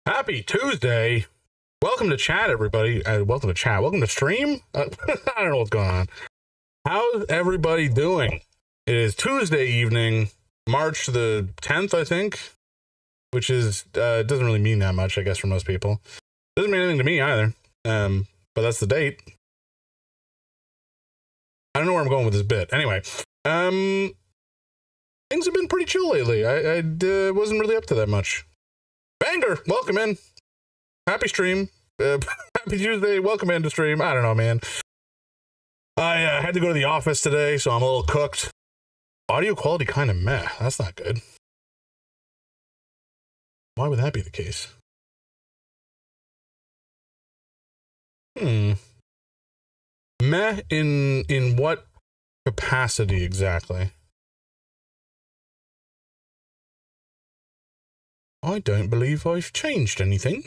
Happy Tuesday. Welcome to chat, everybody. Welcome to chat. Welcome to stream. I don't know what's going on. How's everybody doing? It is Tuesday evening, March the 10th, I think, which is, doesn't really mean that much, I guess, for most people. Doesn't mean anything to me either, but that's the date. I don't know where I'm going with this bit. Anyway, things have been pretty chill lately. I wasn't really up to that much. Banger, welcome in. Happy stream. Happy Tuesday, welcome into stream. I don't know, man. I had to go to the office today, so I'm a little cooked. Audio quality kind of meh. That's not good. Why would that be the case? Meh in what capacity exactly? I don't believe I've changed anything.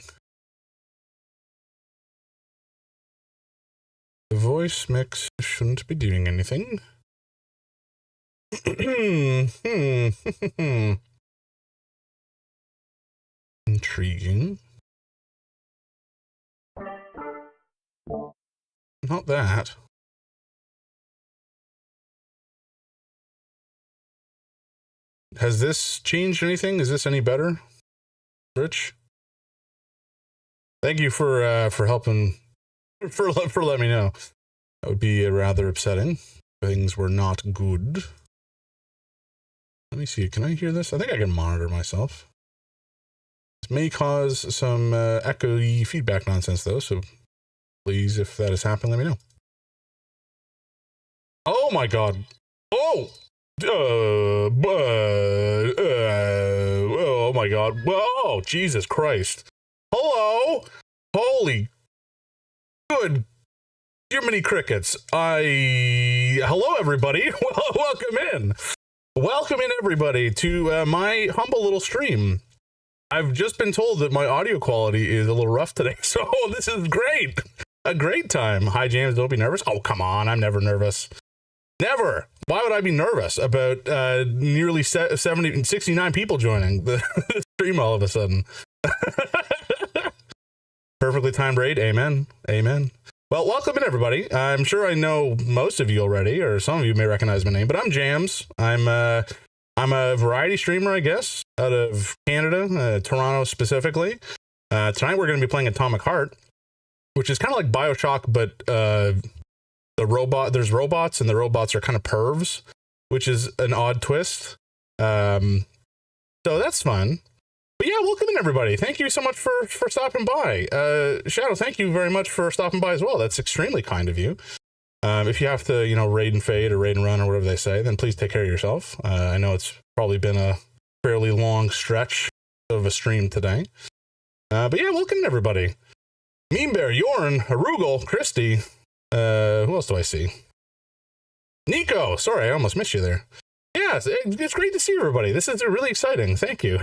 The voice mix shouldn't be doing anything. Intriguing. Not that. Has this changed anything? Is this any better? Rich? Thank you for helping, for letting me know. That would be rather upsetting. Things were not good. Let me see, can I hear this? I think I can monitor myself. This may cause some echoey feedback nonsense though, so please, if that has happened, let me know. Oh my god. Oh! Oh my god. Whoa, Jesus Christ. Hello? Holy good Jiminy Crickets. Hello everybody. Welcome in. Welcome in everybody to my humble little stream. I've just been told that my audio quality is a little rough today, so this is great. A great time. Hi James, don't be nervous. Oh, come on, I'm never nervous. Never. Why would I be nervous about nearly 69 people joining the stream all of a sudden? Perfectly timed raid. Amen. Amen. Well, welcome in, everybody. I'm sure I know most of you already, or some of you may recognize my name, but I'm Jams. I'm a variety streamer, I guess, out of Canada, Toronto specifically. Tonight we're going to be playing Atomic Heart, which is kind of like BioShock, but there's robots, and the robots are kind of pervs, which is an odd twist. So that's fun. But yeah, welcome in everybody. Thank you so much for stopping by. Shadow, thank you very much for stopping by as well. That's extremely kind of you. If you have to, raid and fade or raid and run or whatever they say, then please take care of yourself. I know it's probably been a fairly long stretch of a stream today. But yeah, welcome in everybody. Meme Bear, Yorn, Arugel, Christy. Who else do I see? Nico! Sorry, I almost missed you there. Yeah, it's great to see everybody. This is really exciting. Thank you.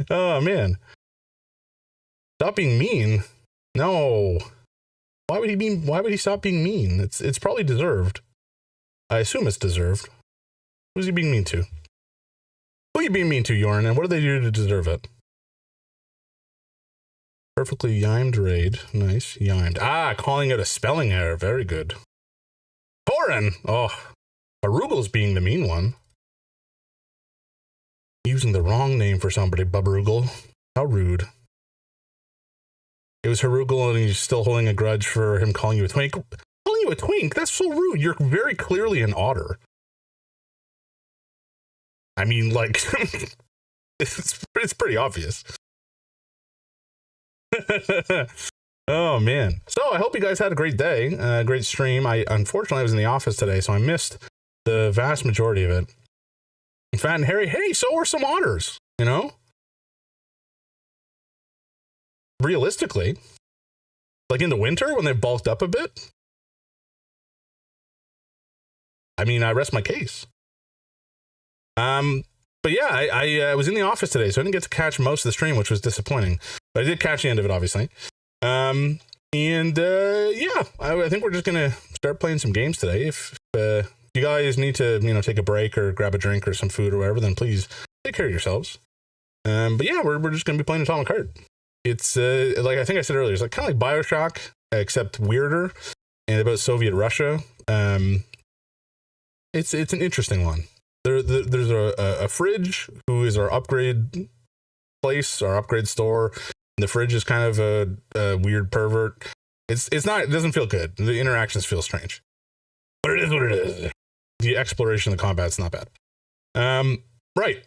Oh, man. Stop being mean. No. Why would he stop being mean? It's probably deserved. I assume it's deserved. Who's he being mean to? Who are you being mean to, Yorn, and what do they do to deserve it? Perfectly yimed raid. Nice. Yimed. Ah, calling it a spelling error. Very good. Torin! Oh, Arugel's being the mean one. Using the wrong name for somebody, Bubrugel. How rude. It was Harugel and he's still holding a grudge for him calling you a twink. Calling you a twink? That's so rude. You're very clearly an otter. I mean, like, it's pretty obvious. Oh man. So I hope you guys had a great day, great stream. Unfortunately I was in the office today, so I missed the vast majority of it. Fat and Harry, hey, so are some otters, realistically, like in the winter when they've bulked up a bit. I mean, I rest my case. But yeah, I was in the office today, so I didn't get to catch most of the stream, which was disappointing. But I did catch the end of it, obviously. Yeah, I think we're just gonna start playing some games today. If you guys need to, take a break or grab a drink or some food or whatever, then please take care of yourselves. But yeah, we're just gonna be playing Atomic Heart. It's like I think I said earlier, it's like kind of like BioShock, except weirder, and about Soviet Russia. It's an interesting one. There's a fridge who is our upgrade place, our upgrade store. The fridge is kind of a weird pervert. It doesn't feel good. The interactions feel strange, but it is what it is. The exploration of the combat's not bad. Right.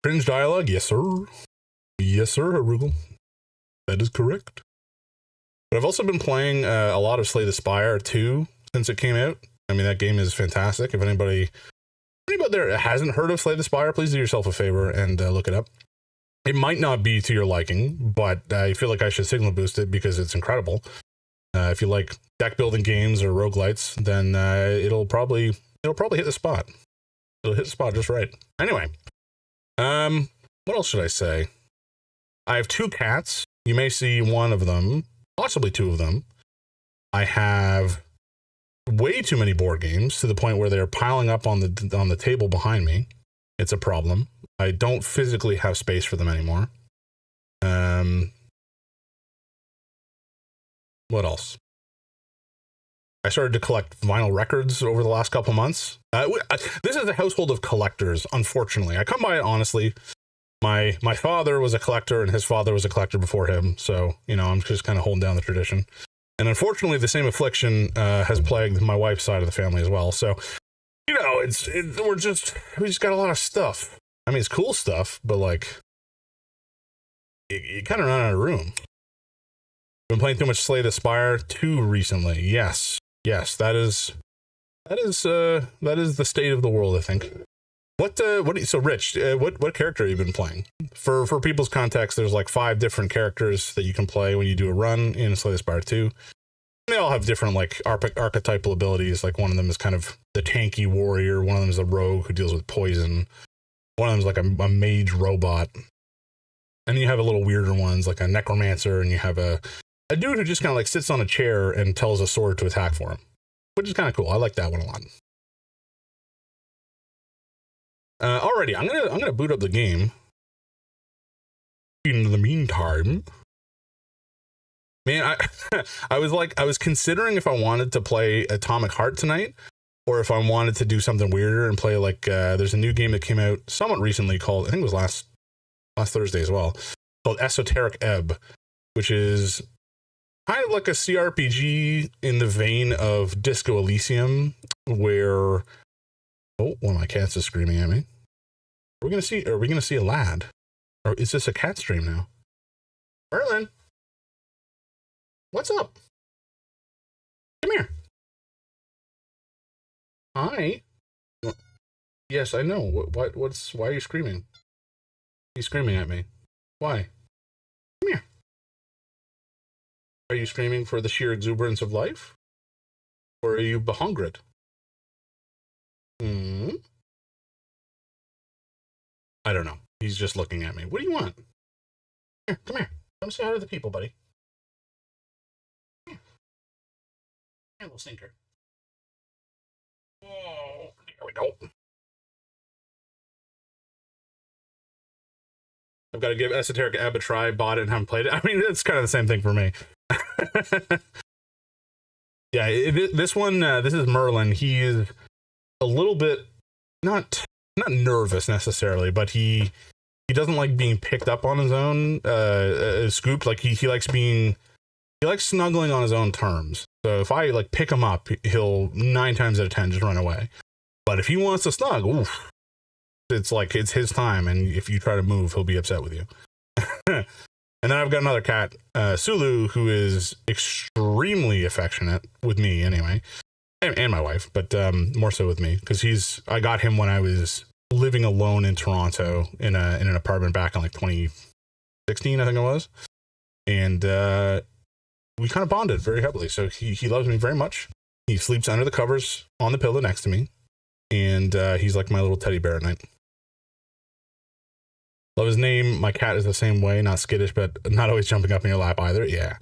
Cringe dialogue, yes sir. Yes sir, Arugel. That is correct. But I've also been playing a lot of Slay the Spire 2 since it came out. I mean, that game is fantastic. If anybody there hasn't heard of Slay the Spire, please do yourself a favor and look it up. It might not be to your liking, but I feel like I should signal boost it because it's incredible. If you like deck building games or roguelites, then it'll probably hit the spot. It'll hit the spot just right. Anyway, what else should I say? I have 2 cats. You may see one of them, possibly 2 of them. I have way too many board games to the point where they're piling up on the table behind me. It's a problem. I don't physically have space for them anymore. What else? I started to collect vinyl records over the last couple months. This is a household of collectors, unfortunately. I come by it honestly. My father was a collector, and his father was a collector before him. So, I'm just kind of holding down the tradition. And unfortunately, the same affliction has plagued my wife's side of the family as well. So, we just got a lot of stuff. I mean, it's cool stuff, but like, you kind of run out of room. Been playing too much Slay the Spire 2 recently. Yes, that is the state of the world, I think. So Rich, what character have you been playing? For people's context, there's like 5 different characters that you can play when you do a run in Slay the Spire 2. They all have different like archetypal abilities. Like one of them is kind of the tanky warrior. One of them is a rogue who deals with poison. One of them is like a mage robot. And you have a little weirder ones like a necromancer, and you have a dude who just kind of like sits on a chair and tells a sword to attack for him, which is kind of cool. I like that one a lot. Alrighty, I'm gonna boot up the game. In the meantime, man, I was considering if I wanted to play Atomic Heart tonight, or if I wanted to do something weirder and play like there's a new game that came out somewhat recently called, I think it was last Thursday as well, called Esoteric Ebb, which is kind of like a CRPG in the vein of Disco Elysium, where one of my cats is screaming at me. Are we gonna see a lad? Or is this a cat stream now? Merlin, what's up? Come here. Hi. Yes, I know. Why are you screaming? He's screaming at me. Why? Come here. Are you screaming for the sheer exuberance of life? Or are you behungered? I don't know. He's just looking at me. What do you want? Here, come here. Come say hi to the people, buddy. Here. Here, little stinker. Oh, there we go. I've got to give Esoteric Ebb a try. Bought it and haven't played it. I mean, it's kind of the same thing for me. Yeah, this one, this is Merlin. He is a little bit not nervous necessarily, but he doesn't like being picked up on his own, scooped. Like he likes snuggling on his own terms. So if I like pick him up, he'll 9 times out of 10 just run away. But if he wants to snug, oof, it's like it's his time, and if you try to move, he'll be upset with you. And then I've got another cat, Sulu, who is extremely affectionate with me anyway, and my wife, but more so with me, because I got him when I was living alone in Toronto in an apartment back in like 2016, I think it was, and we kind of bonded very heavily. So he loves me very much. He sleeps under the covers on the pillow next to me, and he's like my little teddy bear at night. Love his name. My cat is the same way, not skittish, but not always jumping up in your lap either. Yeah.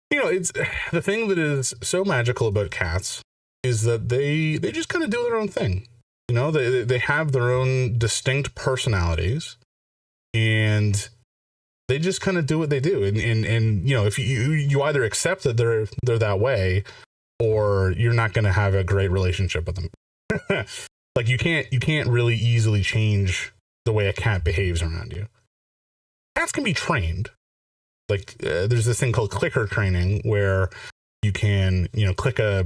It's the thing that is so magical about cats is that they just kind of do their own thing. They have their own distinct personalities, and they just kind of do what they do. And you know, if you either accept that they're that way, or you're not going to have a great relationship with them. Like you can't really easily change the way a cat behaves around you. Cats can be trained. Like there's this thing called clicker training where you can, you know, click a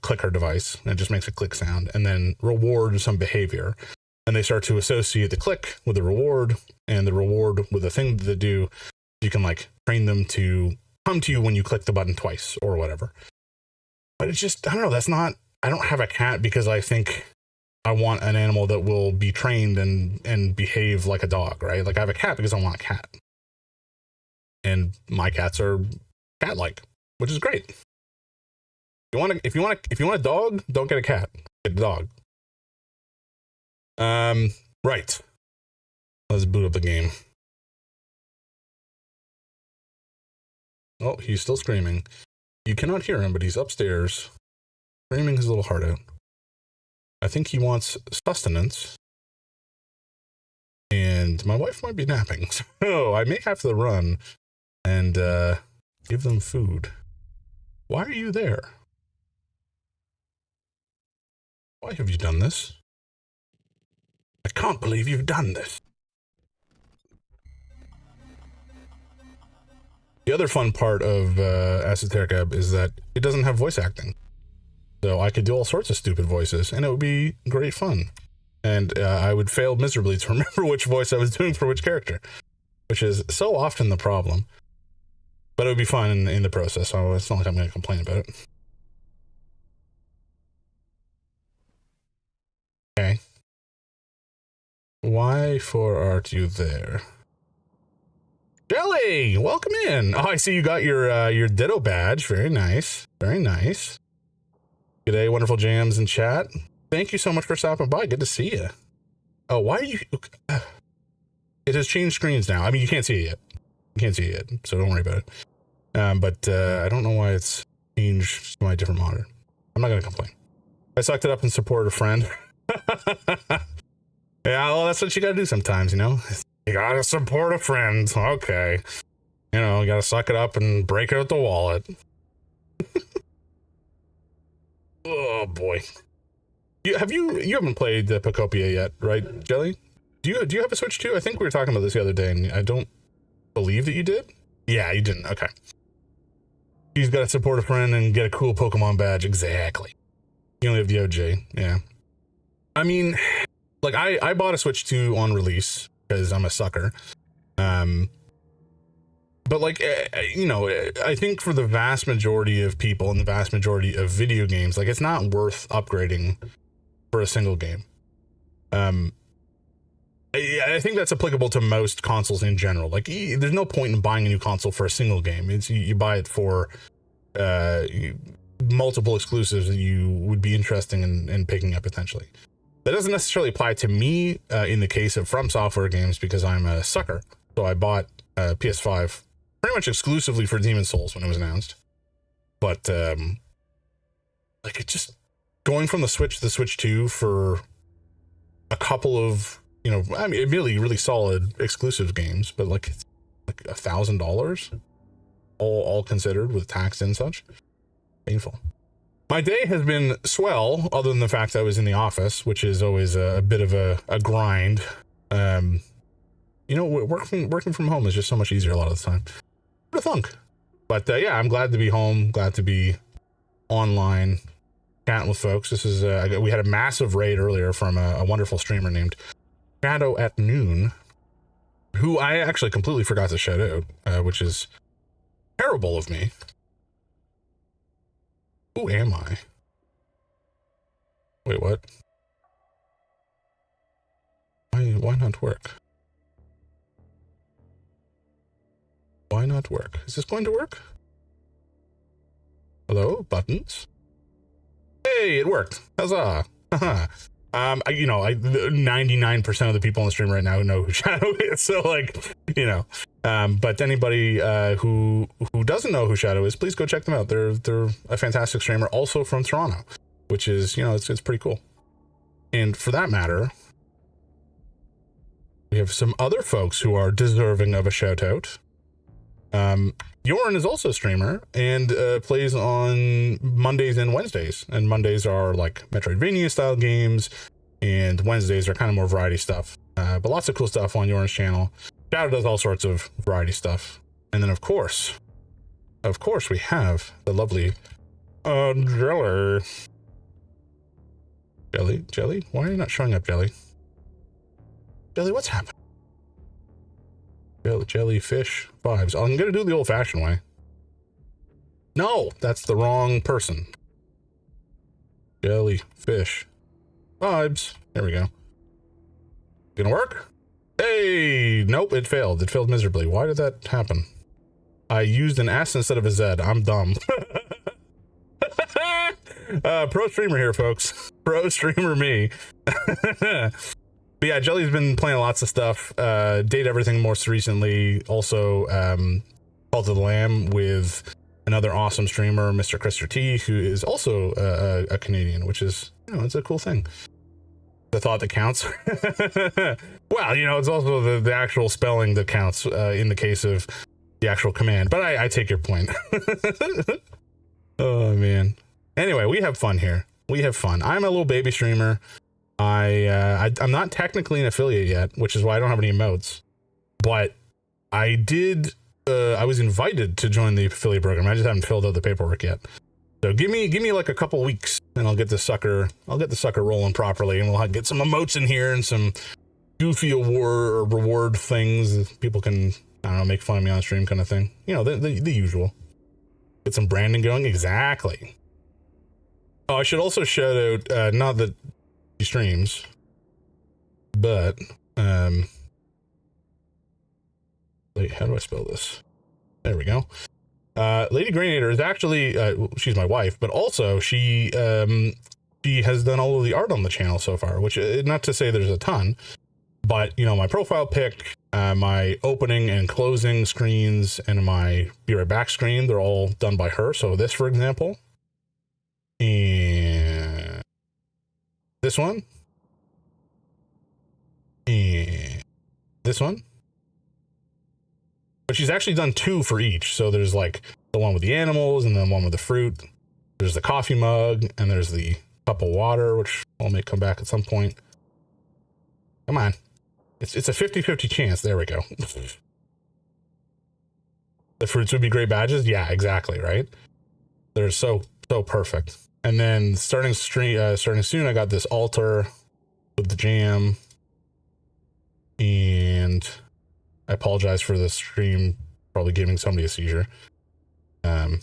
clicker device and it just makes a click sound and then reward some behavior. And they start to associate the click with the reward and the reward with the thing that they do. You can like train them to come to you when you click the button twice or whatever. But it's just, I don't know, I don't have a cat because I think I want an animal that will be trained and behave like a dog, right? Like I have a cat because I want a cat. And my cats are cat-like, which is great. If you want a dog, don't get a cat. Get a dog. Right. Let's boot up the game. Oh, he's still screaming. You cannot hear him, but he's upstairs, screaming his little heart out. I think he wants sustenance. And my wife might be napping, so I may have to run and give them food. Why are you there? Why have you done this? I can't believe you've done this. The other fun part of Esoteric Ebb is that it doesn't have voice acting. So I could do all sorts of stupid voices, and it would be great fun. And I would fail miserably to remember which voice I was doing for which character, which is so often the problem. But it would be fun in the process, so it's not like I'm going to complain about it. Okay. Why for art you there? Jelly, welcome in. Oh, I see you got your Ditto badge. Very nice. Very nice. G'day, wonderful jams in chat. Thank you so much for stopping by. Good to see you. Oh, why are you... It has changed screens now. I mean, you can't see it yet. You can't see it yet, so don't worry about it. But I don't know why it's changed to my different monitor. I'm not going to complain. I sucked it up and supported a friend. Yeah, well, that's what you got to do sometimes, you know? You got to support a friend. Okay. You know, you got to suck it up and break out the wallet. Oh, boy. You haven't played the Pocopia yet, right, Jelly? Do you have a Switch too? I think we were talking about this the other day, and I don't believe that you did. Yeah, you didn't. Okay. He's got to support a friend and get a cool Pokemon badge. Exactly. You only have the OJ. Yeah. I mean, like I bought a Switch 2 on release because I'm a sucker. But like, you know, I think for the vast majority of people and the vast majority of video games, like it's not worth upgrading for a single game. I think that's applicable to most consoles in general. Like there's no point in buying a new console for a single game. It's you buy it for multiple exclusives that you would be interested in picking up potentially. That doesn't necessarily apply to me in the case of From Software games because I'm a sucker. So I bought PS5 pretty much exclusively for Demon's Souls when it was announced. But like it just going from the Switch to the Switch 2 for a couple of, you know, I mean, really solid exclusive games, but like $1,000 all considered with tax and such. Painful. My day has been swell, other than the fact that I was in the office, which is always a bit of a grind. You know, working from home is just so much easier a lot of the time. What a thunk. But yeah, I'm glad to be home, glad to be online, chatting with folks. This is we had a massive raid earlier from a wonderful streamer named Shadow at Noon, who I actually completely forgot to shout out, which is terrible of me. Who am I? Wait, what? Why not work? Why not work? Is this going to work? Hello? Buttons? Hey, it worked. Huzzah. Haha. You know, 99% of the people on the stream right now know who Shadow is, so like, you know, but anybody who doesn't know who Shadow is, please go check them out. They're a fantastic streamer, also from Toronto, which is, you know, it's pretty cool. And for that matter, We have some other folks who are deserving of a shout out. Jorn is also a streamer and plays on Mondays and Wednesdays. And Mondays are like Metroidvania style games, and Wednesdays are kind of more variety stuff. But lots of cool stuff on Jorn's channel. Shadow does all sorts of variety stuff. And then of course, we have the lovely Jelly. Jelly? Why are you not showing up, Jelly? Jelly, what's happening? Jellyfish vibes. I'm gonna do it the old-fashioned way. No, that's the wrong person. Jellyfish vibes. There we go. Gonna work? Hey, nope, it failed. It failed miserably. Why did that happen? I used an S instead of a Z. I'm dumb. Pro streamer here, folks. Pro streamer me. But yeah, Jelly's been playing lots of stuff. Date Everything most recently. Also, Call to the Lamb with another awesome streamer, Mr. Krister T, who is also a Canadian, which is, you know, it's a cool thing. The thought that counts. Well, you know, it's also the actual spelling that counts in the case of the actual command. But I take your point. Oh, man. Anyway, we have fun here. We have fun. I'm a little baby streamer. I'm not technically an affiliate yet, which is why I don't have any emotes. But I did. I was invited to join the affiliate program. I just haven't filled out the paperwork yet. So give me like a couple weeks, and I'll get the sucker rolling properly, and we'll get some emotes in here and some goofy award or reward things. People can, I don't know, make fun of me on stream kind of thing. You know, the usual. Get some branding going. Exactly. Oh, I should also shout out, not that he streams, but, wait, how do I spell this? There we go. Lady Graynator is actually, she's my wife, but also she has done all of the art on the channel so far, which, not to say there's a ton, but, you know, my profile pic, my opening and closing screens, and my be right back screen, they're all done by her. So this, for example, and this one, and this one. But she's actually done two for each. So there's like the one with the animals and then one with the fruit. There's the coffee mug and there's the cup of water, which I'll make come back at some point. Come on. It's a 50-50 chance. There we go. The fruits would be great badges. Yeah, exactly. Right. They're so perfect. And then starting soon, I got this altar with the jam. And I apologize for the stream probably giving somebody a seizure. I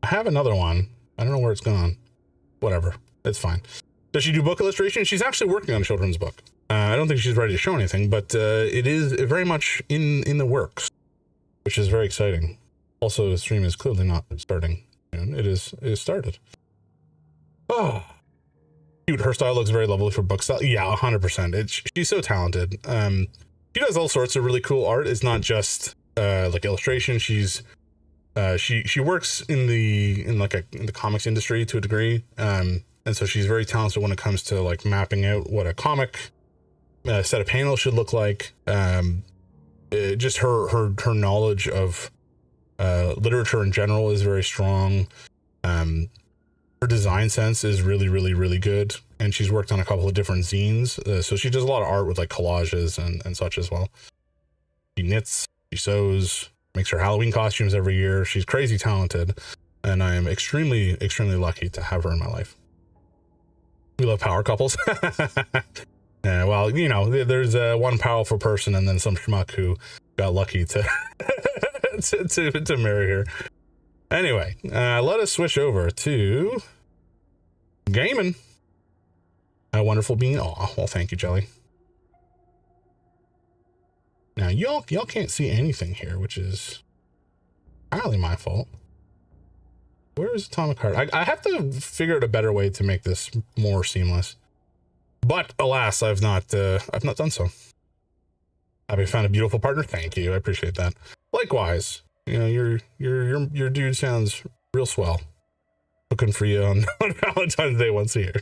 have another one. I don't know where it's gone. Whatever. It's fine. Does she do book illustration? She's actually working on a children's book. I don't think she's ready to show anything, but it is very much in the works, which is very exciting. Also, the stream is clearly not starting. It is started. Oh, cute. Her style looks very lovely for book style. Yeah, 100%. She's so talented. She does all sorts of really cool art. It's not just like illustration. She works in the comics industry to a degree. And so she's very talented when it comes to like mapping out what a comic set of panels should look like. Just her knowledge of literature in general is very strong. Her design sense is really, really, really good. And she's worked on a couple of different zines. So she does a lot of art with like collages and such as well. She knits, she sews, makes her Halloween costumes every year. She's crazy talented. And I am extremely, extremely lucky to have her in my life. We love power couples. Well, you know, there's one powerful person and then some schmuck who got lucky to to marry her. Anyway, let us switch over to gaming. A wonderful being. Oh, well, thank you, Jelly. Now, y'all can't see anything here, which is entirely my fault. Where is Atomic Heart? I have to figure out a better way to make this more seamless. But alas, I've not done so. Have you found a beautiful partner? Thank you. I appreciate that. Likewise, you know, your dude sounds real swell. Looking for you on Valentine's Day once a year.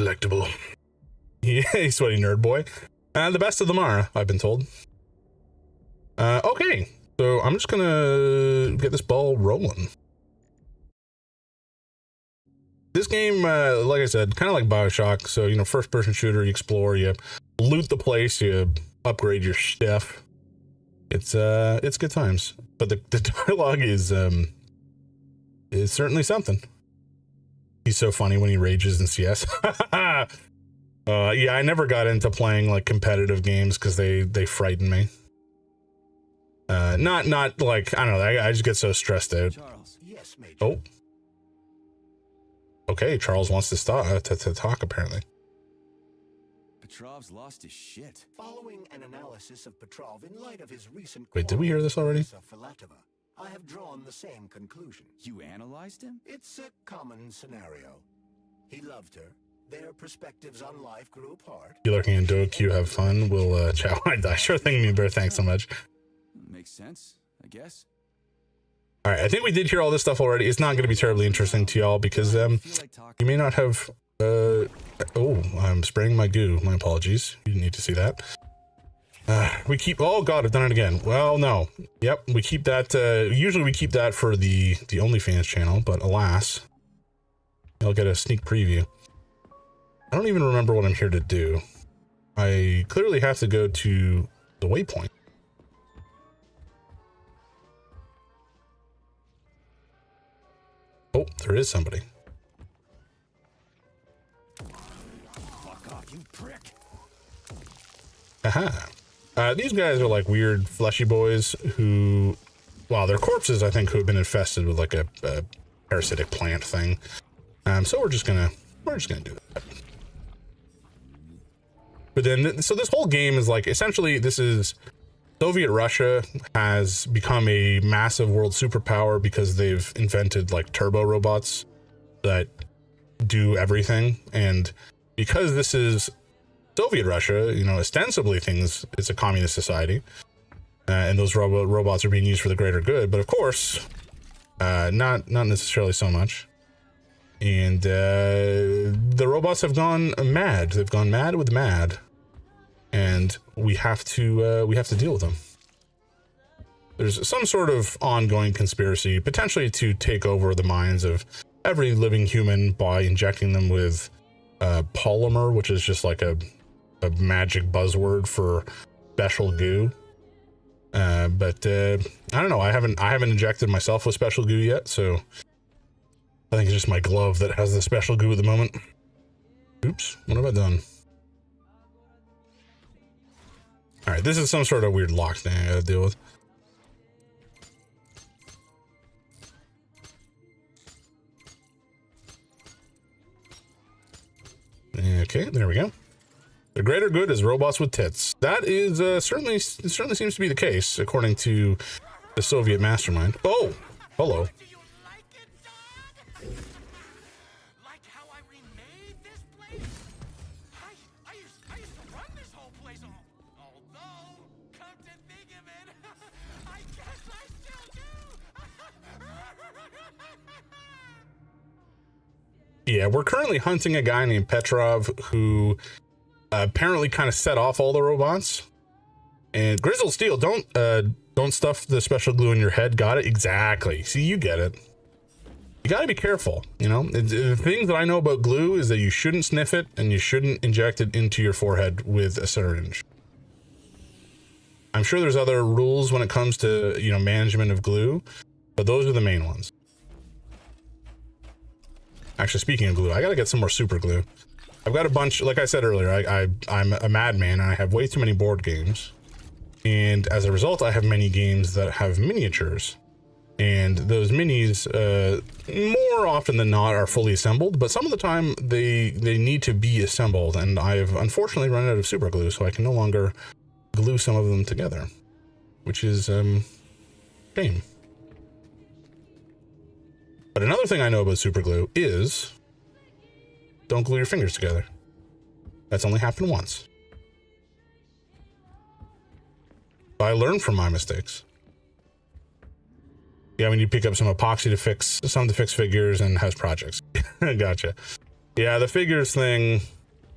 Delectable. Yay, sweaty nerd boy. The best of them are, I've been told. Okay, so I'm just gonna get this ball rolling. This game, like I said, kind of like BioShock. So, you know, first-person shooter, you explore, you loot the place, you upgrade your stuff. It's good times. But the dialogue is certainly something. He's so funny when he rages in CS. Yeah, I never got into playing like competitive games because they frighten me. Not like, I don't know, I just get so stressed out. Charles. Yes, Major. Oh. Okay, Charles wants to stop to talk apparently. Petrov's lost his shit. Following an analysis of Petrov in light of his recent Wait, did we hear this already? I have drawn the same conclusion. You analyzed him? It's a common scenario. He loved her. Their perspectives on life grew apart. You lurking in DoQ, have fun. We'll chow. I sure thing, Mean Bear. Thanks so much. Makes sense, I guess. All right, I think we did hear all this stuff already. It's not going to be terribly interesting to y'all because you may not have. Oh, I'm spraying my goo. My apologies. You didn't need to see that. We keep. Oh God, I've done it again. Well, no. Yep, we keep that. Usually we keep that for the OnlyFans channel, but alas, I'll get a sneak preview. I don't even remember what I'm here to do. I clearly have to go to the waypoint. Oh, there is somebody. Fuck off, you prick. Aha. These guys are like weird fleshy boys who, well, they're corpses, I think, who have been infested with like a parasitic plant thing. So we're just gonna do that. But then, so this whole game is like, essentially, this is Soviet Russia has become a massive world superpower because they've invented like turbo robots that do everything. And because this is Soviet Russia, you know, ostensibly it's a communist society, and those robots are being used for the greater good. But of course, not necessarily so much. And the robots have gone mad. They've gone mad with mad, and we have to deal with them. There's some sort of ongoing conspiracy, potentially to take over the minds of every living human by injecting them with polymer, which is just like a magic buzzword for special goo. But I don't know. I haven't injected myself with special goo yet, so I think it's just my glove that has the special goo at the moment. Oops, what have I done? All right, this is some sort of weird lock thing I gotta deal with. Okay, there we go. The greater good is robots with tits. That is certainly seems to be the case, according to the Soviet mastermind. Oh, hello. Do you like it, dog? Like how I remade this place? I used to run this whole place, although, come to think of it, I guess I still do. Yeah, we're currently hunting a guy named Petrov who apparently kind of set off all the robots. And Grizzled Steel, don't stuff the special glue in your head. Got it? Exactly. See, you get it. You got to be careful, you know? The things that I know about glue is that you shouldn't sniff it and you shouldn't inject it into your forehead with a syringe. I'm sure there's other rules when it comes to, you know, management of glue, but those are the main ones. Actually, speaking of glue, I got to get some more super glue. I've got a bunch, like I said earlier, I'm a madman and I have way too many board games. And as a result, I have many games that have miniatures. And those minis, more often than not, are fully assembled, but some of the time they need to be assembled. And I have unfortunately run out of super glue, so I can no longer glue some of them together, which is shame. But another thing I know about super glue is don't glue your fingers together. That's only happened once. But I learned from my mistakes. Yeah, when you pick up some epoxy to fix figures and house projects. Gotcha. Yeah, the figures thing.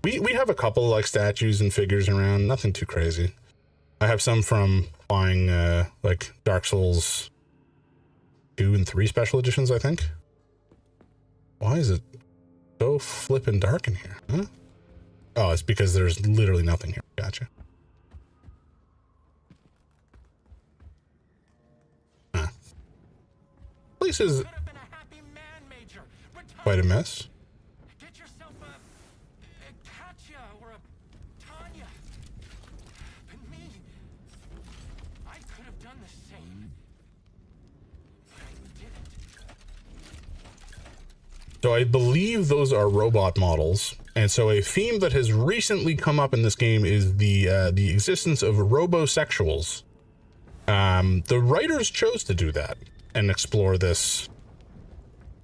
We have a couple like statues and figures around. Nothing too crazy. I have some from buying like Dark Souls 2 and 3 special editions, I think. Why is it so flippin' dark in here, huh? Oh, it's because there's literally nothing here. Gotcha. Huh. Place is Could have been a happy man, Major. quite a mess. Get yourself a Katya or a Tanya. But me, I could have done the same. But I didn't. So I believe those are robot models. And so a theme that has recently come up in this game is the existence of robosexuals. The writers chose to do that and explore this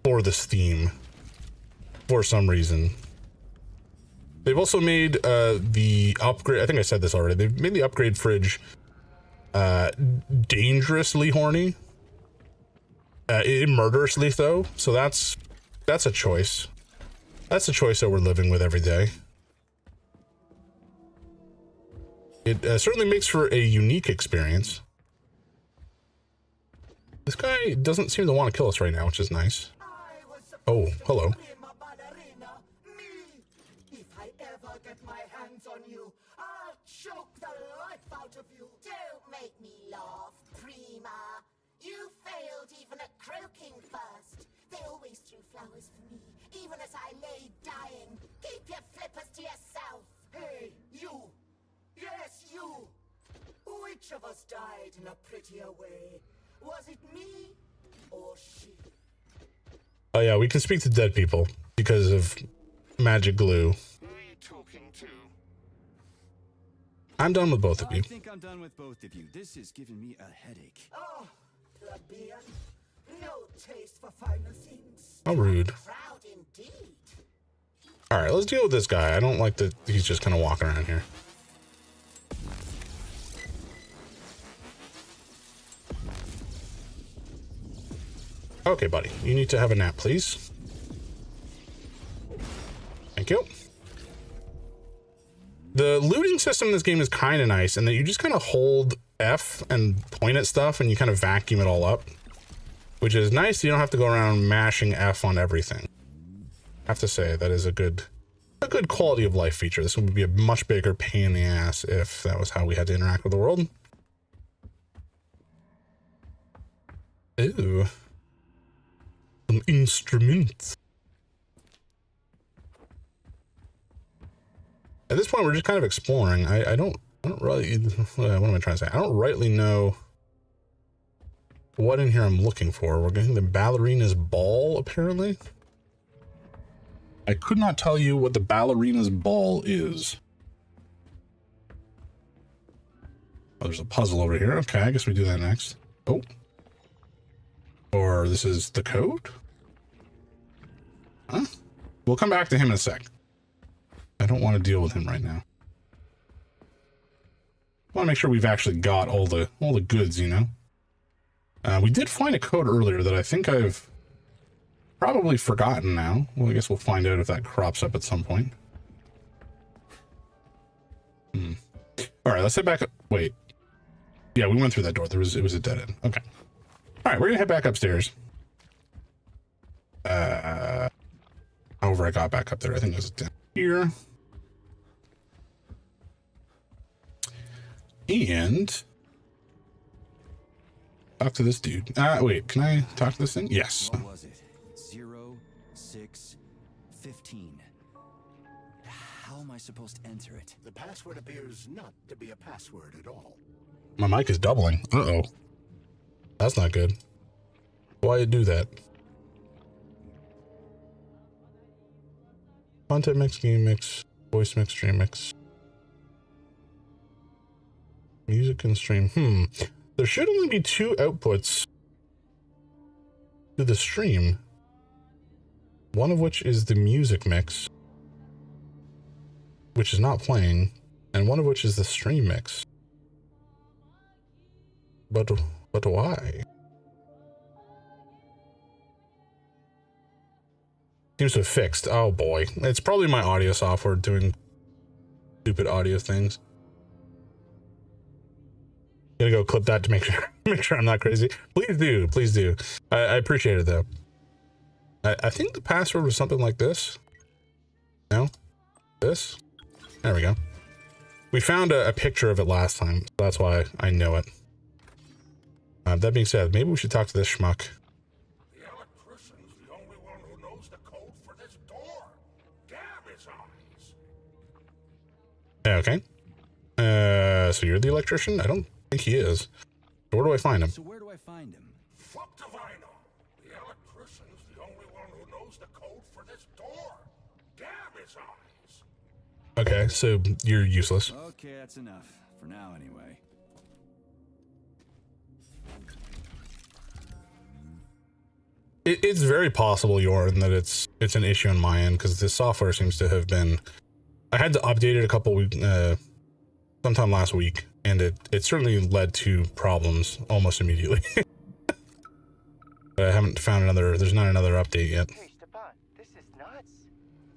for this theme for some reason. They've also made the upgrade, I think I said this already, they've made the upgrade fridge dangerously horny. Murderously though, so that's a choice. That's a choice that we're living with every day. It certainly makes for a unique experience. This guy doesn't seem to want to kill us right now, which is nice. Oh, hello. If I ever get my hands on you, I'll choke the life out of you. Don't make me laugh, Prima. You failed even at croaking first. They always threw flowers for me, even as I lay dying. Keep your flippers to yourself. Hey, you! Yes, you! Which of us died in a prettier way? Was it me or she? Oh yeah, we can speak to dead people because of magic glue. Who are you talking to? I'm done with both of you. I think I'm done with both of you. This is giving me a headache. Oh, plebeian. No taste for finer things. How rude. Proud indeed. Alright, let's deal with this guy. I don't like that he's just kind of walking around here. Okay, buddy. You need to have a nap, please. Thank you. The looting system in this game is kind of nice in that you just kind of hold F and point at stuff and you kind of vacuum it all up, which is nice. You don't have to go around mashing F on everything. I have to say that is a good quality of life feature. This would be a much bigger pain in the ass if that was how we had to interact with the world. Ooh. Some instruments. At this point, we're just kind of exploring. I don't really, what am I trying to say? I don't rightly know what in here I'm looking for. We're getting the ballerina's ball, apparently. I could not tell you what the ballerina's ball is. Oh, there's a puzzle over here. Okay, I guess we do that next. Oh. Or this is the code? Huh? We'll come back to him in a sec. I don't want to deal with him right now. I want to make sure we've actually got all the goods, you know? We did find a code earlier that I think I've probably forgotten now. Well, I guess we'll find out if that crops up at some point. All right, let's head back up. Wait. Yeah, we went through that door. It was a dead end. Okay. All right, we're gonna head back upstairs. However I got back up there, I think it was down here. And talk to this dude. Wait, can I talk to this thing? Yes. What was it? 0615. How am I supposed to enter it? The password appears not to be a password at all. My mic is doubling. Uh-oh. That's not good. Why you do that? Content mix, game mix, voice mix, stream mix. Music and stream. There should only be 2 outputs to the stream. One of which is the music mix, which is not playing, and one of which is the stream mix. But why? Seems to have fixed. Oh boy. It's probably my audio software doing stupid audio things. Gonna go clip that to make sure I'm not crazy. Please do. Please do. I appreciate it though. I think the password was something like this. No? This? There we go. We found a picture of it last time, so that's why I know it. That being said, maybe we should talk to this schmuck. The electrician's the only one who knows the code for this door. Damn his eyes. Okay. So you're the electrician? I don't think he is. So where do I find him? So where do I find him? Fuck if I know. The electrician's the only one who knows the code for this door. Damn his eyes. Okay, so you're useless. Okay, that's enough. For now, anyway. It's very possible, Jorn, that it's an issue on my end, because this software seems to have been... I had to update it a couple weeks, sometime last week, and it certainly led to problems almost immediately. But I haven't found there's not another update yet. Hey, Stepan, this is nuts.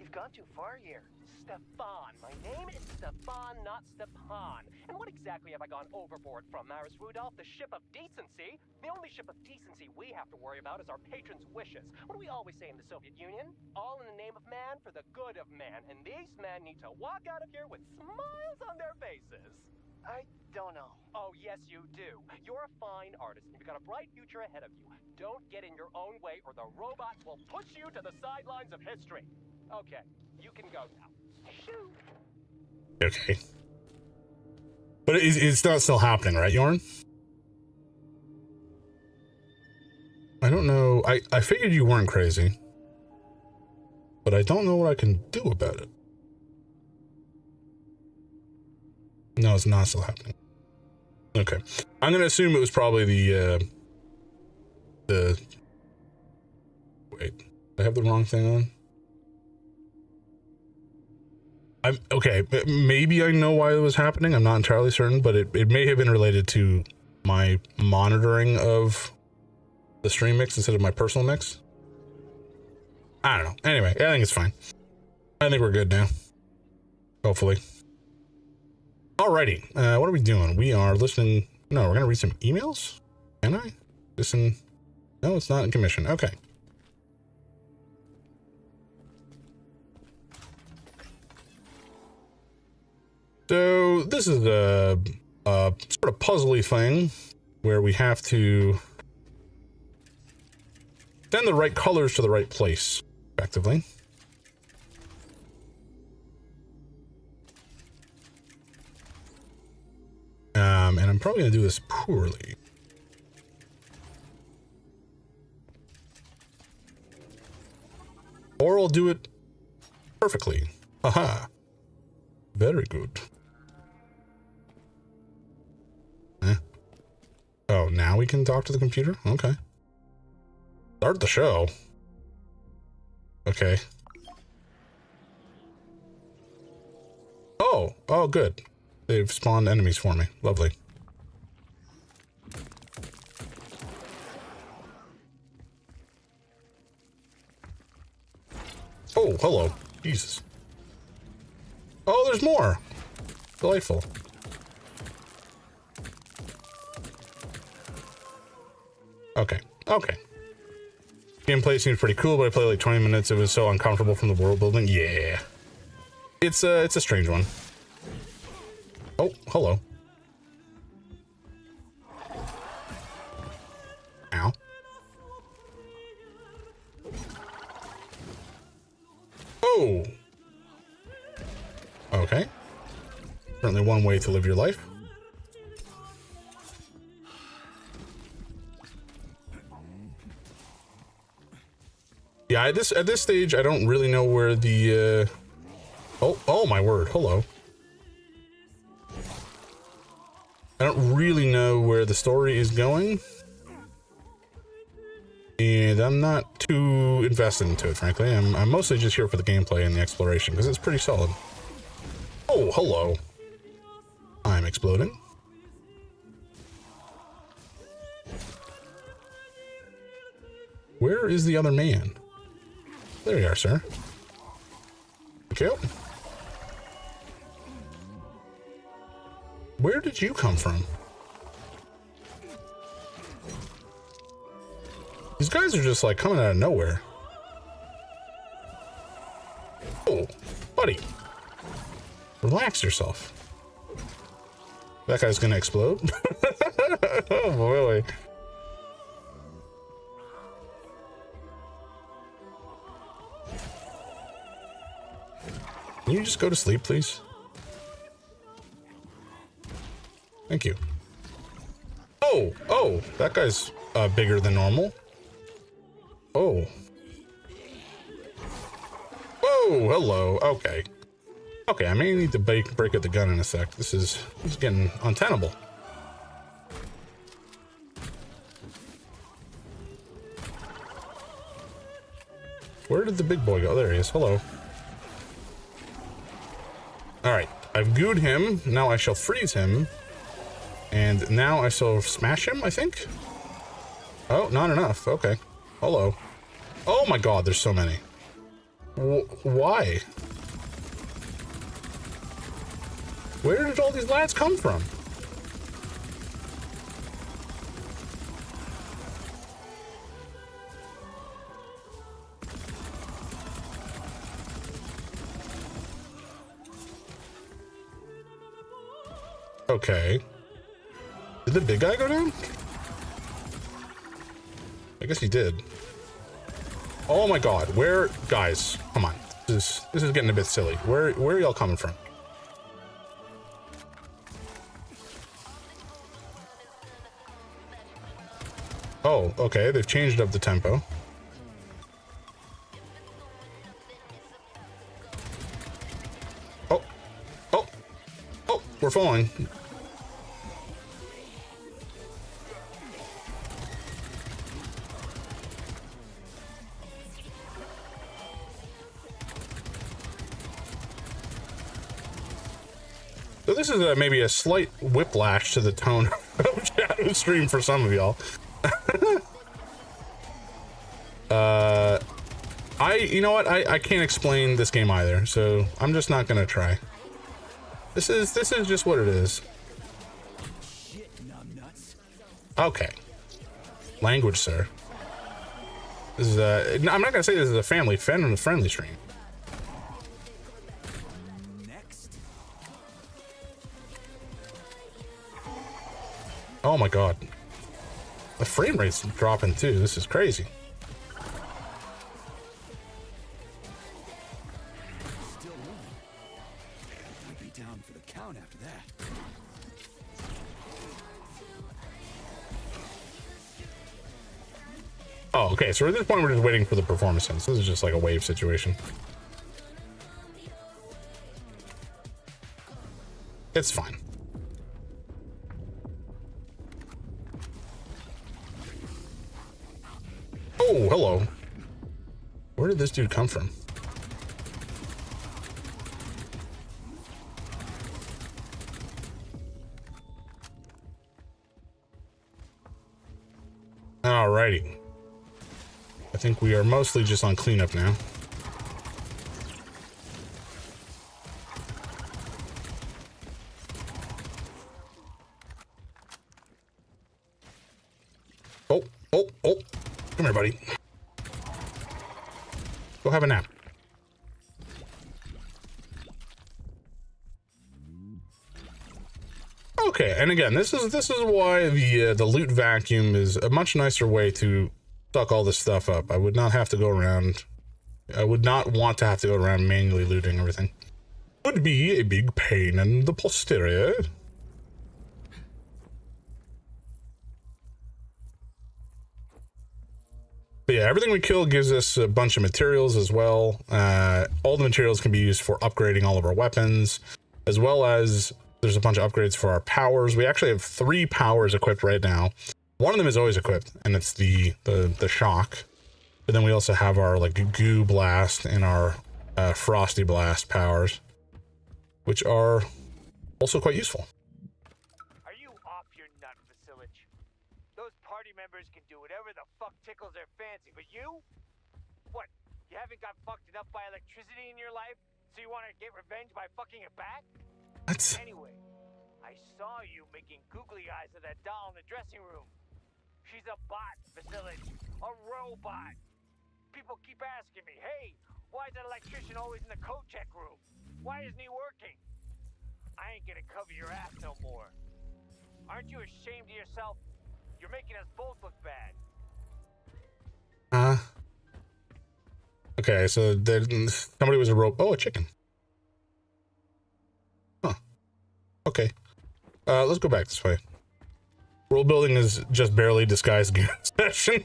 You've gone too far here. Stepan, my name is Stepan, not Stepan. And what exactly have I gone overboard from, Maris Rudolph, the ship of decency? The only ship of decency we have to worry about is our patrons' wishes. What do we always say in the Soviet Union? All in the name of man for the good of man. And these men need to walk out of here with smiles on their faces. I don't know. Oh, yes, you do. You're a fine artist, and you've got a bright future ahead of you. Don't get in your own way, or the robots will push you to the sidelines of history. Okay, you can go now. Shoo! Okay. But it's not still happening, right, Jorn? I don't know. I figured you weren't crazy. But I don't know what I can do about it. No, it's not still happening. Okay. I'm going to assume it was probably the... Wait. Did I have the wrong thing on? Okay, maybe I know why it was happening. I'm not entirely certain, but it may have been related to my monitoring of the stream mix instead of my personal mix. I don't know. Anyway, I think it's fine. I think we're good now. Hopefully. Alrighty, what are we doing? We are listening. No, we're going to read some emails? Can I? Listen. No, it's not in commission. Okay. So this is a sort of puzzly thing where we have to send the right colors to the right place, effectively. And I'm probably going to do this poorly. Or I'll do it perfectly. Haha. Very good. Oh, now we can talk to the computer? Okay. Start the show. Okay. Oh, good. They've spawned enemies for me. Lovely. Oh, hello. Jesus. Oh, there's more. Delightful. Okay. Gameplay seems pretty cool, but I played like 20 minutes. It was so uncomfortable from the world building. Yeah. It's a strange one. Oh, hello. Ow. Oh. Okay. Certainly one way to live your life. Yeah, at this stage, I don't really know where the, Oh my word, hello. I don't really know where the story is going. And I'm not too invested into it, frankly. I'm mostly just here for the gameplay and the exploration, because it's pretty solid. Oh, hello. I'm exploding. Where is the other man? There you are, sir. Thank you. Where did you come from? These guys are just like coming out of nowhere. Oh, buddy. Relax yourself. That guy's gonna explode. Oh boy. Can you just go to sleep, please? Thank you. Oh, that guy's bigger than normal. Oh. Whoa, hello. Okay. Okay, I may need to break out the gun in a sec. This is getting untenable. Where did the big boy go? There he is. Hello. Alright, I've gooed him. Now I shall freeze him. And now I shall smash him, I think? Oh, not enough. Okay. Hello. Oh my god, there's so many. Why? Where did all these lads come from? Okay. Did the big guy go down? I guess he did. Oh my god, where... Guys, come on. This is getting a bit silly. Where are y'all coming from? Oh, okay, they've changed up the tempo. Oh, we're falling. So this is maybe a slight whiplash to the tone of Shadow Stream for some of y'all. You know what? I can't explain this game either, so I'm just not gonna try. This is just what it is. Shit, numbnuts. Okay. Language, sir. This is I'm not gonna say this is a friendly stream. Next. Oh my god. The frame rate's dropping too. This is crazy. Still moving. I'd be down for the count after that. Oh, okay. So at this point, we're just waiting for the performance sense. This is just like a wave situation. It's fine. Oh, hello. Where did this dude come from? Alrighty. I think we are mostly just on cleanup now. Oh. Come here, buddy. Go have a nap. Okay, and again, this is why the loot vacuum is a much nicer way to suck all this stuff up. I would not have to go around. I would not want to have to go around manually looting everything. Would be a big pain in the posterior. But yeah, everything we kill gives us a bunch of materials as well. All the materials can be used for upgrading all of our weapons, as well as there's a bunch of upgrades for our powers. We actually have 3 powers equipped right now. One of them is always equipped, and it's the shock. But then we also have our like goo blast and our frosty blast powers, which are also quite useful. Are you off your nut, Vasilich? Those party members can do whatever the fuck tickles their fancy, but you? What? You haven't got fucked enough by electricity in your life, so you want to get revenge by fucking it back? What? Anyway, I saw you making googly eyes at that doll in the dressing room. She's a bot, Vasilich. A robot. People keep asking me, hey, why is that electrician always in the code check room? Why isn't he working? I ain't gonna cover your ass no more. Aren't you ashamed of yourself? You're making us both look bad. Okay, so there, somebody was a rope. Oh, a chicken. Huh. Okay. Let's go back this way. World building is just barely disguised game session.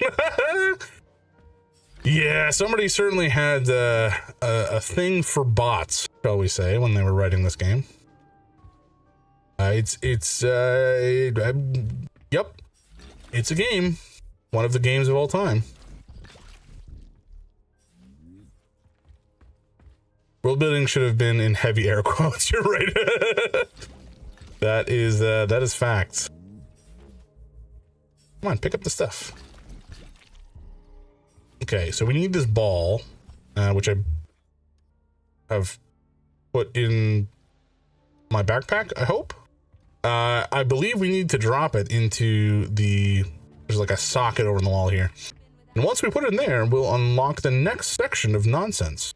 Yeah, somebody certainly had a thing for bots, shall we say, when they were writing this game. Yep, it's a game. One of the games of all time. World building should have been in heavy air quotes. You're right. That is fact. Come on, pick up the stuff. Okay, so we need this ball, which I have put in my backpack, I hope. I believe we need to drop it into there's like a socket over in the wall here. And once we put it in there, we'll unlock the next section of nonsense.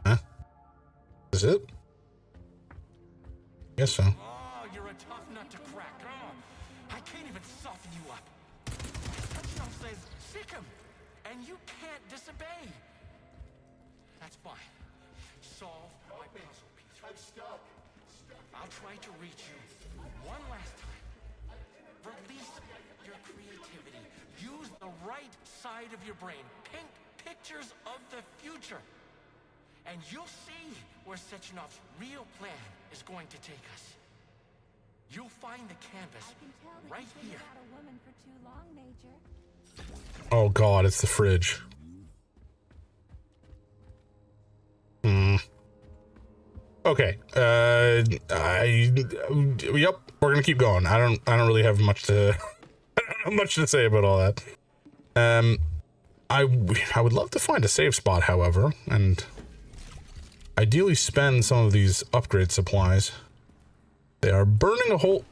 Huh? Is it? Guess so. Oh, you're a tough nut to crack. Oh, I can't even soften you up. Touchdown says sick him, and you can't disobey. That's fine. Solve my puzzle piece. I'm stuck. I'll try to reach you one last time. Release your creativity. Use the right side of your brain. Paint pictures of the future. And you'll see where Sechenov's real plan is going to take us. You'll find the canvas right here. Oh god, it's the fridge. Okay. Yep, we're gonna keep going. I don't really have much to I don't have much to say about all that. I would love to find a safe spot, however, and ideally spend some of these upgrade supplies. They are burning a hole.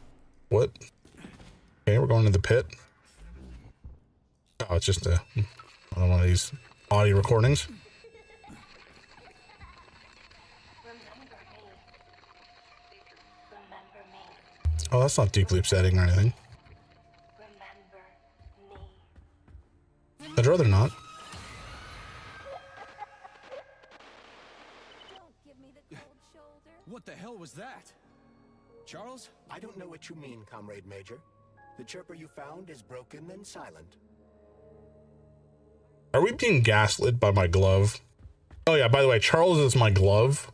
What? Okay, we're going to the pit. Oh, it's just another one of these audio recordings. Oh, that's not deeply upsetting or anything. I'd rather not. What the hell was that? Charles? I don't know what you mean, Comrade Major. The chirper you found is broken and silent. Are we being gaslit by my glove? Oh yeah, by the way, Charles is my glove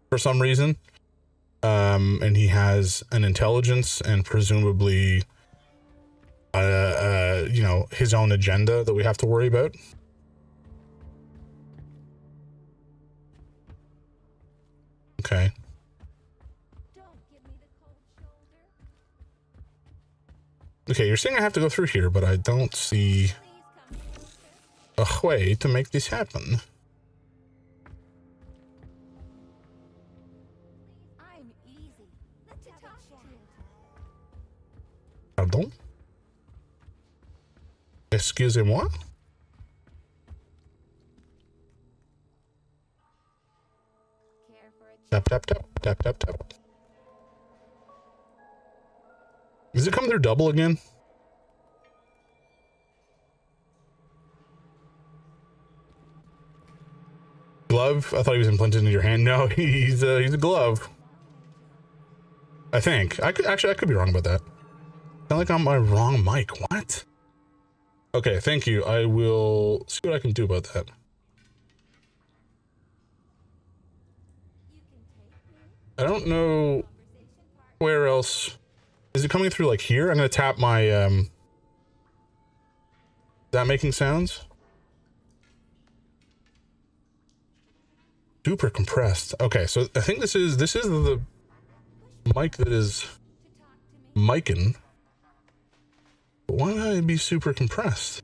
for some reason. And he has an intelligence and presumably you know, his own agenda that we have to worry about. Okay. Okay, you're saying I have to go through here, but I don't see a way to make this happen. Pardon? Excusez-moi? Tap, tap, tap, tap, tap, tap. Does it come through double again? Glove? I thought he was implanted into your hand. No, he's a glove. I think. I could be wrong about that. Sound like I'm on my wrong mic. What? Okay, thank you. I will see what I can do about that. I don't know where else. Is it coming through like here? I'm gonna tap my Is that making sounds? Super compressed. Okay, so I think this is the mic that is micing. But why would I be super compressed?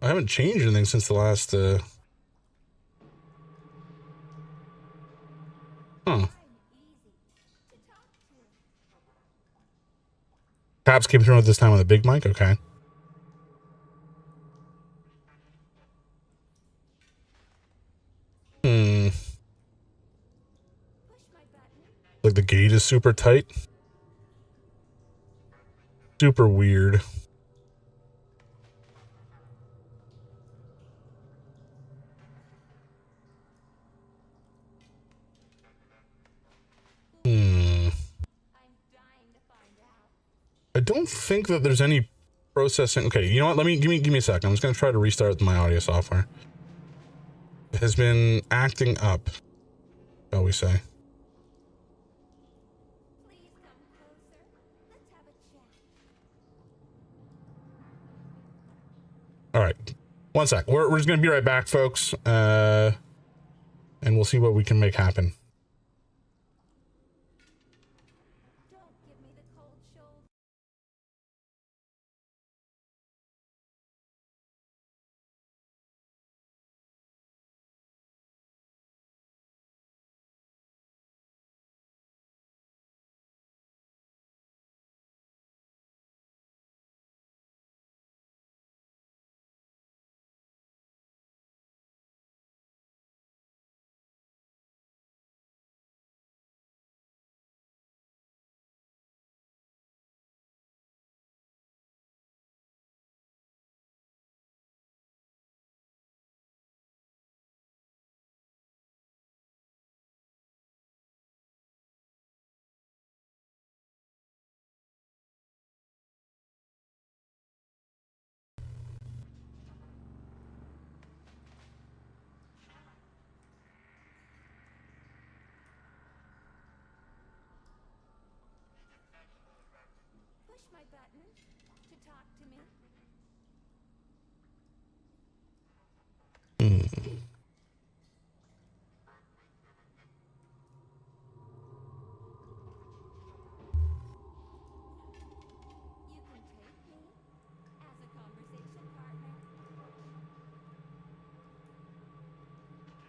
I haven't changed anything since the last, Huh. Tabs came through at this time on the big mic? Okay. Like the gate is super tight. Super weird. I don't think that there's any processing. Okay, you know what? Give me a second. I'm just gonna try to restart my audio software. It has been acting up, shall we say. All right, one sec. We're just gonna be right back, folks. And we'll see what we can make happen.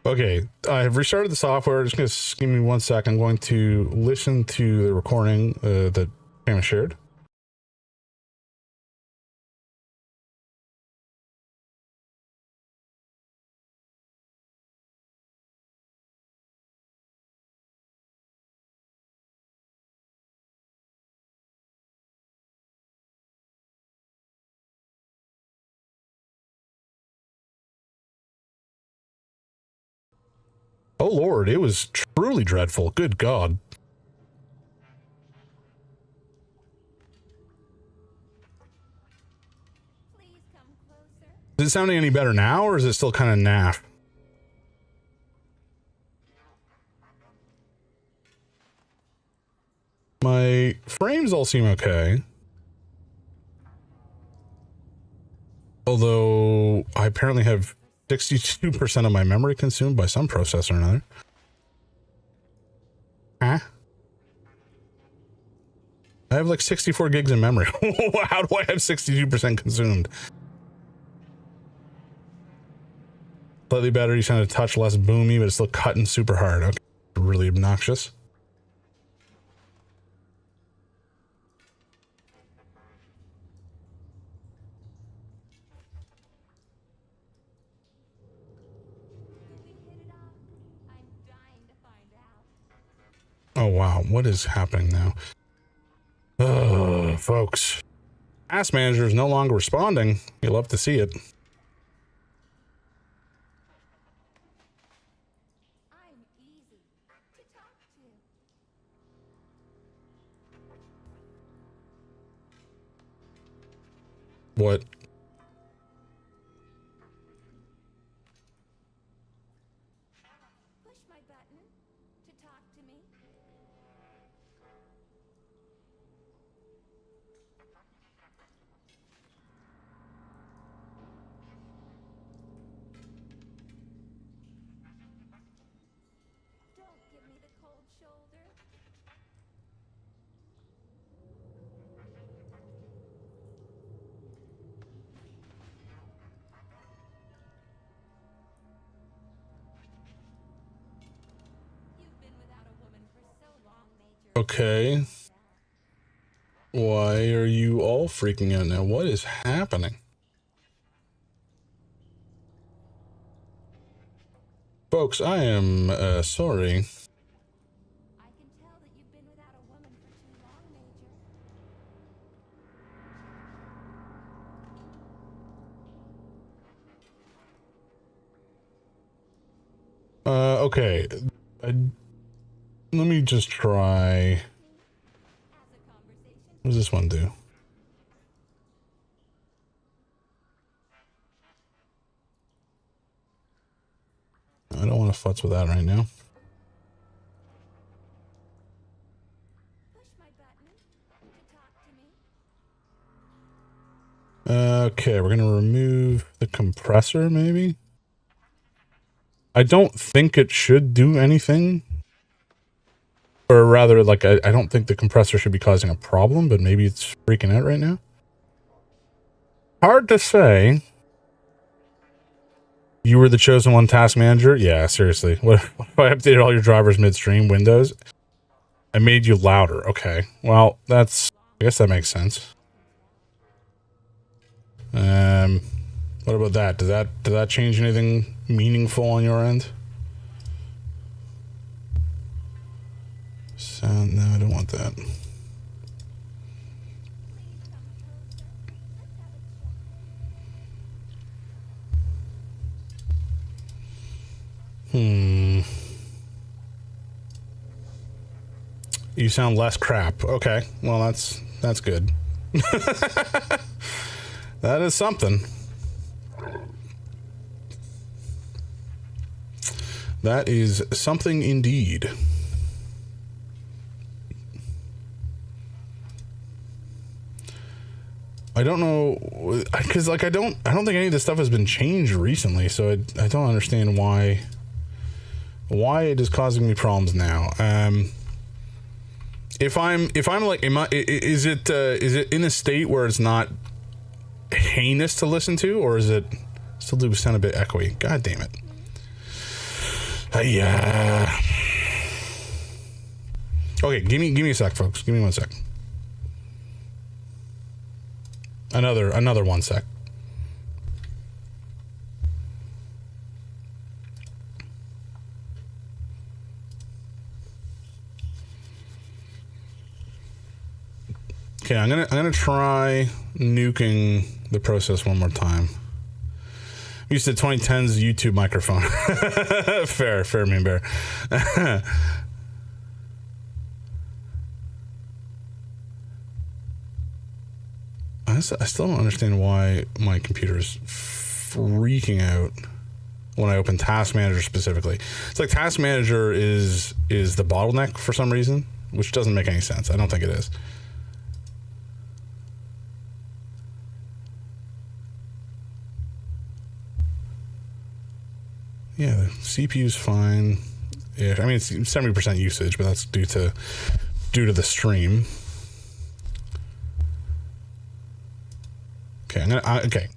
Okay, I've restarted the software. Just give me 1 sec. I'm going to listen to the recording that Pam shared. Oh Lord, it was truly dreadful. Good God. Is it sounding any better now, or is it still kind of naff? My frames all seem okay. Although I apparently have 62% of my memory consumed by some processor or another. Huh? I have like 64 gigs in memory. How do I have 62% consumed? Slightly better, you sound a touch less boomy, but it's still cutting super hard. Okay. Really obnoxious. Oh wow, what is happening now? Folks. Task Manager is no longer responding. You'll love to see it. What? Okay. Why are you all freaking out now? What is happening? Folks, I am sorry. I can tell that you've been without a woman for too long, Major. Okay. Let me just try. What does this one do? I don't want to futz with that right now. Push my button to talk to me. Okay, we're gonna remove the compressor, maybe? I don't think it should do anything. Or rather, like, I don't think the compressor should be causing a problem, but maybe it's freaking out right now. Hard to say. You were the chosen one task manager? Yeah, seriously. What if I updated all your drivers midstream Windows? I made you louder. Okay. Well, that's... I guess that makes sense. What about that? Did that change anything meaningful on your end? Sound... No, I don't want that. You sound less crap. Okay, well that's good. That is something. That is something indeed. I don't know, because like I don't think any of this stuff has been changed recently, so I don't understand why it is causing me problems now. If I'm like, is it in a state where it's not heinous to listen to, or is it still do sound a bit echoey? God damn it. Yeah. Okay, give me a sec, folks. Give me 1 sec. Another 1 sec. Okay, I'm gonna try nuking the process one more time. I'm used to 2010's YouTube microphone. fair, mean bear. I still don't understand why my computer is freaking out when I open Task Manager specifically. It's like Task Manager is the bottleneck for some reason, which doesn't make any sense. I don't think it is. Yeah, the CPU's fine. Yeah, I mean it's 70% usage, but that's due to the stream. Okay, okay.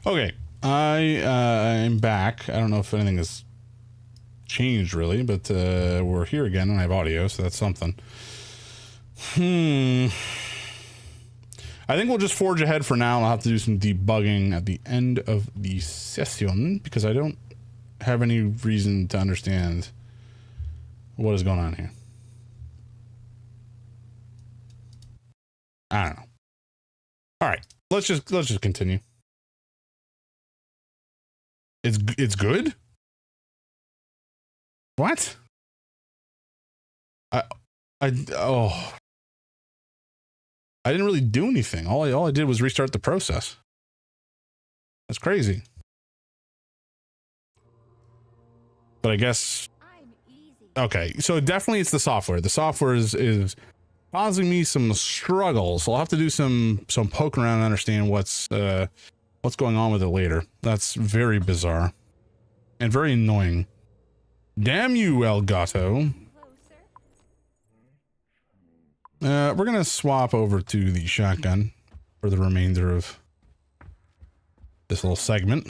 Okay, I'm back. I don't know if anything has changed really, but we're here again and I have audio, so that's something. I think we'll just forge ahead for now. I'll have to do some debugging at the end of the session because I don't have any reason to understand what is going on here. let's just continue. It's good? What? I didn't really do anything. All I did was restart the process. That's crazy. But I guess okay, so definitely it's the software. The software is causing me some struggles. So I'll have to do some poking around and understand what's going on with it later. That's very bizarre and very annoying. Damn you, Elgato. We're gonna swap over to the shotgun for the remainder of this little segment.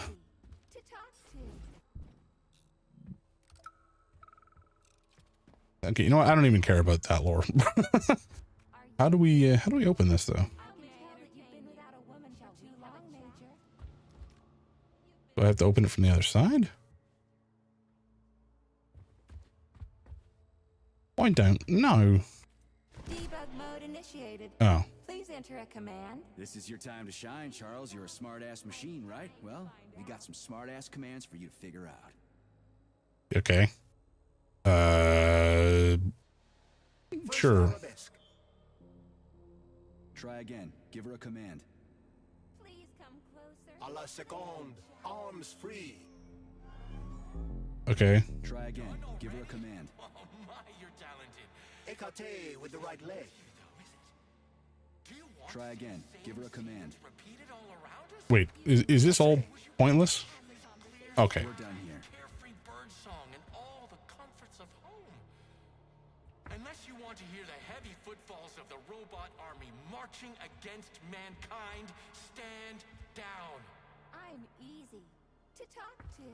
Okay, you know what? I don't even care about that lore. How do we open this though? Do I have to open it from the other side? I don't know. Debug mode initiated. Oh. Please enter a command. This is your time to shine, Charles. You're a smart-ass machine, right? Well, we got some smart-ass commands for you to figure out. Okay. Sure. Try again. Give her a command. Please come closer. A la seconde. Arms free. Okay. Try again. Give her a command. Oh my, you're talented. Écarté with the right leg. Do you want Try again. Give her a command. repeat it all around us? Wait, is this all pointless? Okay. We're done here. Carefree bird song and all the comforts of home. Unless you want to hear the heavy footfalls of the robot army marching against mankind, stand down. I'm easy to talk to.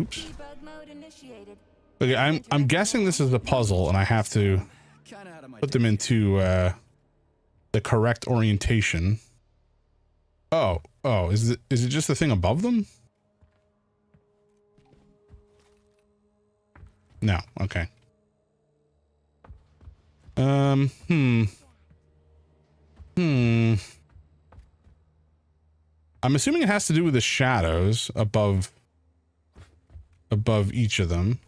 Oops. Debug mode initiated. Okay, I'm guessing this is a puzzle and I have to put them into the correct orientation. Oh, is it just the thing above them? No, okay. I'm assuming it has to do with the shadows above each of them.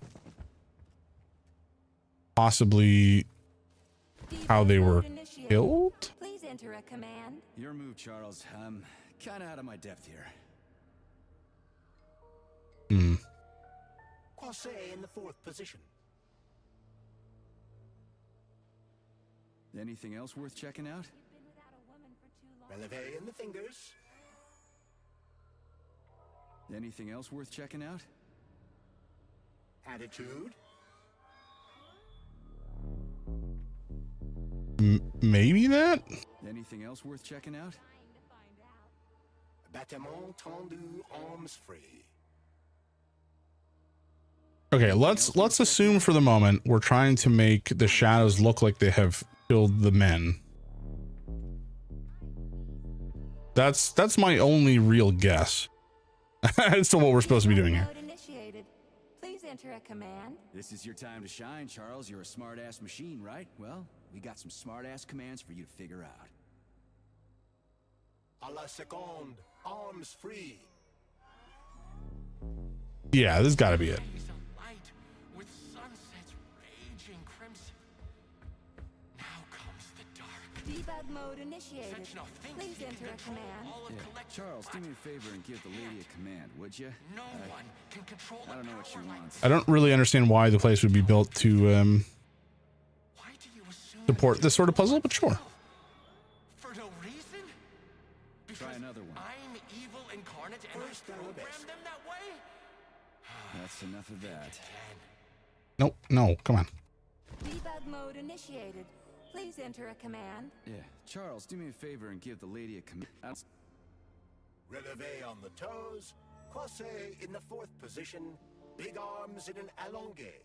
Possibly how they were killed? Please enter a command. Your move, Charles. I'm kind of out of my depth here. Croisé in the 4th position. Anything else worth checking out? Relevé in the fingers. Anything else worth checking out? Attitude. Maybe that? Anything else worth checking out? Battement tendu, arms free. Okay, let's assume for the moment we're trying to make the shadows look like they have killed the men. That's my only real guess as to what we're supposed to be doing here. Please enter a command. This is your time to shine, Charles. You're a smart-ass machine, right? Well, we got some smart-ass commands for you to figure out. A la seconde, arms free. Yeah, this got to be it. Light with sunsets raging crimson. Now comes the dark. Debug mode initiated. Please enter a command. Yeah. Charles, do me a favor and give the lady a command, would you? No one can control I don't know what she wants. I don't really understand why the place would be built to support this sort of puzzle, but sure. For no reason? Try another one. I'm evil incarnate and I programmed them that way? That's enough of that. Nope, no, come on. Debug mode initiated. Please enter a command. Yeah, Charles, do me a favor and give the lady a command. Relevé on the toes. Croisé in the 4th position. Big arms in an allongé.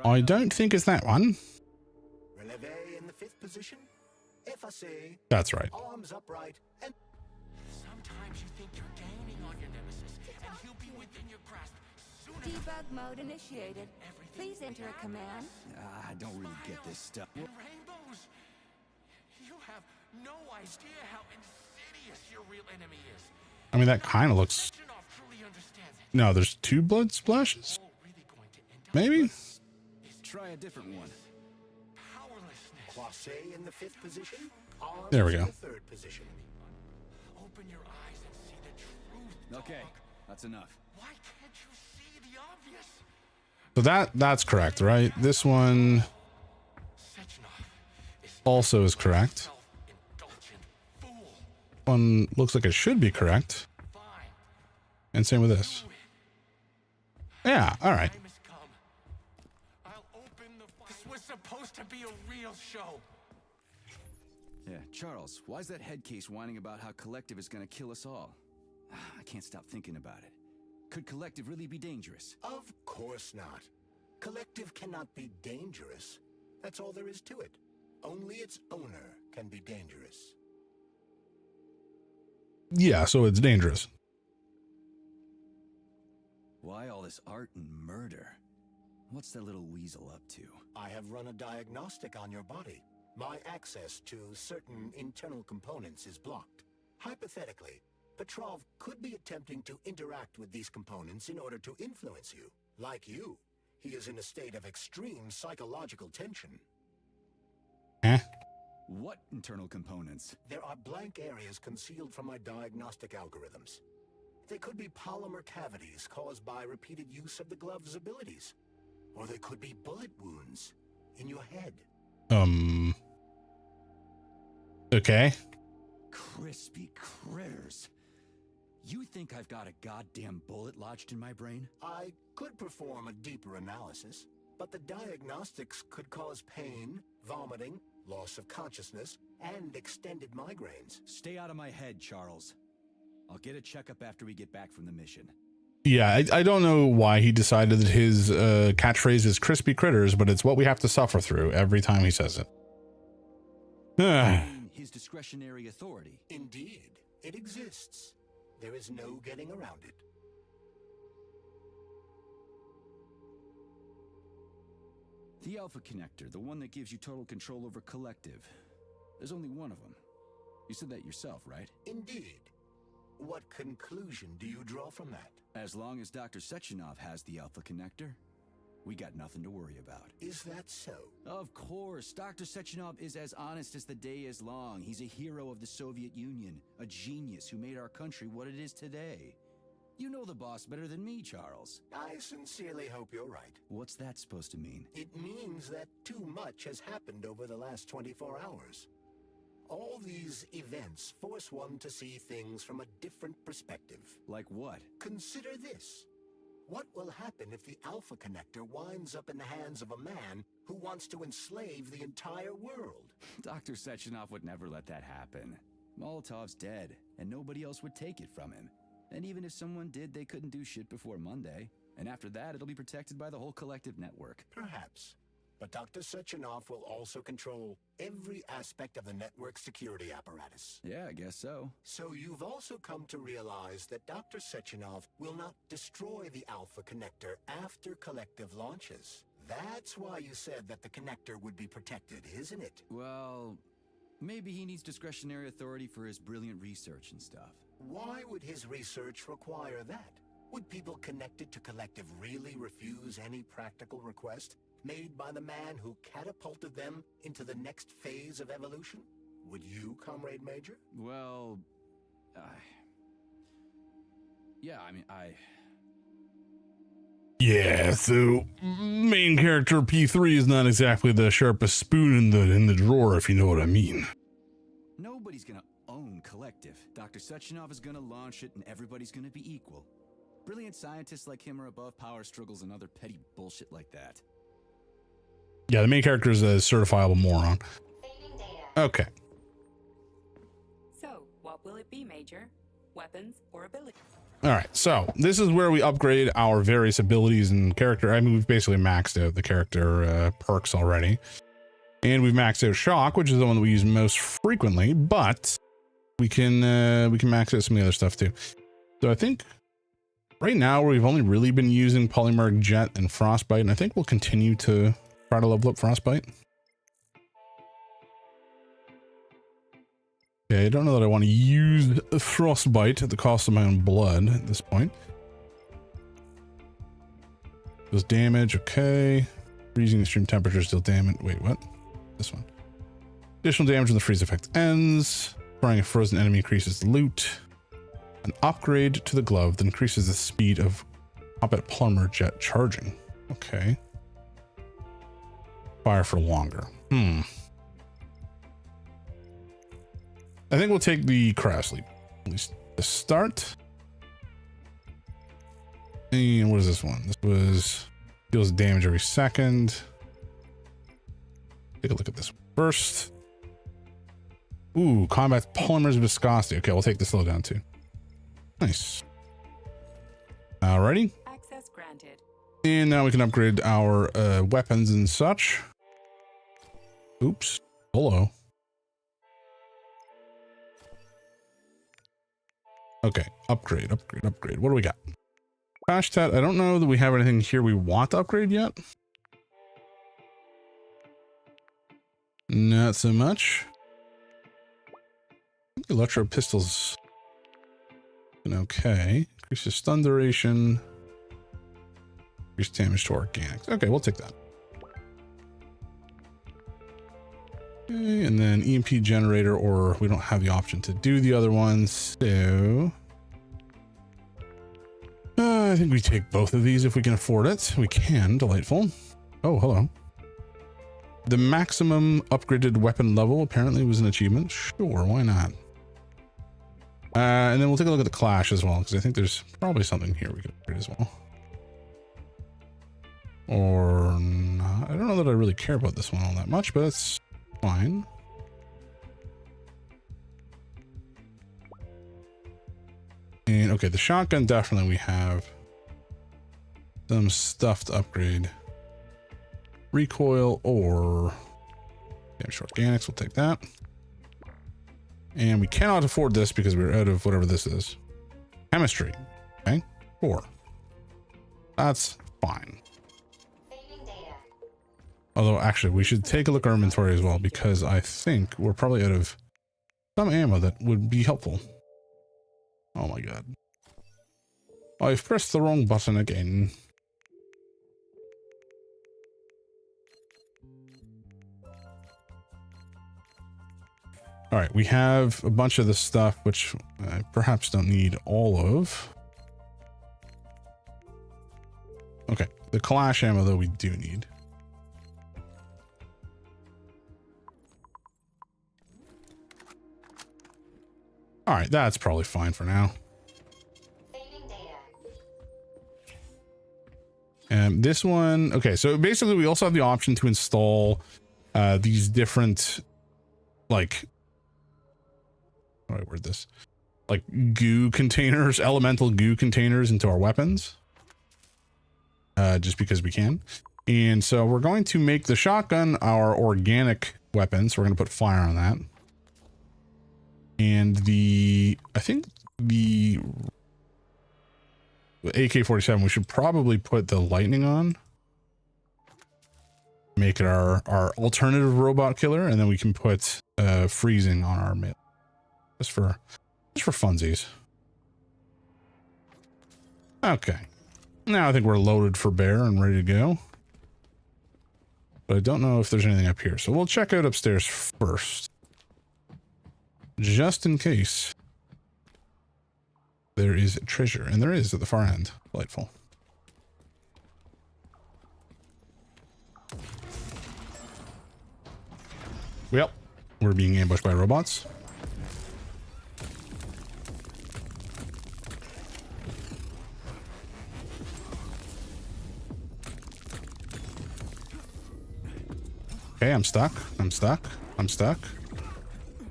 I don't think it's that one. Relevé in the 5th position. Effacé. That's right. Arms upright and... Sometimes you think you're gaining on your nemesis, and he'll be within your grasp soon enough. Debug mode initiated. Please enter a command. I don't really get this stuff. And rainbows. You have no idea how insidious your real enemy is. I mean, that kind of looks... Sechenov truly understands it. No, there's 2 blood splashes? All really going to end up Maybe? Try a different one. powerlessness. Croisset in the 5th position. Arms There we in go. the 3rd position. Open your eyes and see the truth. Okay, dog. that's enough. Why can't you see the obvious? So that's correct, right? This one Sechenov is also is correct. self-indulgent fool. One looks like it should be correct. Fine. And same with this. Do it. Yeah, all right. Time has come. I'll open the file. This was supposed to be a real show. Yeah, Charles, why's that head case whining about how Collective is gonna kill us all? I can't stop thinking about it. Could Collective really be dangerous? Of course not. Collective cannot be dangerous. That's all there is to it. Only its owner can be dangerous. Yeah, so it's dangerous. Why all this art and murder? What's that little weasel up to? I have run a diagnostic on your body. My access to certain internal components is blocked. Hypothetically, Petrov could be attempting to interact with these components in order to influence you. Like you, he is in a state of extreme psychological tension. What internal components? There are blank areas concealed from my diagnostic algorithms. They could be polymer cavities caused by repeated use of the glove's abilities. Or they could be bullet wounds in your head. Okay. Crispy critters. You think I've got a goddamn bullet lodged in my brain? I could perform a deeper analysis, but the diagnostics could cause pain, vomiting, loss of consciousness, and extended migraines. Stay out of my head, Charles. I'll get a checkup after we get back from the mission. Yeah, I don't know why he decided that his catchphrase is crispy critters, but it's what we have to suffer through every time he says it. His discretionary authority. Indeed, it exists. There is no getting around it. The Alpha Connector, the one that gives you total control over Collective. There's only one of them. You said that yourself, right? Indeed. What conclusion do you draw from that? As long as Dr. Sechenov has the Alpha Connector, we got nothing to worry about. Is that so? Of course. Dr. Sechenov is as honest as the day is long. He's a hero of the Soviet Union, a genius who made our country what it is today. You know the boss better than me, Charles. I sincerely hope you're right. What's that supposed to mean? It means that too much has happened over the last 24 hours. All these events force one to see things from a different perspective. Like what? Consider this. What will happen if the Alpha Connector winds up in the hands of a man who wants to enslave the entire world? Dr. Sechenov would never let that happen. Molotov's dead, and nobody else would take it from him. And even if someone did, they couldn't do shit before Monday. And after that, it'll be protected by the whole Collective network. Perhaps. But Dr. Sechenov will also control every aspect of the network's security apparatus. Yeah, I guess so. So you've also come to realize that Dr. Sechenov will not destroy the Alpha Connector after Collective launches. That's why you said that the connector would be protected, isn't it? Well, maybe he needs discretionary authority for his brilliant research and stuff. Why would his research require that? Would people connected to Collective really refuse any practical request made by the man who catapulted them into the next phase of evolution? Would you, Comrade Major? Well, yeah, Yeah, so main character P3 is not exactly the sharpest spoon in the drawer, if you know what I mean. Nobody's gonna own Collective. Dr. Sechenov is gonna launch it and everybody's gonna be equal. Brilliant scientists like him are above power struggles and other petty bullshit like that. Yeah, the main character is a certifiable moron. Okay. So, what will it be, Major? Weapons or ability? All right, so this is where we upgrade our various abilities and character. I mean, we've basically maxed out the character perks already. And we've maxed out Shock, which is the one that we use most frequently, but we can max out some of the other stuff too. So I think right now we've only really been using Polymeric Jet and Frostbite, and I think we'll continue to try to level up Frostbite. Okay, I don't know that I want to use frostbite at the cost of my own blood at this point. Does damage, okay. Freezing extreme temperatures deal damage. Wait, what? This one. Additional damage when the freeze effect ends. Throwing a frozen enemy increases the loot. An upgrade to the glove that increases the speed of combat plumber jet charging. Okay. Fire for longer. I think we'll take the cryo sleep, at least to start. And what is this one? This was deals damage every second. Take a look at this one first. Ooh, combat polymers viscosity. Okay, we'll take the slowdown too. Nice. Alrighty. Access granted. And now we can upgrade our weapons and such. Oops. Hello. Okay, upgrade. What do we got? Crash Tat. I don't know that we have anything here we want to upgrade yet. Not so much. Electro pistols. Okay. Increases stun duration. Increase damage to organics. Okay, we'll take that. Okay, and then EMP generator, or we don't have the option to do the other ones, so I think we take both of these if we can afford it. We can. Delightful. Oh, hello. The maximum upgraded weapon level apparently was an achievement. Sure, why not? And then we'll take a look at the clash as well, because I think there's probably something here we could upgrade as well. Or not. I don't know that I really care about this one all that much, but it's fine. And okay, the shotgun, definitely we have some stuff to upgrade. Recoil or damage organics, we'll take that. And we cannot afford this because we're out of whatever this is. Chemistry. Okay, 4. That's fine. Although actually we should take a look at our inventory as well, because I think we're probably out of some ammo that would be helpful. Oh my god. I've pressed the wrong button again. All right, we have a bunch of this stuff, which I perhaps don't need all of. Okay, the Kalash ammo, though, we do need. All right, that's probably fine for now. And this one, okay, so basically we also have the option to install these different, like, how do I word this? Like goo containers, elemental goo containers into our weapons. Just because we can. And so we're going to make the shotgun our organic weapon. So we're going to put fire on that. And I think the AK-47, we should probably put the lightning on. Make it our alternative robot killer. And then we can put freezing on our mid. Just for funsies. Okay. Now I think we're loaded for bear and ready to go. But I don't know if there's anything up here. So we'll check out upstairs first. Just in case there is treasure. And there is at the far end. Delightful. Well, we're being ambushed by robots. Okay, I'm stuck.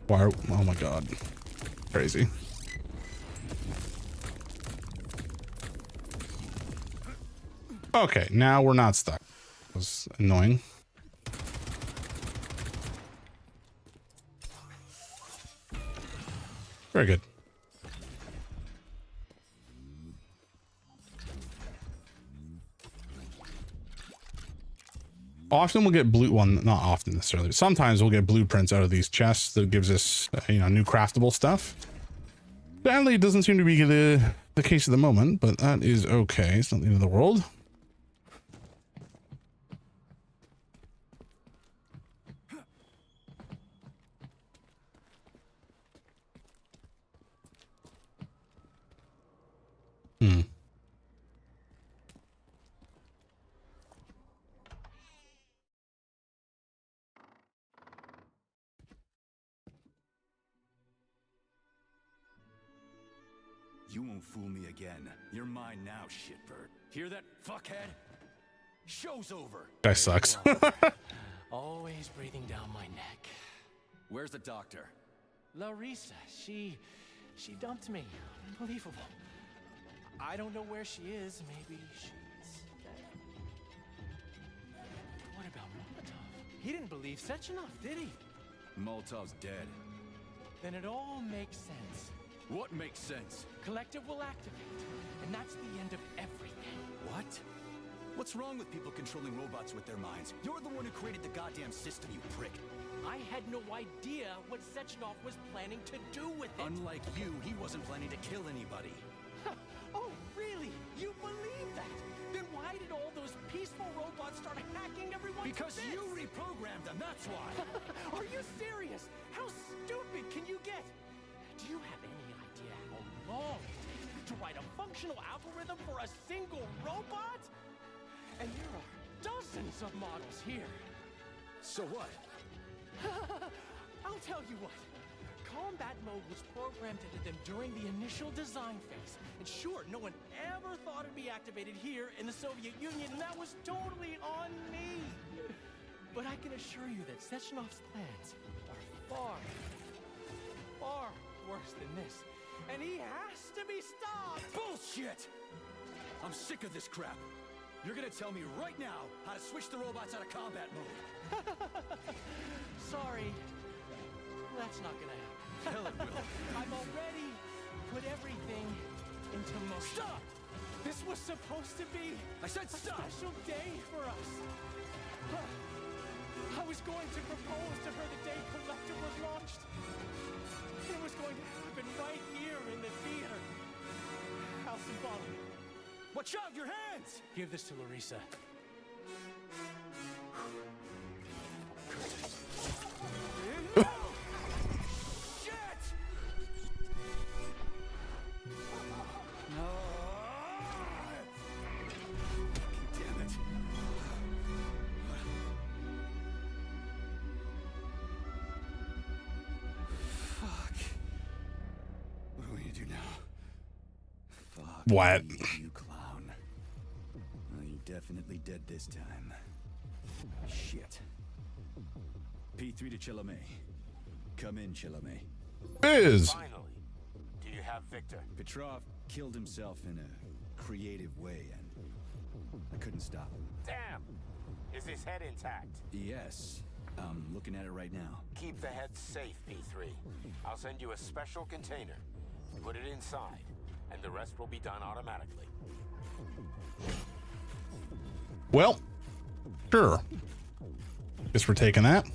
Why? Oh my god. Crazy. Okay, now we're not stuck. That was annoying. Very good. often we'll get blue, well, not often necessarily, sometimes we'll get blueprints out of these chests that gives us, you know, new craftable stuff. Sadly, it doesn't seem to be the case at the moment, but that is okay. It's not the end of the world. You won't fool me again. You're mine now, shitbird. Hear that, fuckhead? Show's over. Guy sucks. Always breathing down my neck. Where's the doctor? Larissa, she dumped me. Unbelievable. I don't know where she is. Maybe she's dead. What about Molotov? He didn't believe Sechenov, did he? Molotov's dead. Then it all makes sense. What makes sense? Collective will activate, and that's the end of everything. What? What's wrong with people controlling robots with their minds? You're the one who created the goddamn system, you prick. I had no idea what Sechenov was planning to do with it. Unlike you, he wasn't planning to kill anybody. Oh, really? You believe that? Then why did all those peaceful robots start hacking everyone? Because you reprogrammed them, that's why. Are you serious? How stupid can you get? Do you have any idea how long it takes to write a functional algorithm for a single robot? And there are dozens of models here. So what? I'll tell you what. Combat mode was programmed into them during the initial design phase. And sure, no one ever thought it'd be activated here in the Soviet Union, and that was totally on me. But I can assure you that Sechenov's plans are far, far worse than this. And he has to be stopped! Bullshit! I'm sick of this crap. You're gonna tell me right now how to switch the robots out of combat mode. Sorry. That's not gonna happen. Hell it will. I've already put everything into motion. Stop! This was supposed to be I said stop! a special day for us. I was going to propose to her the day Collective was launched. It was going to happen right here in the theater. How symbolic. Watch out, your hands! Give this to Larissa. Shit! Damn it. Fuck. What do we need to do now? Fuck. What? You clown. Well, you definitely dead this time. Shit. P3 to Chilame. Come in, Chilame. Biz. Finally. Do you have Victor? Petrov killed himself in a creative way, and I couldn't stop him. Damn. Is his head intact? Yes. I'm looking at it right now. Keep the head safe, P3. I'll send you a special container. Put it inside, and the rest will be done automatically. Well, sure. Guess we're taking that.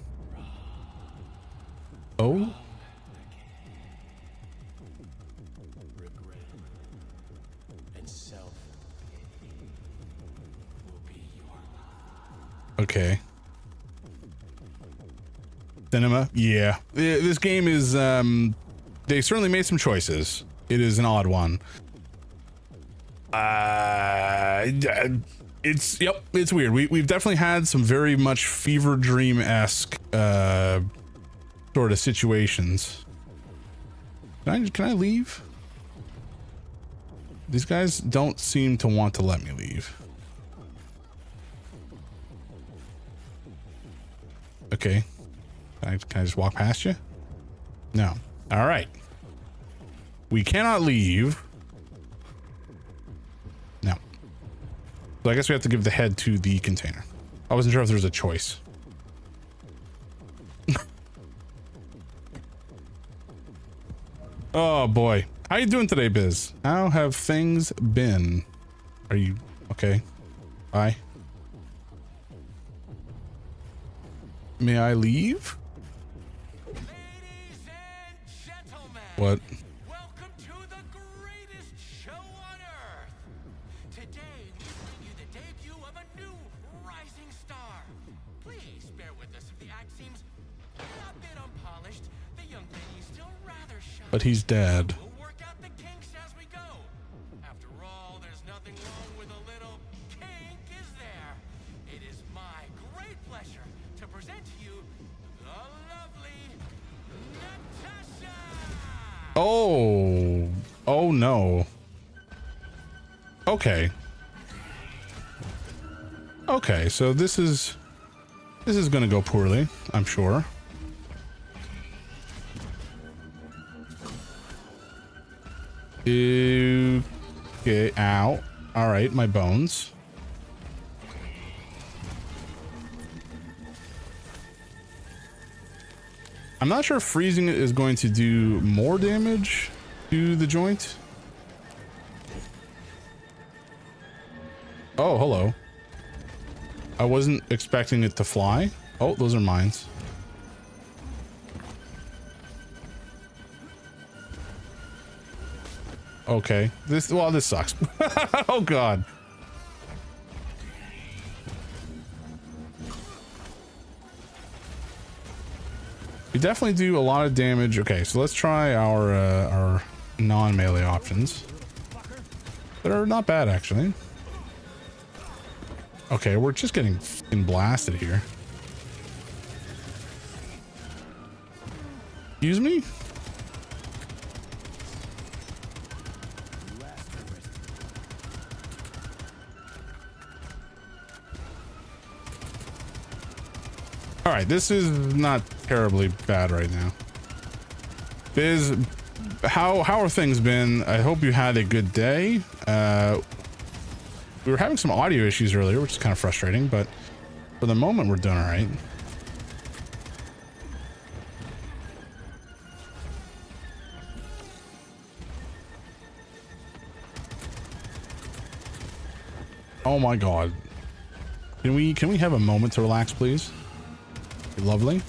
Oh. Regret and self will be your lot. Okay. Cinema. Yeah. This game is, they certainly made some choices. It is an odd one. It's, yep, it's weird. We've definitely had some very much fever dream-esque, sort of situations. Can I leave? These guys don't seem to want to let me leave. Okay. Can I just walk past you? No. All right. We cannot leave. No. So I guess we have to give the head to the container. I wasn't sure if there was a choice. Oh boy. How you doing today, Biz? How have things been? Are you okay? Bye. May I leave? Ladies and gentlemen, What? welcome to the greatest show on earth. Today we bring you the debut of a new rising star. Please bear with us if the act seems a bit unpolished. The young lady's still rather shy. But he's dead. We'll work out the kinks as we go. After all, there's nothing wrong with a little kink, is there? It is my great pleasure to present to you the lovely Natasha! Oh. Oh no. Okay. Okay, so this is gonna go poorly, I'm sure. Okay, ow. Alright, my bones. I'm not sure if freezing it is going to do more damage to the joint. Oh, hello. I wasn't expecting it to fly. Oh, those are mines. Okay. This sucks. Oh god. We definitely do a lot of damage. Okay, so let's try our non-melee options. That are not bad, actually. Okay, we're just getting f***ing blasted here. Excuse me? All right, this is not terribly bad right now. Biz, how are things been? I hope you had a good day. We were having some audio issues earlier, which is kind of frustrating, but for the moment we're doing all right. Oh my god. Can we have a moment to relax, please? Lovely.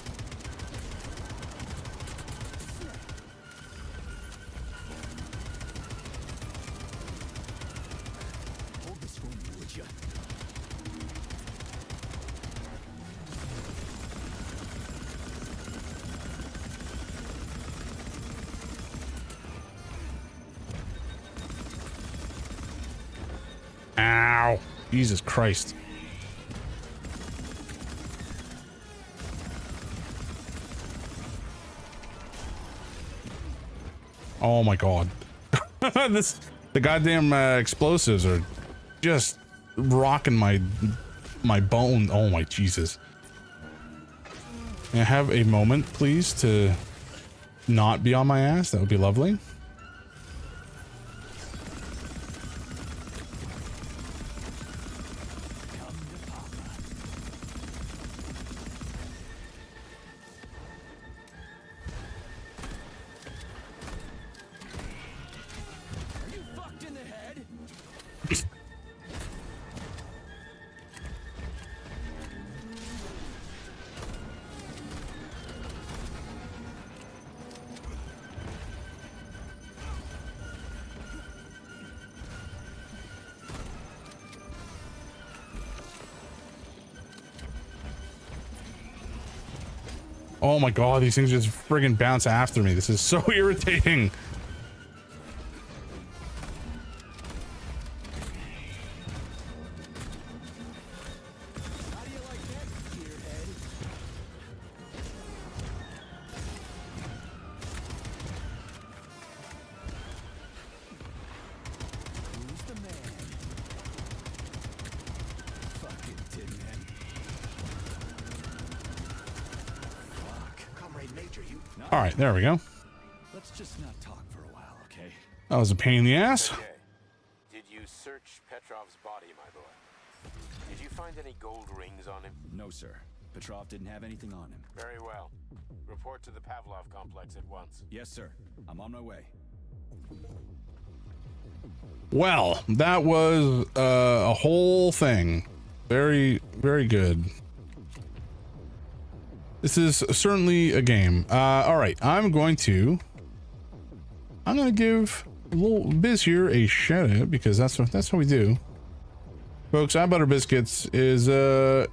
Ow. Jesus Christ. Oh my god. The goddamn explosives are just rocking my bone. Oh my Jesus. May I have a moment, please, to not be on my ass? That would be lovely. Oh my god, these things just friggin' bounce after me. This is so irritating. All right, there we go. Let's just not talk for a while, okay? That was a pain in the ass. Okay. Did you search Petrov's body, my boy? Did you find any gold rings on him? No, sir. Petrov didn't have anything on him. Very well. Report to the Pavlov complex at once. Yes, sir. I'm on my way. Well, that was a whole thing. Very, very good. This is certainly a game. All right, I'm gonna give a little Biz here a shout out because that's what we do. Folks, iButter Biscuits is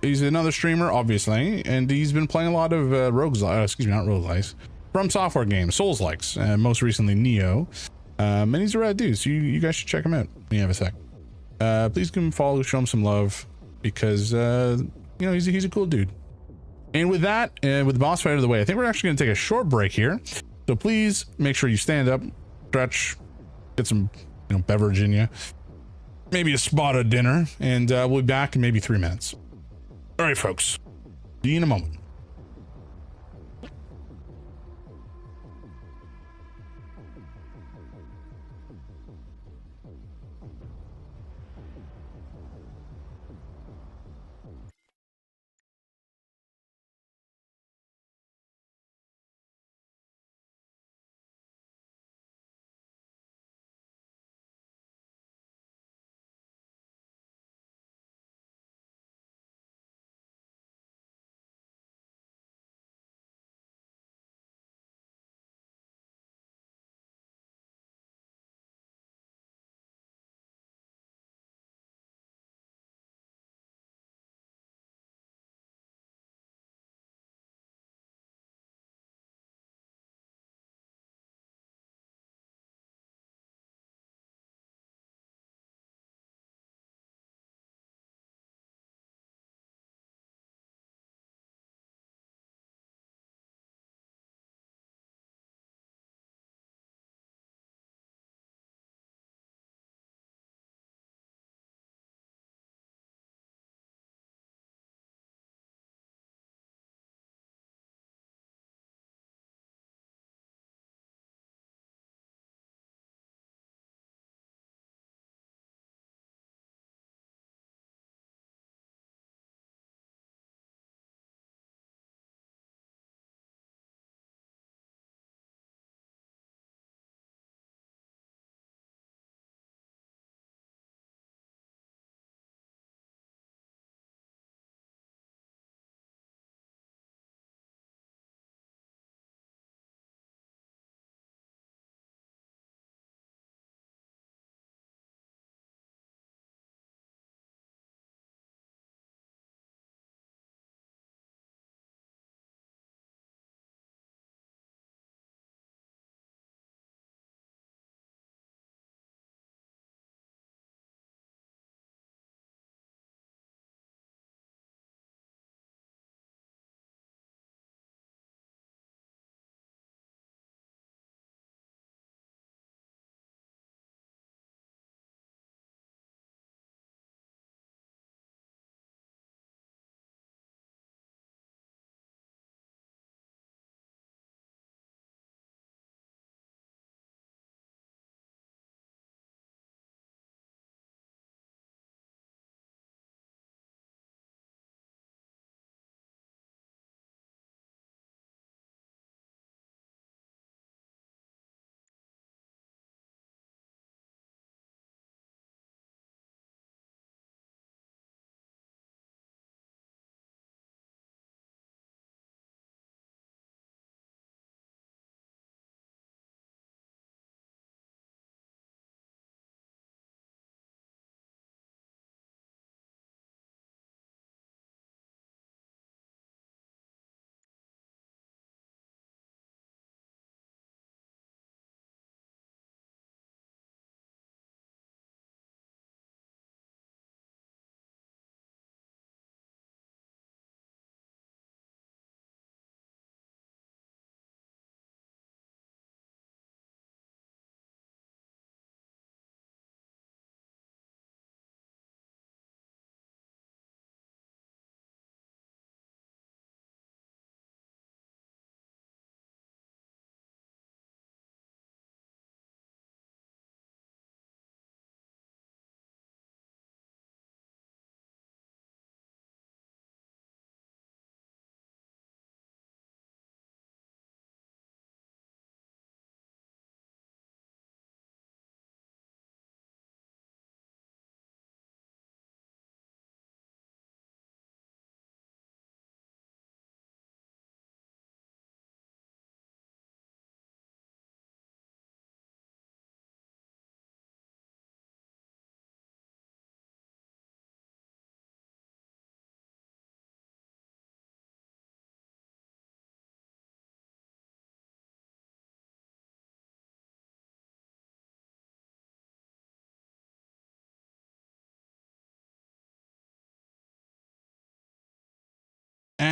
he's another streamer, obviously, and he's been playing a lot of roguelikes, From Software games, Souls-likes, most recently Neo. And he's a rad dude, so you guys should check him out when you have a sec. Please give him a follow, show him some love, because you know, he's a cool dude. And with that, with the boss fight out of the way, I think we're actually going to take a short break here. So please make sure you stand up, stretch, get some, you know, beverage in you, maybe a spot of dinner, and we'll be back in maybe 3 minutes. All right, folks. See you in a moment.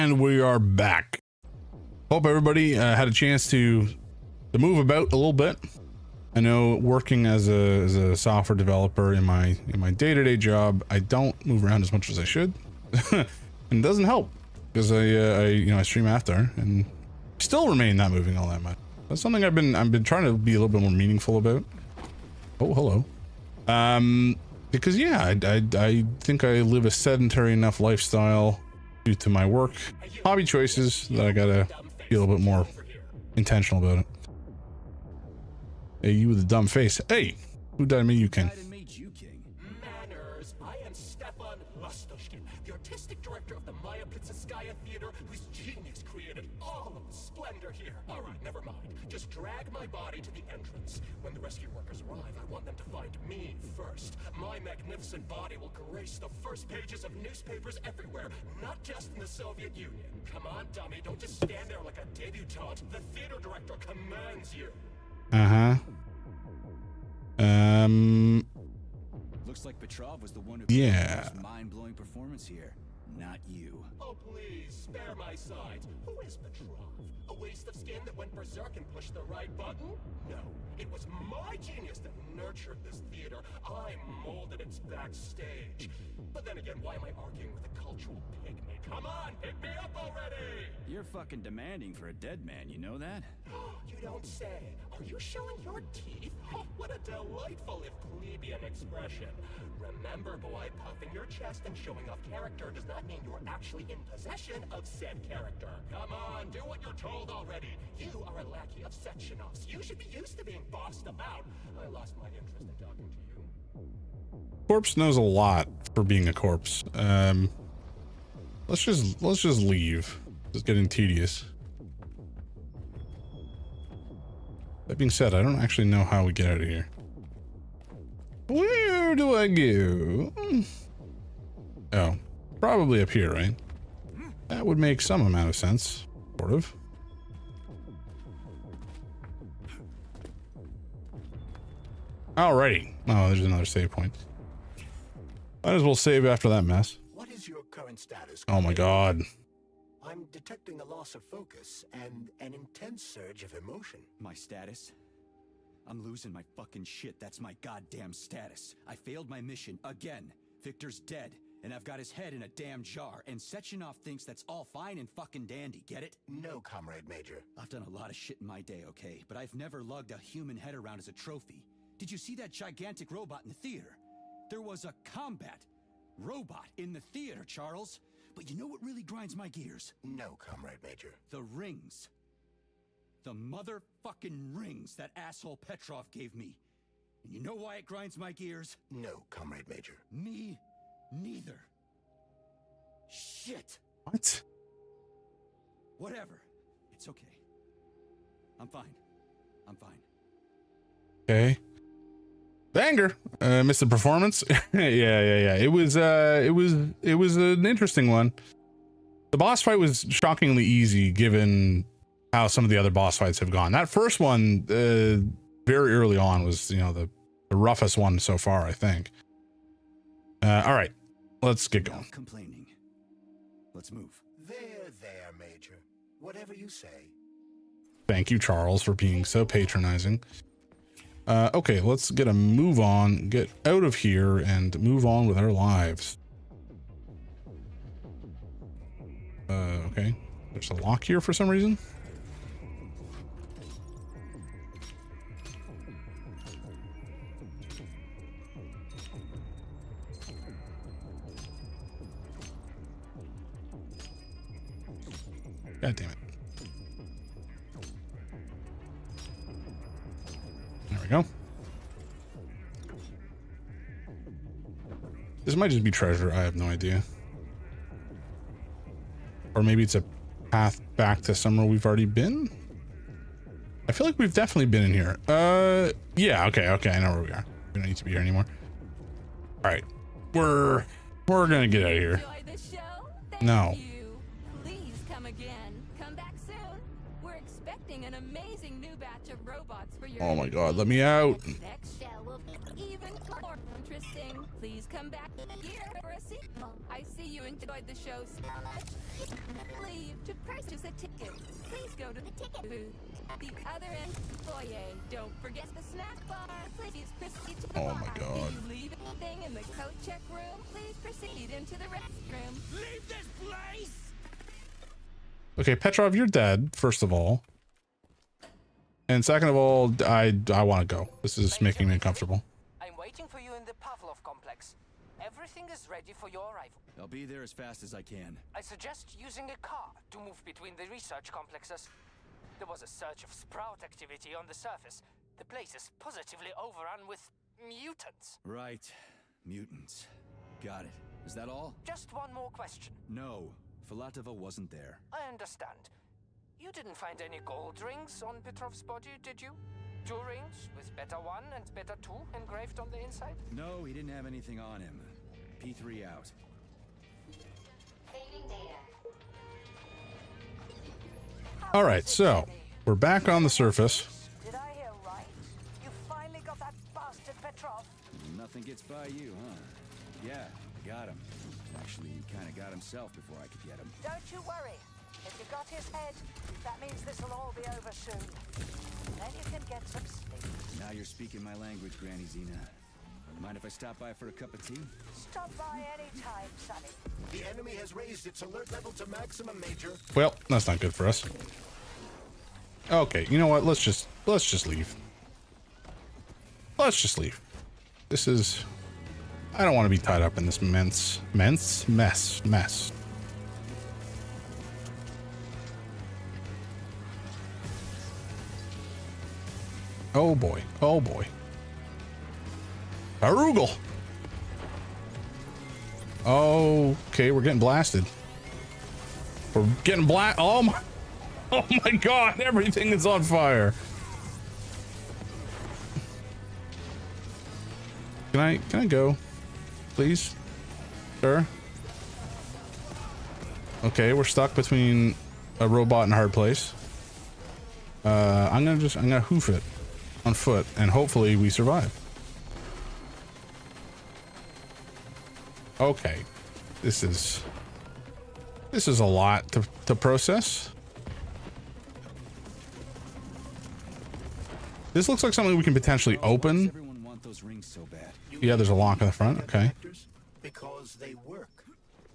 And we are back. Hope everybody had a chance to move about a little bit. I know working as a software developer in my day-to-day job, I don't move around as much as I should. And it doesn't help because I stream after and still remain not moving all that much. That's something I've been trying to be a little bit more meaningful about. Oh, hello. Because yeah, I think I live a sedentary enough lifestyle due to my work hobby choices that I gotta be a little bit more intentional about it. Hey, you with the dumb face. Hey, who died me? You king. Manners. I am Stefan Lastushkin, the artistic director of the Maya Plitzskaya Theater, whose genius created all of the splendor here. All right, never mind. Just drag my body to the entrance. When the rescue workers arrive, I want them to find me first. My magnificent body will grace the first pages of newspapers everywhere, not just in the Soviet Union. Come on, dummy, don't just stand there like a debutante. The theater director commands you. Looks like Petrov was the one who yeah. most mind-blowing performance here, not you. Oh please, spare my sides. Who is Petrov? A waste of skin that went berserk and pushed the right button? No, it was my genius that nurtured this theater. I molded its backstage. But then again, why am I arguing with a cultural pygmy? Come on, pick me up already! You're fucking demanding for a dead man, you know that? You don't say. Are you showing your teeth? Oh, what a delightful if plebeian expression. Remember, boy, puffing your chest and showing off character does not mean you're actually in possession of said character. Come on, do what you're told already. You are a lackey of Sectionov's. You should be used to being bossed about. I lost my interest in talking to you. Corpse knows a lot for being a corpse. Let's just leave. It's getting tedious. That being said, I don't actually know how we get out of here. Where do I go? Oh, probably up here, right? That would make some amount of sense, sort of. Alrighty. Oh, there's another save point. Might as well save after that mess. What is your current status? Oh my god. I'm detecting a loss of focus and an intense surge of emotion. My status? I'm losing my fucking shit. That's my goddamn status. I failed my mission again. Victor's dead, and I've got his head in a damn jar, and Sechenov thinks that's all fine and fucking dandy, get it? No, Comrade Major. I've done a lot of shit in my day, okay? But I've never lugged a human head around as a trophy. Did you see that gigantic robot in the theater? There was a combat robot in the theater, Charles. But you know what really grinds my gears? No, Comrade Major. The rings. The motherfucking rings that asshole Petrov gave me. And you know why it grinds my gears? No, Comrade Major. Me neither. Shit. What? Whatever. It's okay. I'm fine. I'm fine. Okay. Banger. Missed the performance. yeah. It was an interesting one. The boss fight was shockingly easy given how some of the other boss fights have gone. That first one, very early on, was the roughest one so far, I think. All right, let's get going. Enough complaining. Let's move. There, Major. Whatever you say. Thank you, Charles, for being so patronizing. Okay, let's get a move on, get out of here, and move on with our lives. Okay. There's a lock here for some reason. God damn it. There we go. This might just be treasure. I have no idea. Or maybe it's a path back to somewhere we've already been. I feel like we've definitely been in here. Yeah, okay, I know where we are. We don't need to be here anymore. All right, we're gonna get out of here. Enjoy the show? Thank No. you. Please come again. Come back soon. We're expecting an amazing new batch of robots for your Oh my god, let me out. next show will be even more interesting. interesting. Please come back here for a sequel. I see you enjoyed the show so much. Leave to purchase a ticket. Please go to the ticket booth at the other end of the foyer. Don't forget the snack bar. Please proceed to the bar. My God. If you leave anything in the coat check room, please proceed into the restroom. Leave this place! Okay, Petrov, you're dead, first of all. And second of all, I want to go. This is making me uncomfortable. I'm waiting for you in the Pavlov complex. Everything is ready for your arrival. I'll be there as fast as I can. I suggest using a car to move between the research complexes. There was a surge of sprout activity on the surface. The place is positively overrun with mutants. Right. Mutants. Got it. Is that all? Just one more question. No. Filatova wasn't there. I understand. You didn't find any gold rings on Petrov's body, did you? 2 rings with Beta 1 and Beta 2 engraved on the inside? No, he didn't have anything on him. P3 out. All right, so we're back on the surface. Did I hear right? You finally got that bastard Petrov? Nothing gets by you, huh? Yeah, I got him. Actually, he kind of got himself before I could get him. Don't you worry. If you got his head, that means this'll all be over soon. Then you can get some sleep. Now you're speaking my language, Granny Zena. Mind if I stop by for a cup of tea? Stop by any time, Sonny. The enemy has raised its alert level to maximum, Major. Well, that's not good for us. Okay, you know what? Let's just leave. Let's just leave. This is... I don't want to be tied up in this mess. Oh boy. Oh boy. Arugel. Okay, we're getting blasted. We're getting oh my God, everything is on fire. Can I go? Please? Sir? Okay, we're stuck between a robot and a hard place. I'm gonna hoof it on foot and hopefully we survive. Okay. This is a lot to process. This looks like something we can potentially open. Everyone want those rings so bad. Yeah, there's a lock in the front. Okay. Because they work,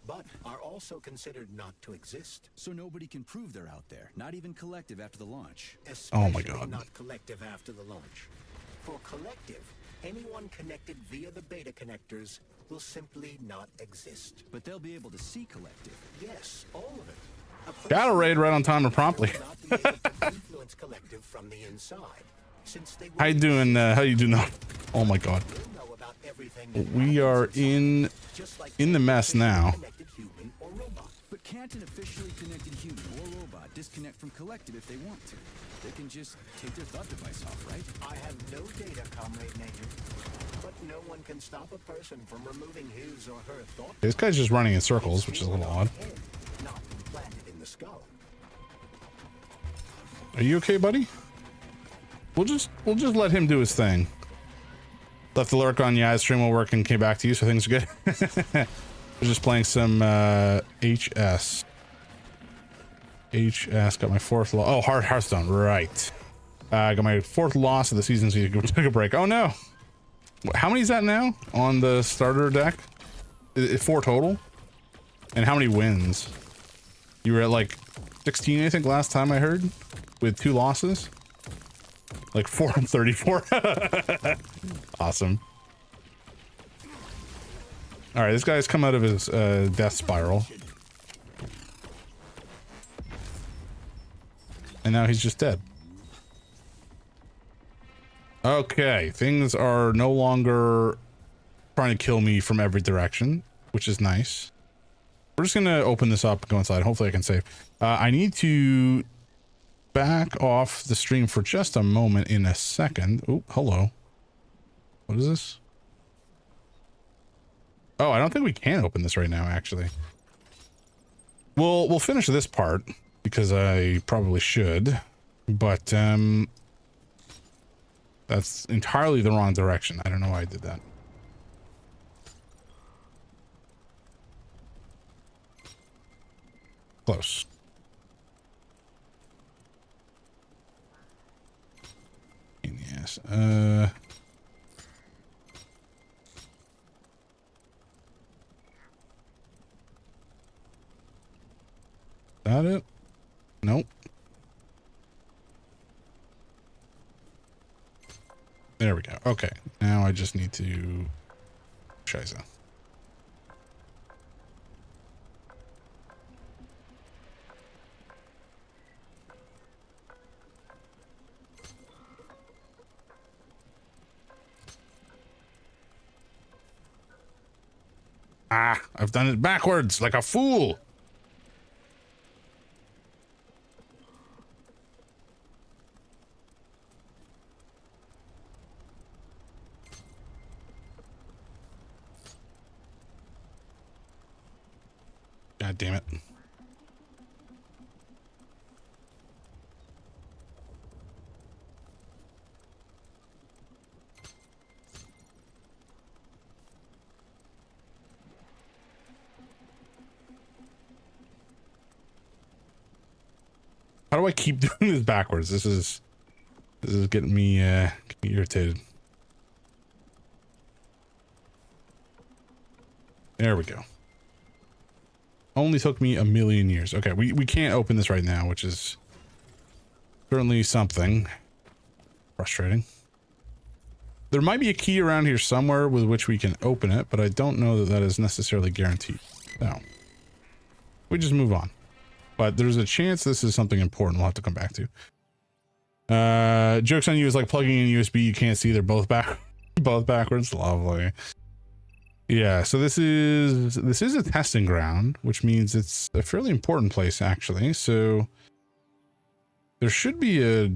but are also considered not to exist. So nobody can prove they're out there, not even Collective after the launch. Oh my Especially God. not Collective after the launch. For Collective, anyone connected via the beta connectors will simply not exist. But they'll be able to see Collective. Yes, all of it. Got a raid right on time and promptly. Will not be able to influence Collective from the inside, since they How you doing? How you doing? Oh my God. will know about everything. We are in the mess now. Connected human or robot. But can't an officially connected human or robot disconnect from Collective if they want to? They can just take their thought device off, right? I have no data, Comrade Major. But no one can stop a person from removing his or her thought. This guy's just running in circles, which is a little odd. Head, not implanted in the skull. Are you okay, buddy? We'll just let him do his thing. Left the lurk on the stream while working, came back to you, so things are good. We're just playing some HS. Got my 4th loss. Oh, Hearthstone, right. I got my 4th loss of the season, so you can take a break. Oh no! How many is that now on the starter deck? 4 total? And how many wins? You were at like 16, I think, last time I heard, with 2 losses. Like 4 and 34. Awesome. All right, this guy's come out of his death spiral. And now he's just dead. Okay, things are no longer trying to kill me from every direction, which is nice. We're just gonna open this up and go inside. Hopefully I can save. I need to back off the stream for just a moment in a second. Oh, hello. What is this? Oh, I don't think we can open this right now, actually. We'll finish this part because I probably should, but that's entirely the wrong direction. I don't know why I did that. Close. Yes. That it? Nope. There we go. Okay. Now I just need to... Scheiße. Ah, I've done it backwards like a fool. God damn it. How do I keep doing this backwards? This is getting me irritated. There we go. Only took me a million years. Okay, we can't open this right now, which is certainly something frustrating. There might be a key around here somewhere with which we can open it, but I don't know that that is necessarily guaranteed. No. We just move on. But there's a chance this is something important we'll have to come back to. Joke's on you is like plugging in USB. You can't see they're both backwards. Lovely. Yeah, so this is a testing ground, which means it's a fairly important place actually. So there should be a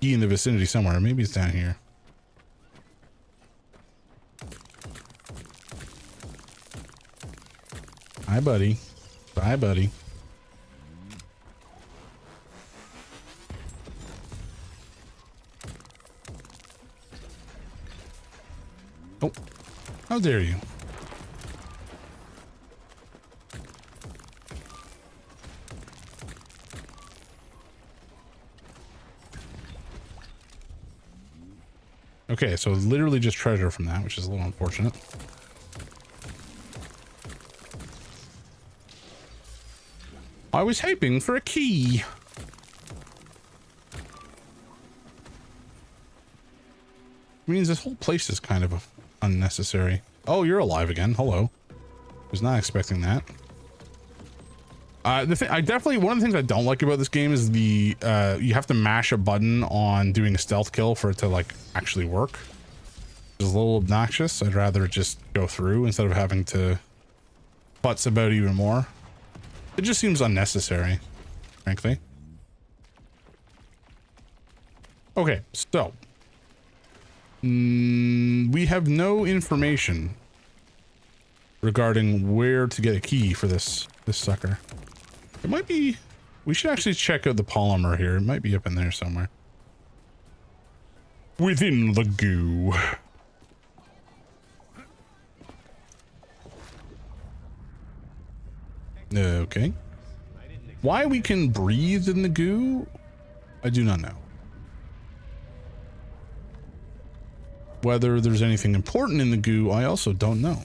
key in the vicinity somewhere. Maybe it's down here. Hi, buddy. Bye, buddy. Oh, how dare you? Okay, so literally just treasure from that, which is a little unfortunate. I was hoping for a key. Means this whole place is kind of unnecessary. Oh, you're alive again. Hello. Was not expecting that. One of the things I don't like about this game is the you have to mash a button on doing a stealth kill for it to like actually work. It's a little obnoxious. I'd rather just go through instead of having to putz about even more. It just seems unnecessary, frankly. Okay, so we have no information regarding where to get a key for this sucker. It might be. We should actually check out the polymer here. It might be up in there somewhere. Within the goo. Okay. Why we can breathe in the goo, I do not know. Whether there's anything important in the goo, I also don't know.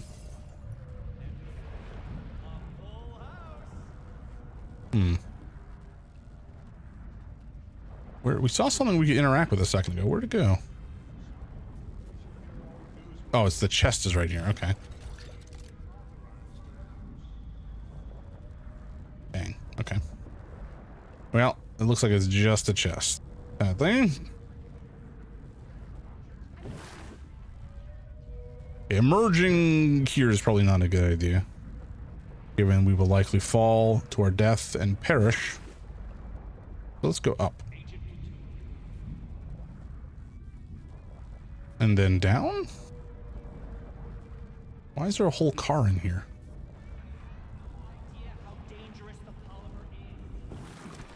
Where we saw something we could interact with a second ago. Where'd it go? Oh, it's the chest is right here. Okay. Dang. Okay. Well, it looks like it's just a chest. That thing. Emerging here is probably not a good idea, given we will likely fall to our death and perish. So let's go up. And then down? Why is there a whole car in here?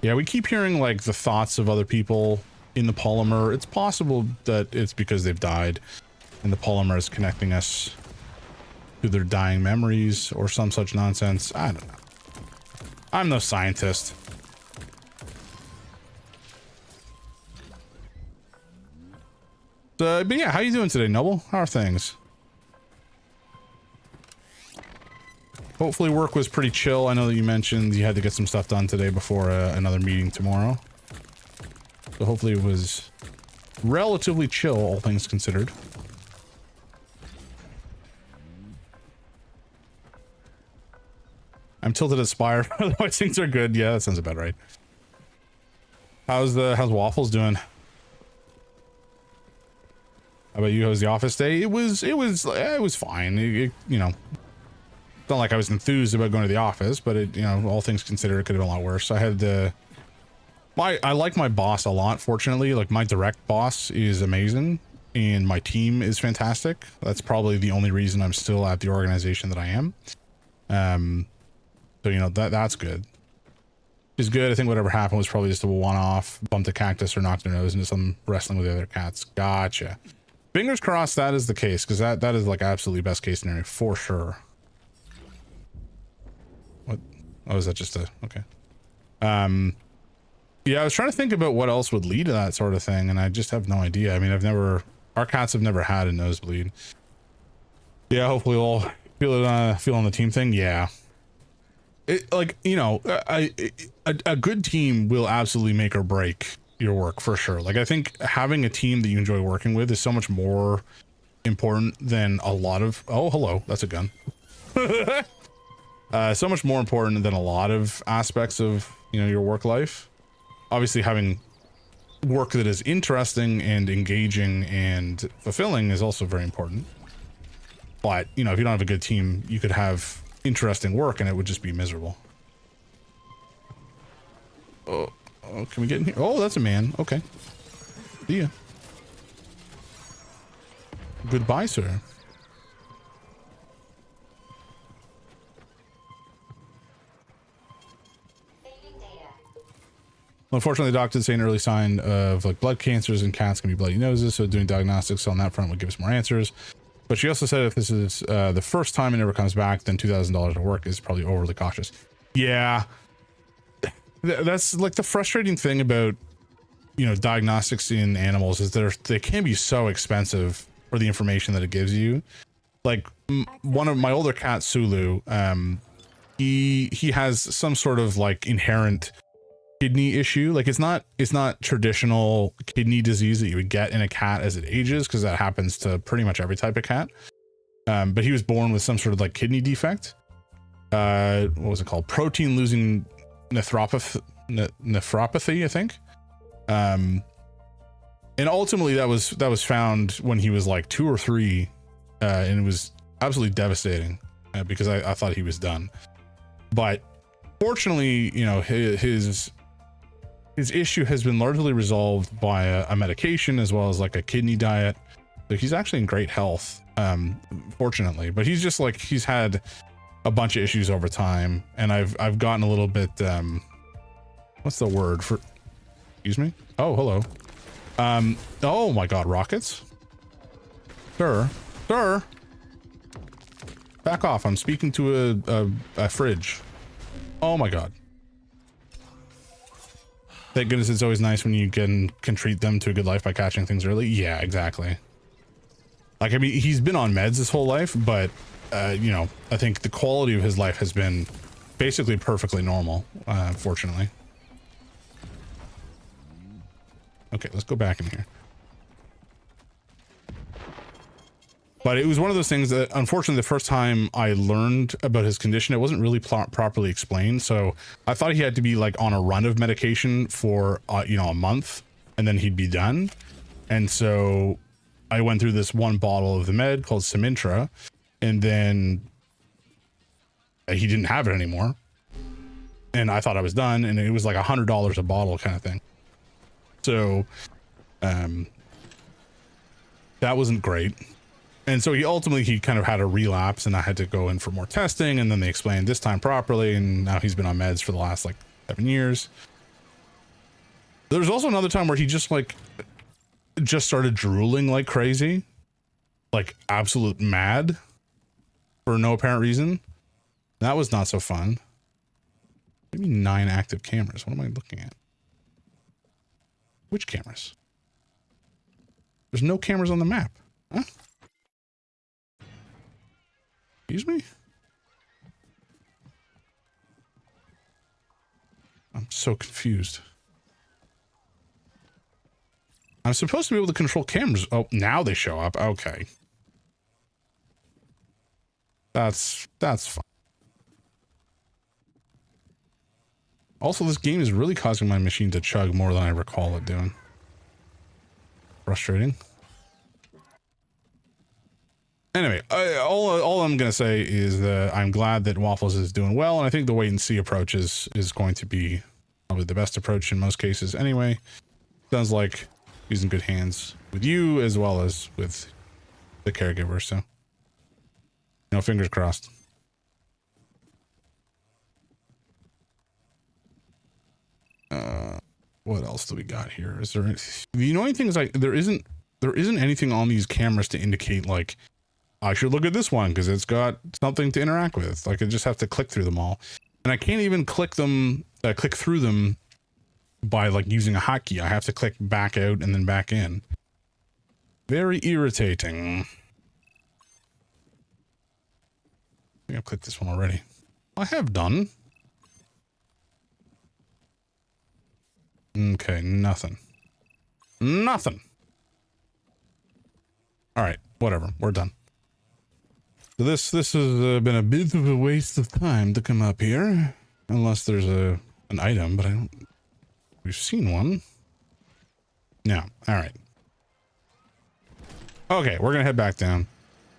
Yeah, we keep hearing like the thoughts of other people in the polymer. It's possible that it's because they've died and the polymer is connecting us to their dying memories or some such nonsense. I don't know. I'm no scientist. But yeah, how you doing today, Noble? How are things? Hopefully work was pretty chill. I know that you mentioned you had to get some stuff done today before another meeting tomorrow. So hopefully it was relatively chill, all things considered. I'm tilted at Spire, otherwise things are good. Yeah, that sounds about right. How's Waffles doing? How about you? How was the office day? It was fine. You know, it's not like I was enthused about going to the office, but it, you know, all things considered, it could have been a lot worse. I had I like my boss a lot, fortunately. Like, my direct boss is amazing and my team is fantastic. That's probably the only reason I'm still at the organization that I am. So, you know, that's good. It's good. I think whatever happened was probably just a one-off, bumped a cactus or knocked their nose into some wrestling with the other cats. Gotcha. Fingers crossed that is the case, because that is like absolutely best case scenario for sure. What? Oh, is that just a... Okay. Yeah, I was trying to think about what else would lead to that sort of thing, and I just have no idea. I mean, our cats have never had a nosebleed. Yeah, hopefully we'll feel on the team thing. Yeah. It, like, you know, a good team will absolutely make or break your work for sure. Like, I think having a team that you enjoy working with is so much more important than a lot of... Oh, hello. That's a gun. So much more important than a lot of aspects of, you know, your work life. Obviously, having work that is interesting and engaging and fulfilling is also very important. But, you know, if you don't have a good team, you could have interesting work and it would just be miserable. Oh, can we get in here? Oh, that's a man. Okay. See ya. Goodbye, sir. Unfortunately, the doctor did say an early sign of like blood cancers in cats can be bloody noses, so doing diagnostics on that front would give us more answers. But she also said if this is the first time it never comes back, then $2,000 of work is probably overly cautious. Yeah, that's like the frustrating thing about, you know, diagnostics in animals is they can be so expensive for the information that it gives you. Like one of my older cats, Sulu, he has some sort of like inherent kidney issue. Like it's not traditional kidney disease that you would get in a cat as it ages, because that happens to pretty much every type of cat. But he was born with some sort of like kidney defect. What was it called? Protein losing nephropathy, I think. And ultimately that was found when he was like 2 or 3, and it was absolutely devastating, because I thought he was done. But fortunately, you know, his issue has been largely resolved by a medication as well as like a kidney diet. So he's actually in great health, fortunately. But he's just like, he's had a bunch of issues over time, and I've gotten a little bit what's the word for... Excuse me? Oh, hello. Oh my god, rockets? Sir, back off. I'm speaking to a fridge. Oh my god. Thank goodness it's always nice when you can treat them to a good life by catching things early. Yeah, exactly. Like, I mean, he's been on meds his whole life, but you know, I think the quality of his life has been basically perfectly normal, fortunately. Okay, let's go back in here. But it was one of those things that, unfortunately, the first time I learned about his condition, it wasn't really properly explained. So I thought he had to be like on a run of medication for, you know, a month, and then he'd be done. And so I went through this one bottle of the med called Simintra, and then he didn't have it anymore. And I thought I was done, and it was like $100 a bottle kind of thing. So that wasn't great. And so he kind of had a relapse, and I had to go in for more testing, and then they explained this time properly, and now he's been on meds for the last like 7 years. There was also another time where he just started drooling like crazy, like absolute mad for no apparent reason. That was not so fun. Maybe 9 active cameras. What am I looking at? Which cameras? There's no cameras on the map. Huh? Excuse me? I'm so confused. I'm supposed to be able to control cameras. Oh, now they show up. Okay. That's fine. Also, this game is really causing my machine to chug more than I recall it doing. Frustrating. Anyway, all I'm going to say is that I'm glad that Waffles is doing well, and I think the wait and see approach is going to be probably the best approach in most cases anyway. Sounds like he's in good hands with you as well as with the caregiver, so, you know, fingers crossed. What else do we got here? Is there any, the annoying thing is like there isn't anything on these cameras to indicate like I should look at this one because it's got something to interact with. Like I just have to click through them all, and I can't even click through them by like using a hotkey. I have to click back out and then back in. Very irritating. I think I've clicked this one already. I have done. Okay, nothing. Nothing. All right, whatever. We're done. So this has been a bit of a waste of time to come up here, unless there's an item, but I don't. We've seen one. No. All right. Okay, we're gonna head back down.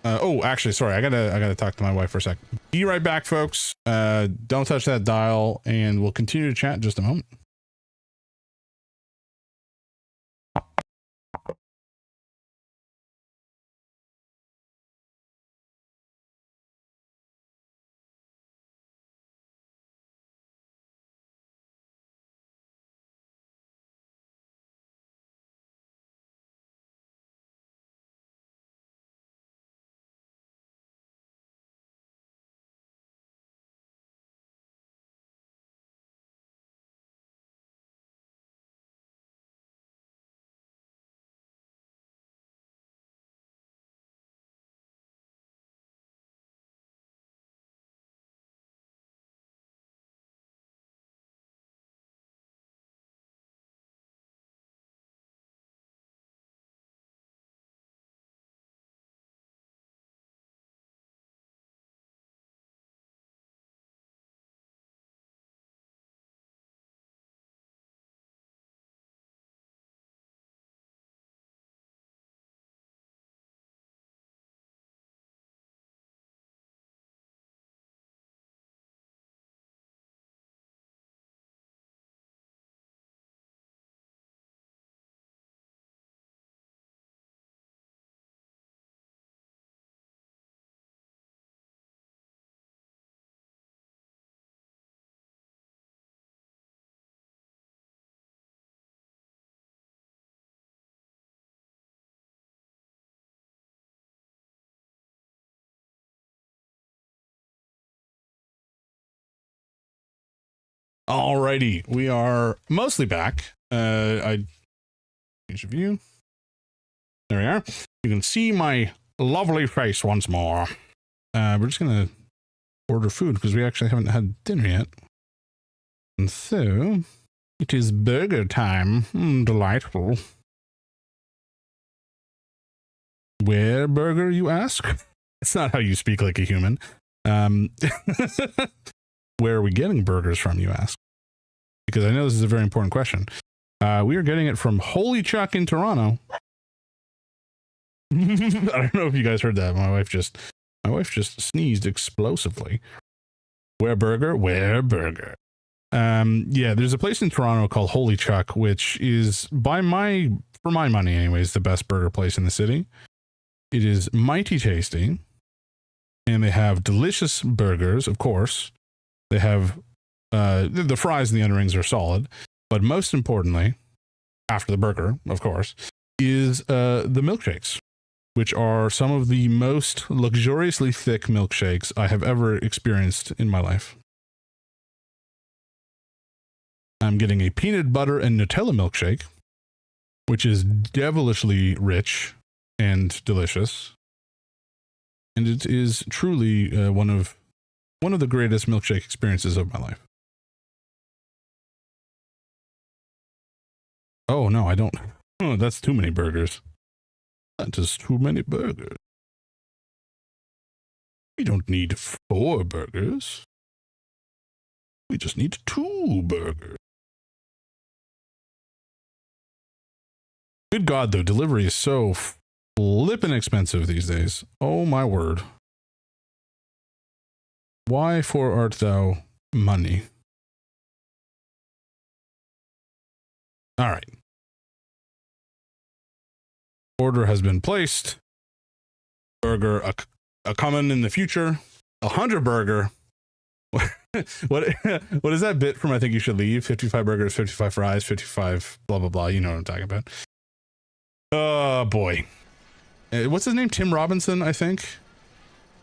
Oh, actually, sorry. I gotta talk to my wife for a sec. Be right back, folks. Don't touch that dial, and we'll continue to chat in just a moment. Alrighty, we are mostly back. I change of view. There we are. You can see my lovely face once more. We're just gonna order food because we actually haven't had dinner yet. And so it is burger time. Delightful. Where burger, you ask? It's not how you speak like a human. Where are we getting burgers from, you ask? Because I know this is a very important question. We are getting it from Holy Chuck in Toronto. I don't know if you guys heard that. My wife just sneezed explosively. Where burger? Where burger? Yeah, there's a place in Toronto called Holy Chuck, which is for my money anyways, the best burger place in the city. It is mighty tasty, and they have delicious burgers, of course. They have the fries and the onion rings are solid, but most importantly, after the burger, of course, is the milkshakes, which are some of the most luxuriously thick milkshakes I have ever experienced in my life. I'm getting a peanut butter and Nutella milkshake, which is devilishly rich and delicious. And it is truly one of the greatest milkshake experiences of my life. Oh no, I don't. Oh, that's too many burgers. That is too many burgers. We don't need 4 burgers. We just need 2 burgers. Good God, though, delivery is so flippin' expensive these days. Oh my word. Why for art thou money? All right. Order has been placed. Burger a coming in the future. 100 burger. what is that bit from I Think You Should Leave? 55 burgers, 55 fries, 55 blah blah blah. You know what I'm talking about. Oh boy. What's his name? Tim Robinson, I think.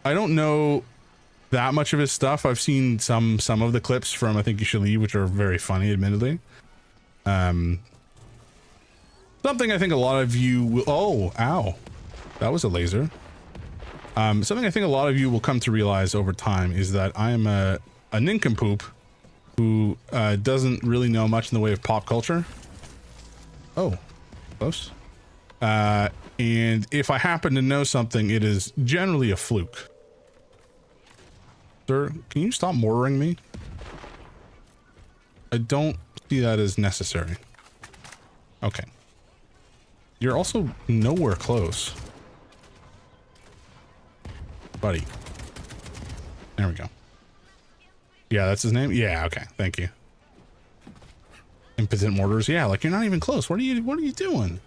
I don't know that much of his stuff. I've seen some of the clips from I Think You Should Leave, which are very funny, admittedly. Something I think a lot of you will... Oh, ow. That was a laser. Something I think a lot of you will come to realize over time is that I am a nincompoop who doesn't really know much in the way of pop culture. Oh, close. And if I happen to know something, it is generally a fluke. Sir, can you stop mortaring me? I don't see that as necessary. Okay. You're also nowhere close. Buddy. There we go. Yeah, that's his name? Yeah, okay. Thank you. Impotent mortars. Yeah, like you're not even close. What are you doing?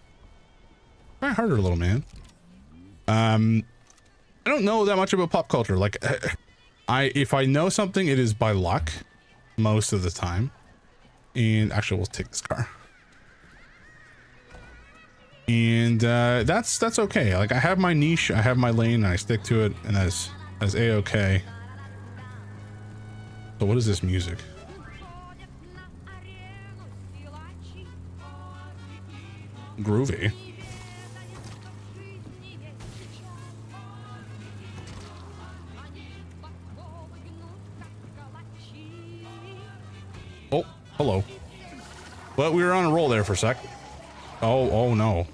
Try harder, little man. I don't know that much about pop culture. Like if I know something, it is by luck most of the time. And actually we'll take this car. And that's okay. Like I have my niche, I have my lane, and I stick to it, and that's a-okay. So what is this music? Groovy. Oh, hello. Well, we were on a roll there for a sec. Oh no.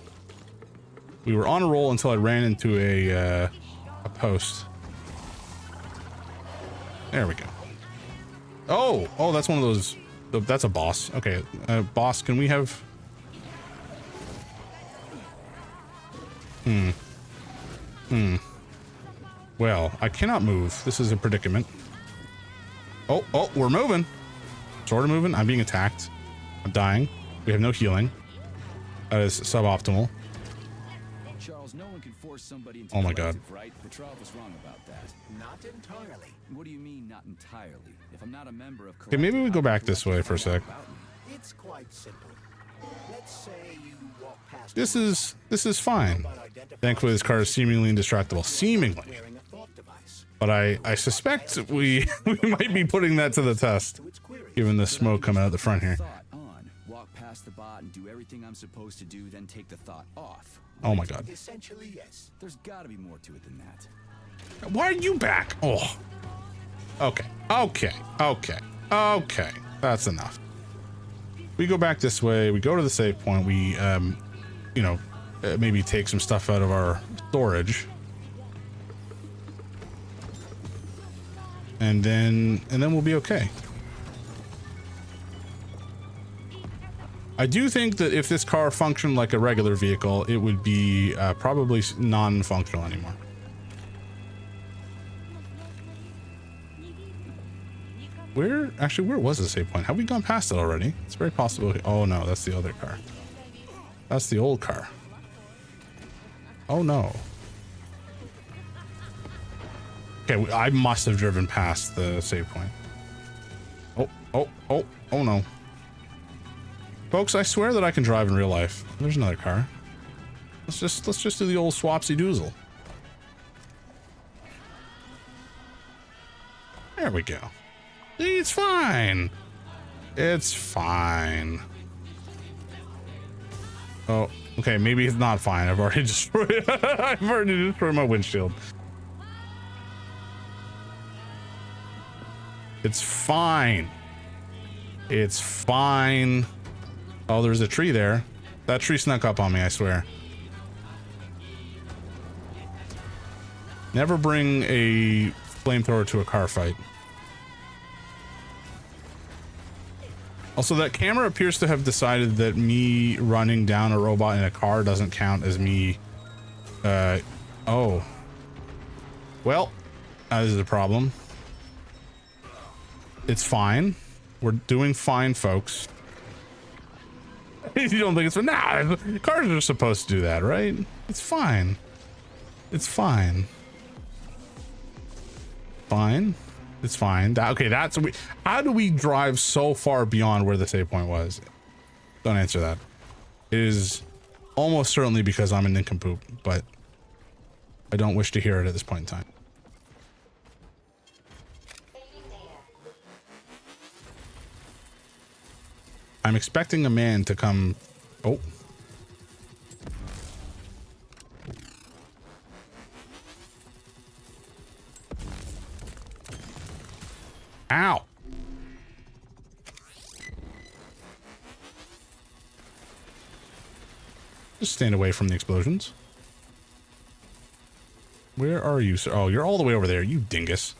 We were on a roll until I ran into a post. There we go. Oh, that's one of those. That's a boss. Okay, boss, can we have? Well, I cannot move. This is a predicament. Oh, we're moving. Sort of moving. I'm being attacked. I'm dying. We have no healing. That is suboptimal. Charles, no one can force somebody into oh my god. Right? Petrov was wrong about that. Not entirely. What do you mean, not entirely? If I'm not a member of okay, maybe we go back this way for a sec. It's quite simple. Let's say you walk past. This is fine. Thankfully, this car is seemingly indestructible. Seemingly. But I suspect we might be putting that to the test, given the smoke coming out the front here. Walk past the bot and do everything I'm supposed to do, then take the thought off. Oh my god. Essentially, yes. There's gotta be more to it than that. Why are you back? Oh. Okay. That's enough. We go back this way. We go to the save point. We, maybe take some stuff out of our storage. And then we'll be okay. I do think that if this car functioned like a regular vehicle, it would be probably non-functional anymore. Where was the save point? Have we gone past it already? It's very possible. Oh no, that's the other car. That's the old car. Oh no. Okay, I must have driven past the save point. Oh no. Folks, I swear that I can drive in real life. There's another car. Let's just do the old swapsy doozle. There we go. See, it's fine. It's fine. Oh, okay. Maybe it's not fine. I've already destroyed. I've already destroyed my windshield. It's fine. It's fine. Oh, there's a tree there. That tree snuck up on me, I swear. Never bring a flamethrower to a car fight. Also, that camera appears to have decided that me running down a robot in a car doesn't count as me. Oh. Well, that is a problem. It's fine. We're doing fine, folks. You don't think it's fine? Nah, cars are supposed to do that, right? It's fine. It's fine. Fine. It's fine. Okay, that's how do we drive so far beyond where the save point was? Don't answer that. It is almost certainly because I'm a nincompoop, but I don't wish to hear it at this point in time. I'm expecting a man to come. Oh. Ow. Just stand away from the explosions. Where are you, sir? Oh, you're all the way over there, you dingus.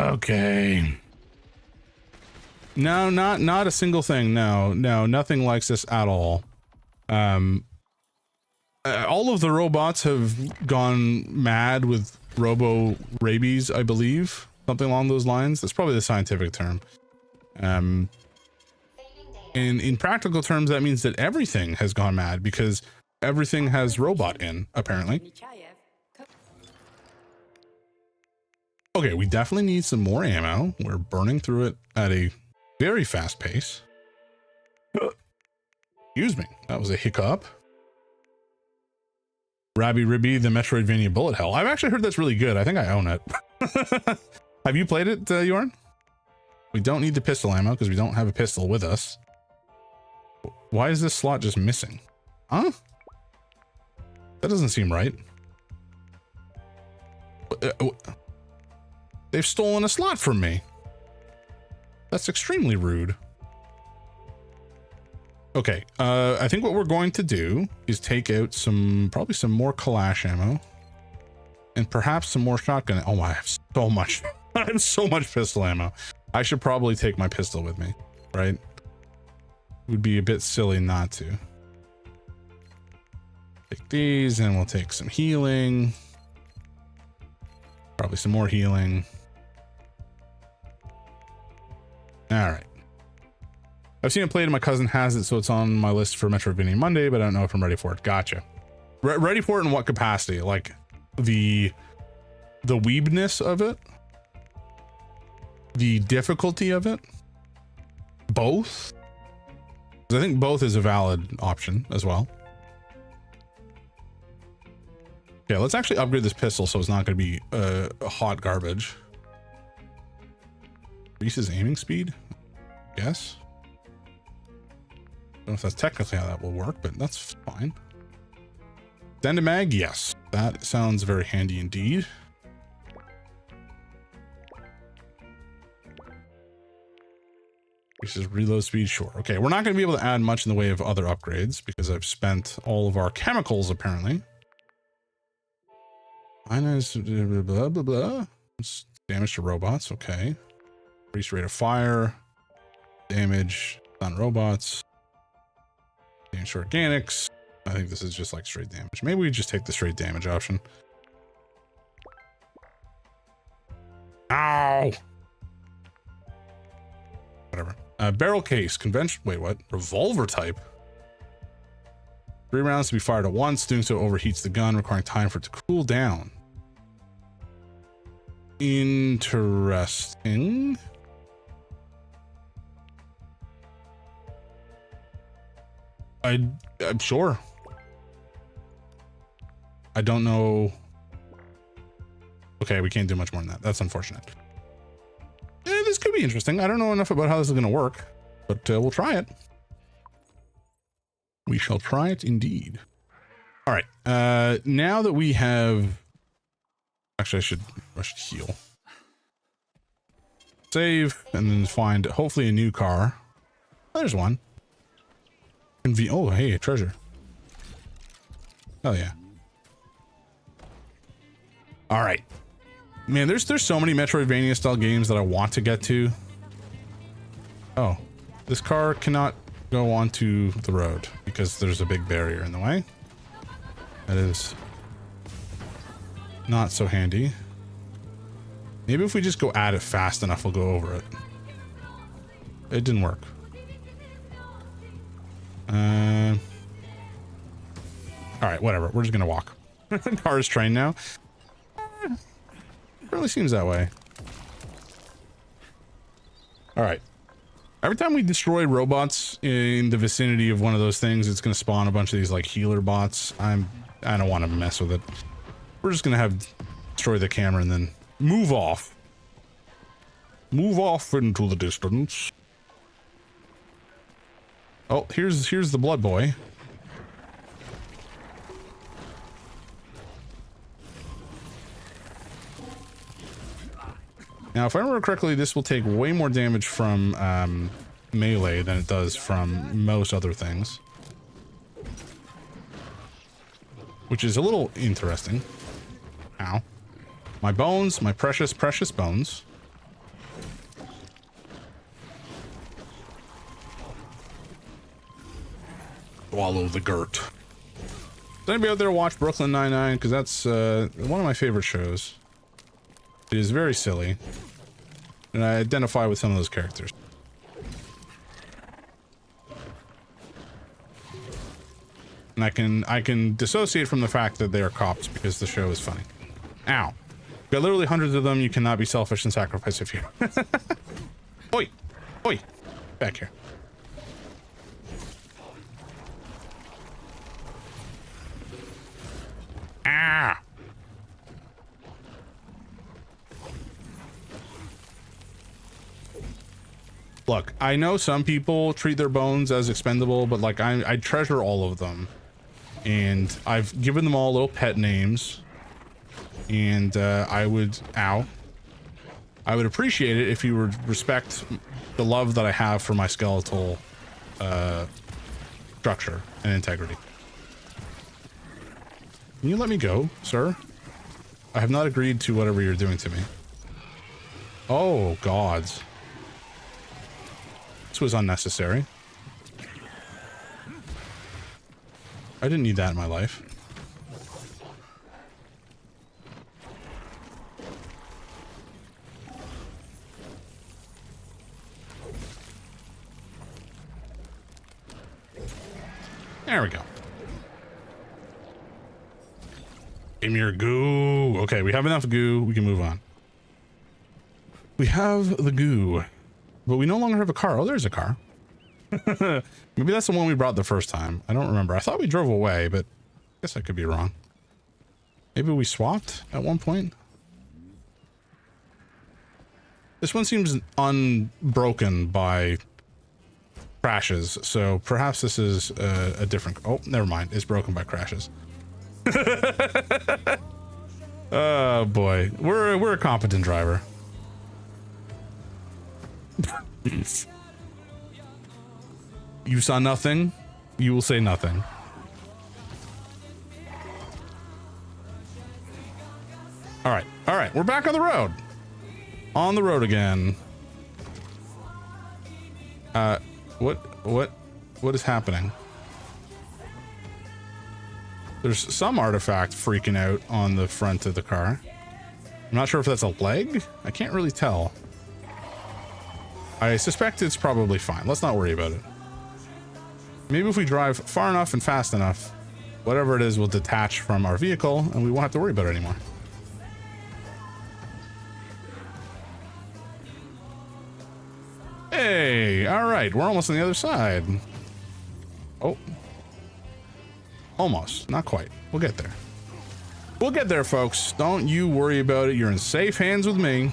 Okay. No, not a single thing. No, nothing likes this at all. All of the robots have gone mad with robo rabies, I believe. Something along those lines. That's probably the scientific term. And in practical terms, that means that everything has gone mad because everything has robot in, apparently. Okay, we definitely need some more ammo. We're burning through it at a very fast pace. Excuse me, that was a hiccup. Rabby Ribby, the Metroidvania bullet hell. I've actually heard that's really good. I think I own it. Have you played it, Jorn? We don't need the pistol ammo because we don't have a pistol with us. Why is this slot just missing? Huh? That doesn't seem right. They've stolen a slot from me. That's extremely rude. Okay, I think what we're going to do is take out probably some more Kalash ammo. And perhaps some more shotgun. Oh, I have so much. I have so much pistol ammo. I should probably take my pistol with me, right? It would be a bit silly not to. Take these and we'll take some healing. Probably some more healing. All right. I've seen it played and my cousin has it, so it's on my list for Metroidvania Monday, but I don't know if I'm ready for it. Gotcha. Ready for it in what capacity? Like the weebness of it? The difficulty of it? Both? I think both is a valid option as well. Okay, let's actually upgrade this pistol so it's not going to be hot garbage. Increases aiming speed? Yes. Don't know if that's technically how that will work, but that's fine. Dendamag? Yes. That sounds very handy indeed. Increases reload speed? Sure. Okay, we're not going to be able to add much in the way of other upgrades because I've spent all of our chemicals apparently. Minus blah blah blah. Damage to robots. Okay. Increased rate of fire. Damage on robots. Damage to organics. I think this is just like straight damage. Maybe we just take the straight damage option. Ow! Whatever. Barrel case. Convention. Wait, what? Revolver type. 3 rounds to be fired at once. Doing so overheats the gun, requiring time for it to cool down. Interesting. I'm sure. I don't know. Okay, we can't do much more than that. That's unfortunate. This could be interesting. I don't know enough about how this is going to work, but we'll try it. We shall try it indeed. All right. Now that we have, actually, I should heal. Save and then find hopefully a new car. Oh, there's one. Oh, hey, a treasure. Oh yeah. All right. Man, there's so many Metroidvania style games that I want to get to. Oh, this car cannot go onto the road because there's a big barrier in the way. That is not so handy. Maybe if we just go at it fast enough, we'll go over it. It didn't work. All right, whatever. We're just gonna walk. Car is trained now. Really seems that way. All right. Every time we destroy robots in the vicinity of one of those things, it's gonna spawn a bunch of these like healer bots. I don't want to mess with it. We're just gonna have destroy the camera and then move off. Move off into the distance. Oh, here's the blood boy. Now, if I remember correctly, this will take way more damage from melee than it does from most other things. Which is a little interesting. Ow. My bones, my precious, precious bones. Swallow the girt. Does anybody out there watch Brooklyn Nine-Nine? Because that's one of my favorite shows. It is very silly. And I identify with some of those characters. And I can dissociate from the fact that they are cops because the show is funny. Ow. Got literally hundreds of them. You cannot be selfish and sacrifice if you. Oi! Oi! Back here. Ah! Look, I know some people treat their bones as expendable, but like I treasure all of them. And I've given them all little pet names. And I would appreciate it if you would respect the love that I have for my skeletal structure and integrity. Can you let me go, sir? I have not agreed to whatever you're doing to me. Oh, gods. This was unnecessary. I didn't need that in my life. There we go. Give me your goo. Okay, we have enough goo. We can move on. We have the goo, but we no longer have a car. Oh, there's a car. Maybe that's the one we brought the first time. I don't remember. I thought we drove away, but I guess I could be wrong. Maybe we swapped at one point. This one seems unbroken by crashes, so perhaps this is a different. Oh, never mind. It's broken by crashes. Oh boy, we're a competent driver. You saw nothing, you will say nothing. All right, we're back on the road. On the road again. What is happening? There's some artifact freaking out on the front of the car. I'm not sure if that's a leg. I can't really tell. I suspect it's probably fine. Let's not worry about it. Maybe if we drive far enough and fast enough, whatever it is will detach from our vehicle and we won't have to worry about it anymore. Hey, all right, we're almost on the other side. Oh. Almost, not quite. We'll get there. We'll get there, folks. Don't you worry about it. You're in safe hands with me.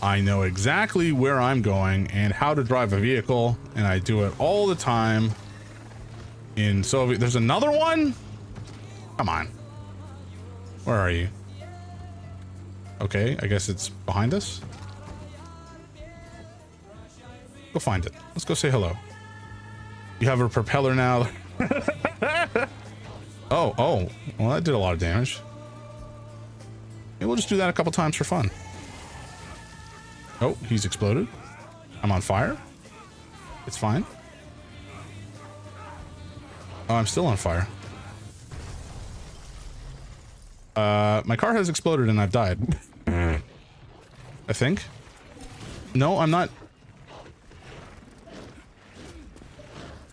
I know exactly where I'm going and how to drive a vehicle, and I do it all the time. In Soviet, there's another one? Come on. Where are you? Okay, I guess it's behind us. Go find it. Let's go say hello. You have a propeller now. Oh, well, that did a lot of damage. Maybe we'll just do that a couple times for fun. Oh, he's exploded. I'm on fire. It's fine. Oh, I'm still on fire. My car has exploded and I've died. I think. No, I'm not.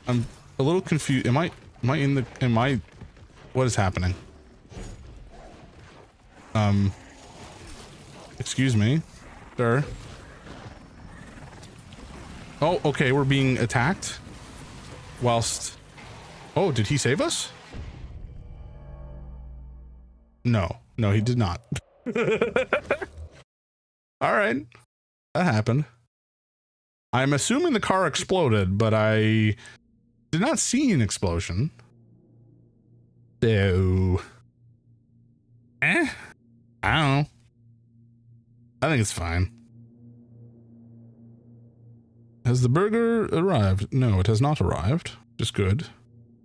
I'm a little confused. Am I what is happening? Excuse me, sir. Oh, okay, we're being attacked. Whilst, oh, did he save us? No, he did not. All right, that happened. I'm assuming the car exploded, but I did not see an explosion. So, I don't know. I think it's fine. Has the burger arrived? No, it has not arrived. Just good.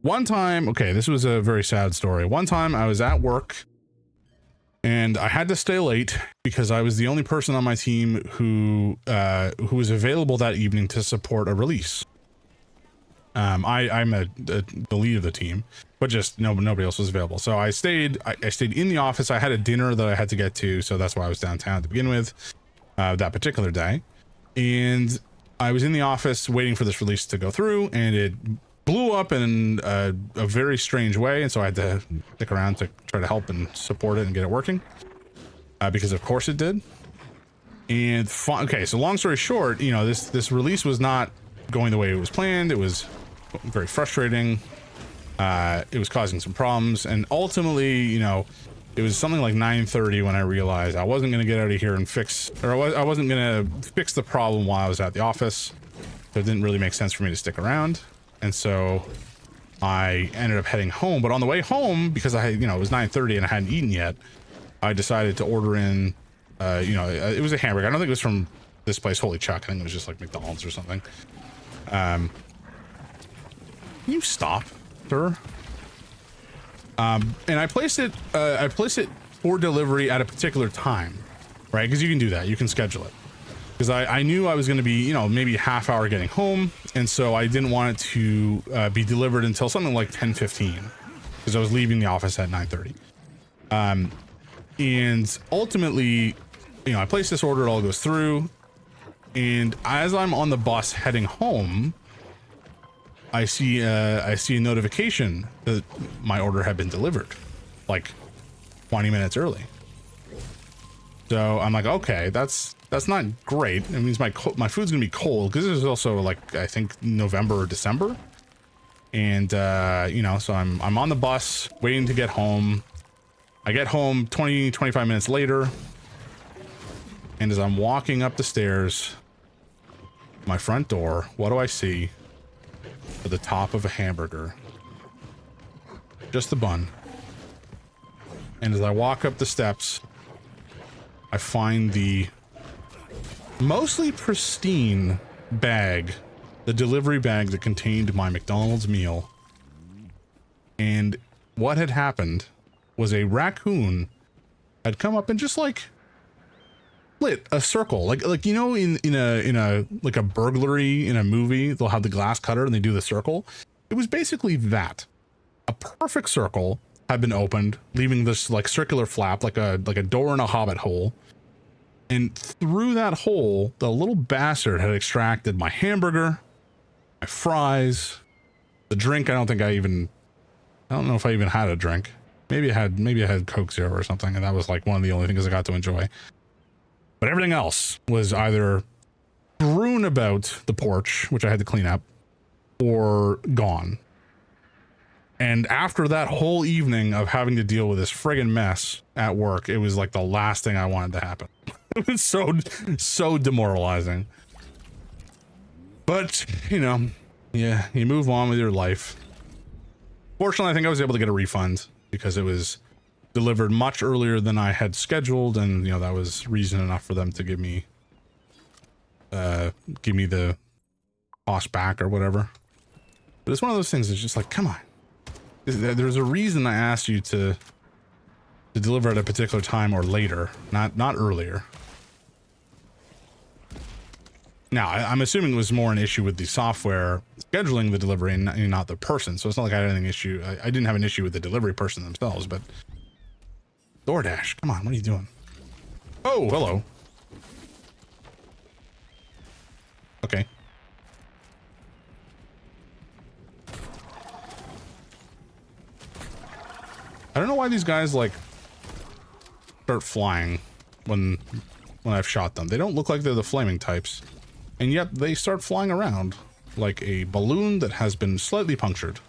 One time, okay, this was a very sad story. One time I was at work and I had to stay late because I was the only person on my team who was available that evening to support a release. I'm the lead of the team, but just nobody else was available. So I stayed in the office. I had a dinner that I had to get to, so that's why I was downtown to begin with, that particular day. And I was in the office waiting for this release to go through, and it blew up in a very strange way, and so I had to stick around to try to help and support it and get it working, because of course it did. And okay, so long story short, this release was not going the way it was planned. It was very frustrating. It was causing some problems, and ultimately, it was something like 9:30 when I realized I wasn't going to get out of here and I wasn't going to fix the problem while I was at the office. So it didn't really make sense for me to stick around. And so I ended up heading home, but on the way home, because it was 9:30 and I hadn't eaten yet, I decided to order in, it was a hamburger. I don't think it was from this place, Holy Chuck. I think it was just like McDonald's or something. Can you stop, sir? And I placed it for delivery at a particular time, right? Because you can do that. You can schedule it. Because I knew I was going to be, maybe a half hour getting home. And so I didn't want it to be delivered until something like 10:15, because I was leaving the office at 9:30. And ultimately, I placed this order, it all goes through. And as I'm on the bus heading home, I see a notification that my order had been delivered, like 20 minutes early. So I'm like, okay, that's not great. It means my food's gonna be cold, because this is also like, I think November or December. And so I'm on the bus waiting to get home. I get home 25 minutes later, and as I'm walking up the stairs, my front door, what do I see? At the top of a hamburger, just the bun. And as I walk up the steps, I find the mostly pristine bag, the delivery bag that contained my McDonald's meal. And what had happened was a raccoon had come up and just like lit a circle, like in a like a burglary in a movie, they'll have the glass cutter and they do the circle. It was basically that. A perfect circle had been opened, leaving this like circular flap, like a door in a hobbit hole. And through that hole, the little bastard had extracted my hamburger, my fries, the drink. I don't know if I even had a drink. Maybe I had Coke Zero or something, and that was like one of the only things I got to enjoy. But everything else was either strewn about the porch, which I had to clean up, or gone. And after that whole evening of having to deal with this friggin' mess at work, it was like the last thing I wanted to happen. It's so demoralizing. But, you know, yeah, you move on with your life. Fortunately, I think I was able to get a refund because it was delivered much earlier than I had scheduled, and you know, that was reason enough for them to give me the cost back or whatever. But it's one of those things that's just like, come on. There's a reason I asked you to deliver at a particular time or later, not earlier. Now, I'm assuming it was more an issue with the software scheduling the delivery and not the person. So it's not like I had any issue. I didn't have an issue with the delivery person themselves, but DoorDash, come on, what are you doing? Oh, hello. Okay. I don't know why these guys like start flying when I've shot them. They don't look like they're the flaming types. And yet they start flying around like a balloon that has been slightly punctured.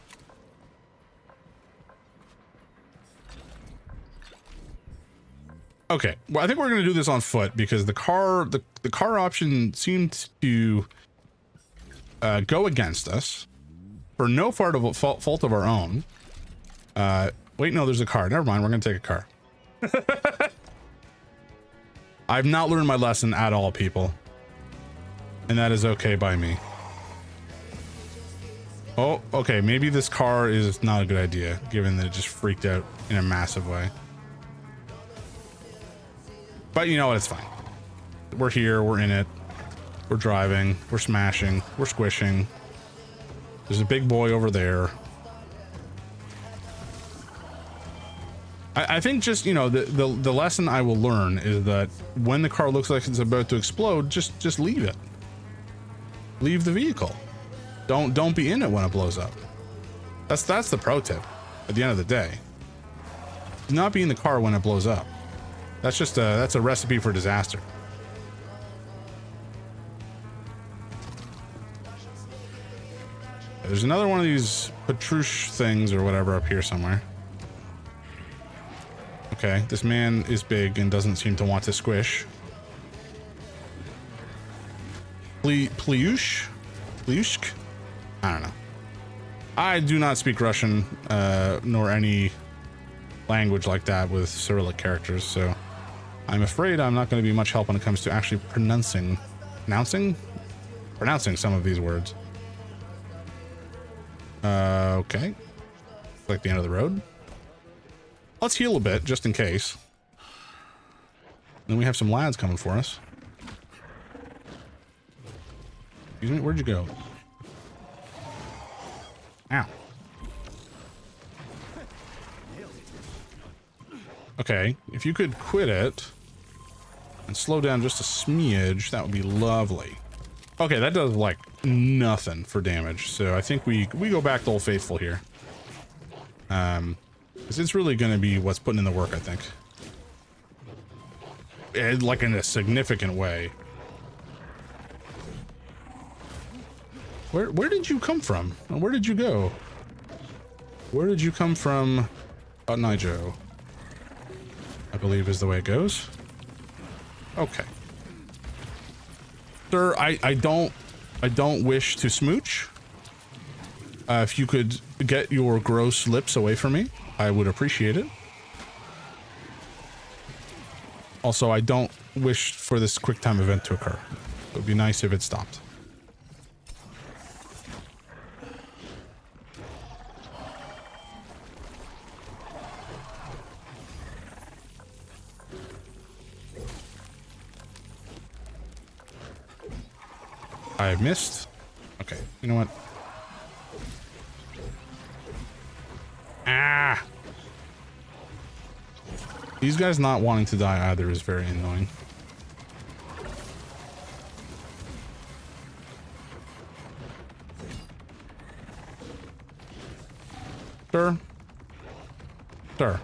Okay, well, I think we're going to do this on foot because the car option seemed to go against us for no fault of our own. Wait, no, there's a car. Never mind, we're going to take a car. I've not learned my lesson at all, people. And that is okay by me. Oh, okay, maybe this car is not a good idea, given that it just freaked out in a massive way. But you know what, it's fine. We're here, we're in it. We're driving, we're smashing, we're squishing. There's a big boy over there. I think just, you know, the lesson I will learn is that when the car looks like it's about to explode, just leave it. Leave the vehicle. Don't be in it when it blows up. That's the pro tip at the end of the day. Do not be in the car when it blows up. That's just that's a recipe for disaster. There's another one of these Petrush things or whatever up here somewhere. Okay, this man is big and doesn't seem to want to squish. Plyushk? I don't know. I do not speak Russian, nor any language like that with Cyrillic characters, so I'm afraid I'm not going to be much help when it comes to actually pronouncing some of these words. Okay. Like the end of the road. Let's heal a bit, just in case. Then we have some lads coming for us. Excuse me, where'd you go? Ow. Okay, if you could quit it and slow down just a smidge, that would be lovely. Okay, that does like nothing for damage, so I think we go back to Old Faithful here. Because it's really going to be what's putting in the work, I think. Like in a significant way. Where did you come from? Where did you go? Where did you come from? Nijo, I believe is the way it goes. Okay. Sir, I don't wish to smooch. If you could get your gross lips away from me, I would appreciate it. Also, I don't wish for this QuickTime event to occur. It would be nice if it stopped. I missed. Okay, you know what? Ah! These guys not wanting to die either is very annoying. Sir? Sir.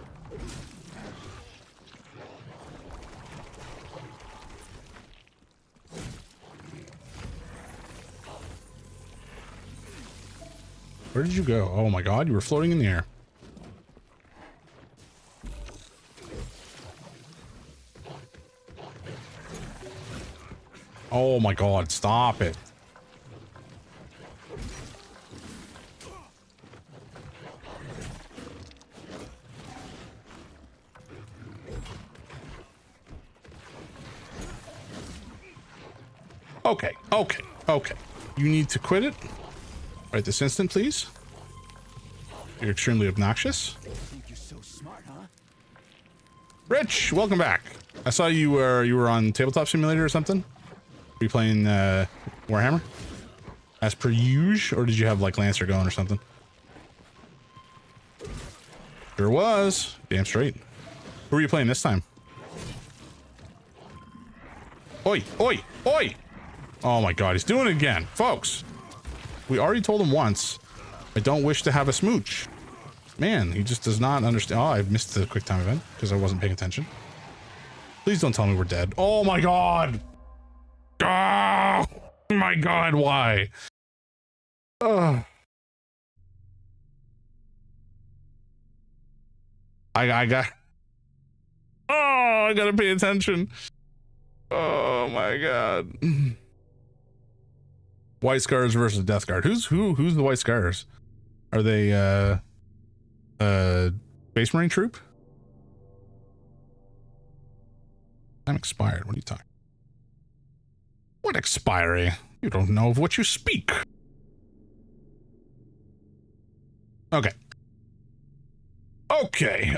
Where did you go? Oh my god, you were floating in the air. Oh my god, stop it. Okay, okay, okay. You need to quit it right this instant, please. You're extremely obnoxious. Think you're so smart, huh? Rich, welcome back. I saw you were on Tabletop Simulator or something. Were you playing Warhammer? As per usual, or did you have like Lancer going or something? Sure was. Damn straight. Who are you playing this time? Oi, oi, oi! Oh my god, he's doing it again. Folks, we already told him once, I don't wish to have a smooch. Man, he just does not understand. Oh, I missed the quick time event because I wasn't paying attention. Please don't tell me we're dead. Oh my god! Oh my god, why? Ugh. I got... Oh, I gotta pay attention. Oh my god. White Scars versus Death Guard. Who's the White Scars? Are they Space Marine troop? I'm expired. What are you talking? What expiry? You don't know of what you speak. Okay. Okay.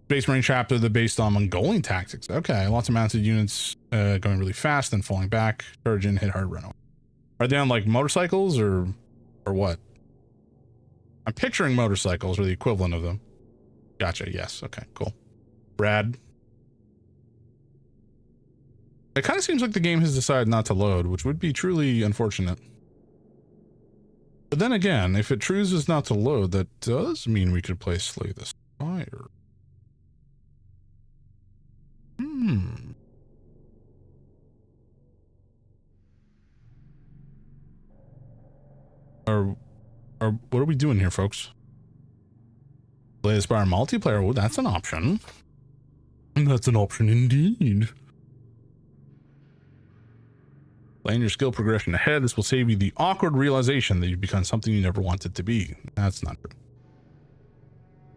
Space Marine chapter, they're based on Mongolian tactics. Okay, lots of mounted units going really fast, then falling back, charge in, hit hard, run away. Are they on like motorcycles or what? I'm picturing motorcycles or the equivalent of them. Gotcha. Yes. Okay. Cool. Rad. It kind of seems like the game has decided not to load, which would be truly unfortunate. But then again, if it chooses not to load, that does mean we could play Slay the Spire. Or what are we doing here, folks? Slay the Spire multiplayer. Oh, that's an option. That's an option indeed. Playing your skill progression ahead. This will save you the awkward realization that you've become something you never wanted to be. That's not true.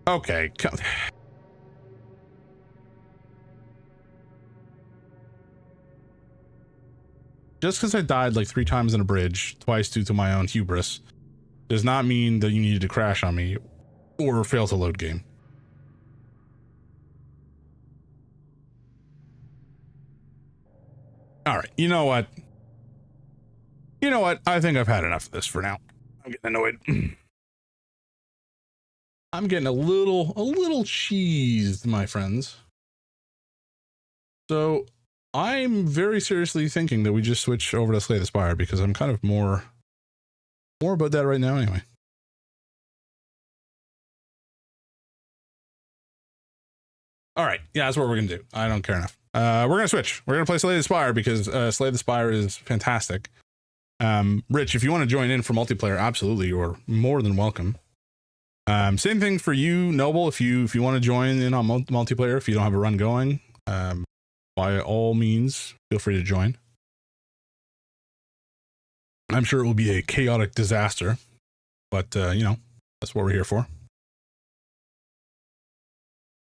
Okay. Just because I died like 3 times in a bridge, twice due to my own hubris, does not mean that you needed to crash on me or fail to load game. All right. You know what? I think I've had enough of this for now. I'm getting annoyed. I'm getting a little cheesed, my friends. So I'm very seriously thinking that we just switch over to Slay the Spire because I'm kind of more about that right now anyway. All right. Yeah, that's what we're going to do. I don't care enough. We're going to switch. We're going to play Slay the Spire because Slay the Spire is fantastic. Rich, if you want to join in for multiplayer, absolutely, you're more than welcome. Same thing for you, Noble. If you want to join in on multiplayer, if you don't have a run going, by all means, feel free to join. I'm sure it will be a chaotic disaster, but that's what we're here for.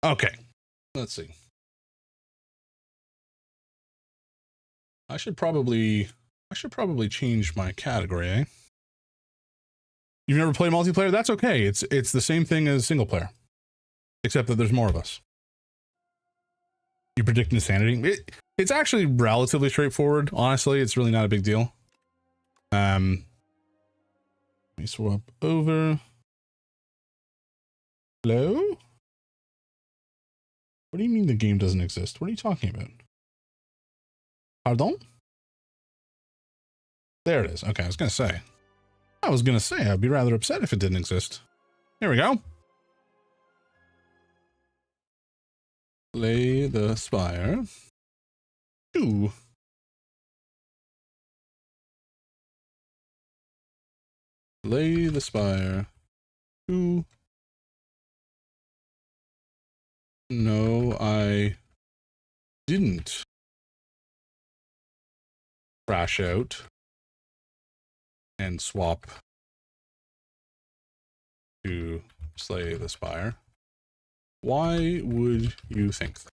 Okay, let's see. I should probably change my category, eh? You've never played multiplayer? That's okay. It's the same thing as single player, except that there's more of us. You predict insanity? It's actually relatively straightforward. Honestly, it's really not a big deal. Let me swap over. Hello? What do you mean the game doesn't exist? What are you talking about? Pardon? There it is. Okay, I was going to say, I'd be rather upset if it didn't exist. Here we go. Slay the Spire 2. Slay the Spire 2. No, I didn't crash out and swap to slay the spire, why would you think that?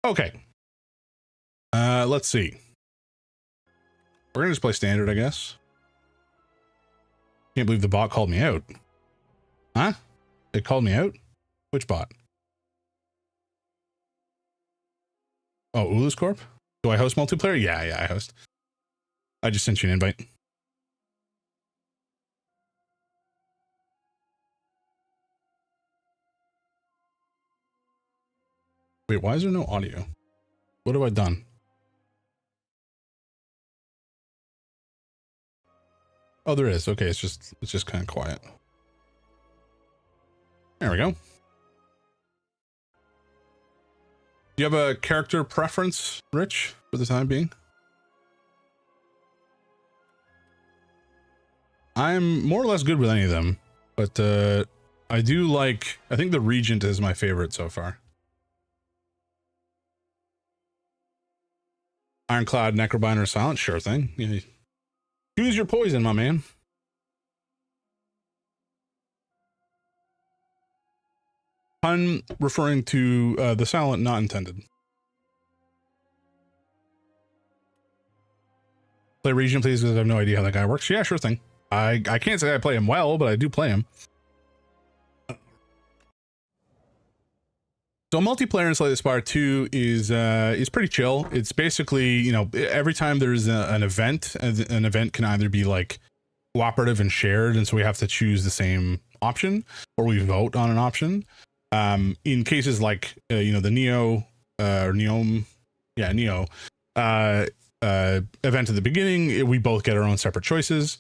Okay. Let's see. We're gonna just play standard, I guess. Can't believe the bot called me out. Huh? It called me out? Which bot? Oh, Ulus Corp? Do I host multiplayer? Yeah, I host. I just sent you an invite. Wait, why is there no audio? What have I done? Oh, there is. Okay, it's just kind of quiet. There we go. Do you have a character preference, Rich, for the time being? I'm more or less good with any of them, but I do like, I think the Regent is my favorite so far. Ironclad, Necrobinder, Silent, sure thing. Yeah. Choose your poison, my man. Pun referring to the Silent, not intended. Play Regent, please, because I have no idea how that guy works. Yeah, sure thing. I can't say I play him well, but I do play him. So multiplayer in Slay the Spire 2 is pretty chill. It's basically, you know, every time there's an event can either be like cooperative and shared, and so we have to choose the same option, or we vote on an option. In cases like you know, the Neo event at the beginning, we both get our own separate choices.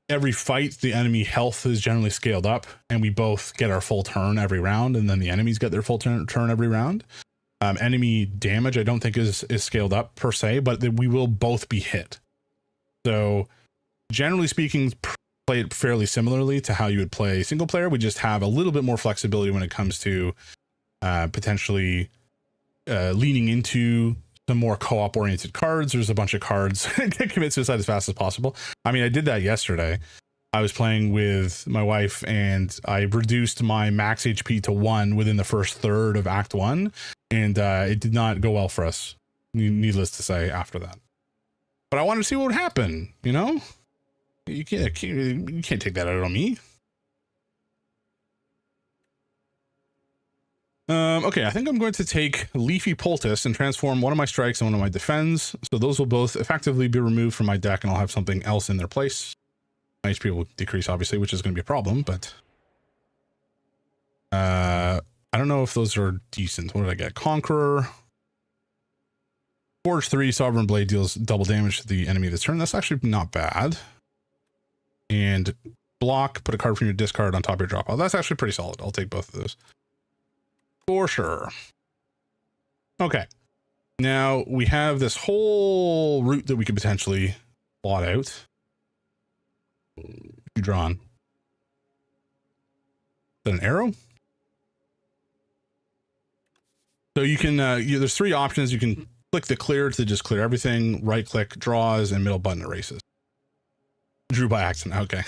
Every fight, the enemy health is generally scaled up, and we both get our full turn every round, and then the enemies get their full turn every round. Enemy damage, I don't think is scaled up per se, but we will both be hit. So generally speaking, play it fairly similarly to how you would play single player. We just have a little bit more flexibility when it comes to potentially leaning into some more co-op oriented cards. There's a bunch of cards that commit suicide as fast as possible. I mean, I did that yesterday. I was playing with my wife and I reduced my max HP to 1 within the first third of Act 1, and it did not go well for us, needless to say, after that. But I wanted to see what would happen, you know? You can't take that out on me. Okay, I think I'm going to take Leafy Poultice and transform one of my strikes and one of my defends. So those will both effectively be removed from my deck, and I'll have something else in their place. My HP will decrease, obviously, which is going to be a problem, but I don't know if those are decent. What did I get? Conqueror. Forge 3, Sovereign Blade deals double damage to the enemy this turn. That's actually not bad. And block, put a card from your discard on top of your drop. Oh, that's actually pretty solid. I'll take both of those. For sure. Okay. Now we have this whole route that we could potentially plot out. You drawn. Is that an arrow? So you can, there's 3 options. You can click the clear to just clear everything, right click, draws, and middle button erases. Drew by accident. Okay.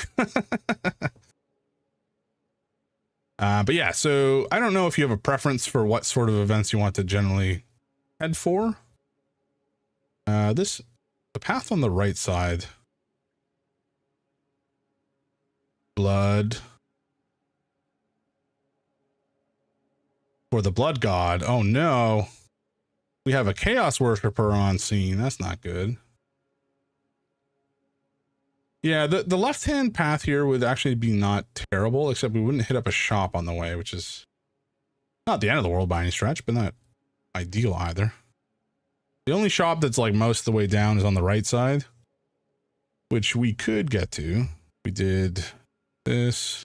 But yeah, so I don't know if you have a preference for what sort of events you want to generally head for. The path on the right side. Blood. For the blood god. Oh no. We have a chaos worshiper on scene. That's not good. Yeah, the left-hand path here would actually be not terrible, except we wouldn't hit up a shop on the way, which is not the end of the world by any stretch, but not ideal either. The only shop that's like most of the way down is on the right side, which we could get to. We did this.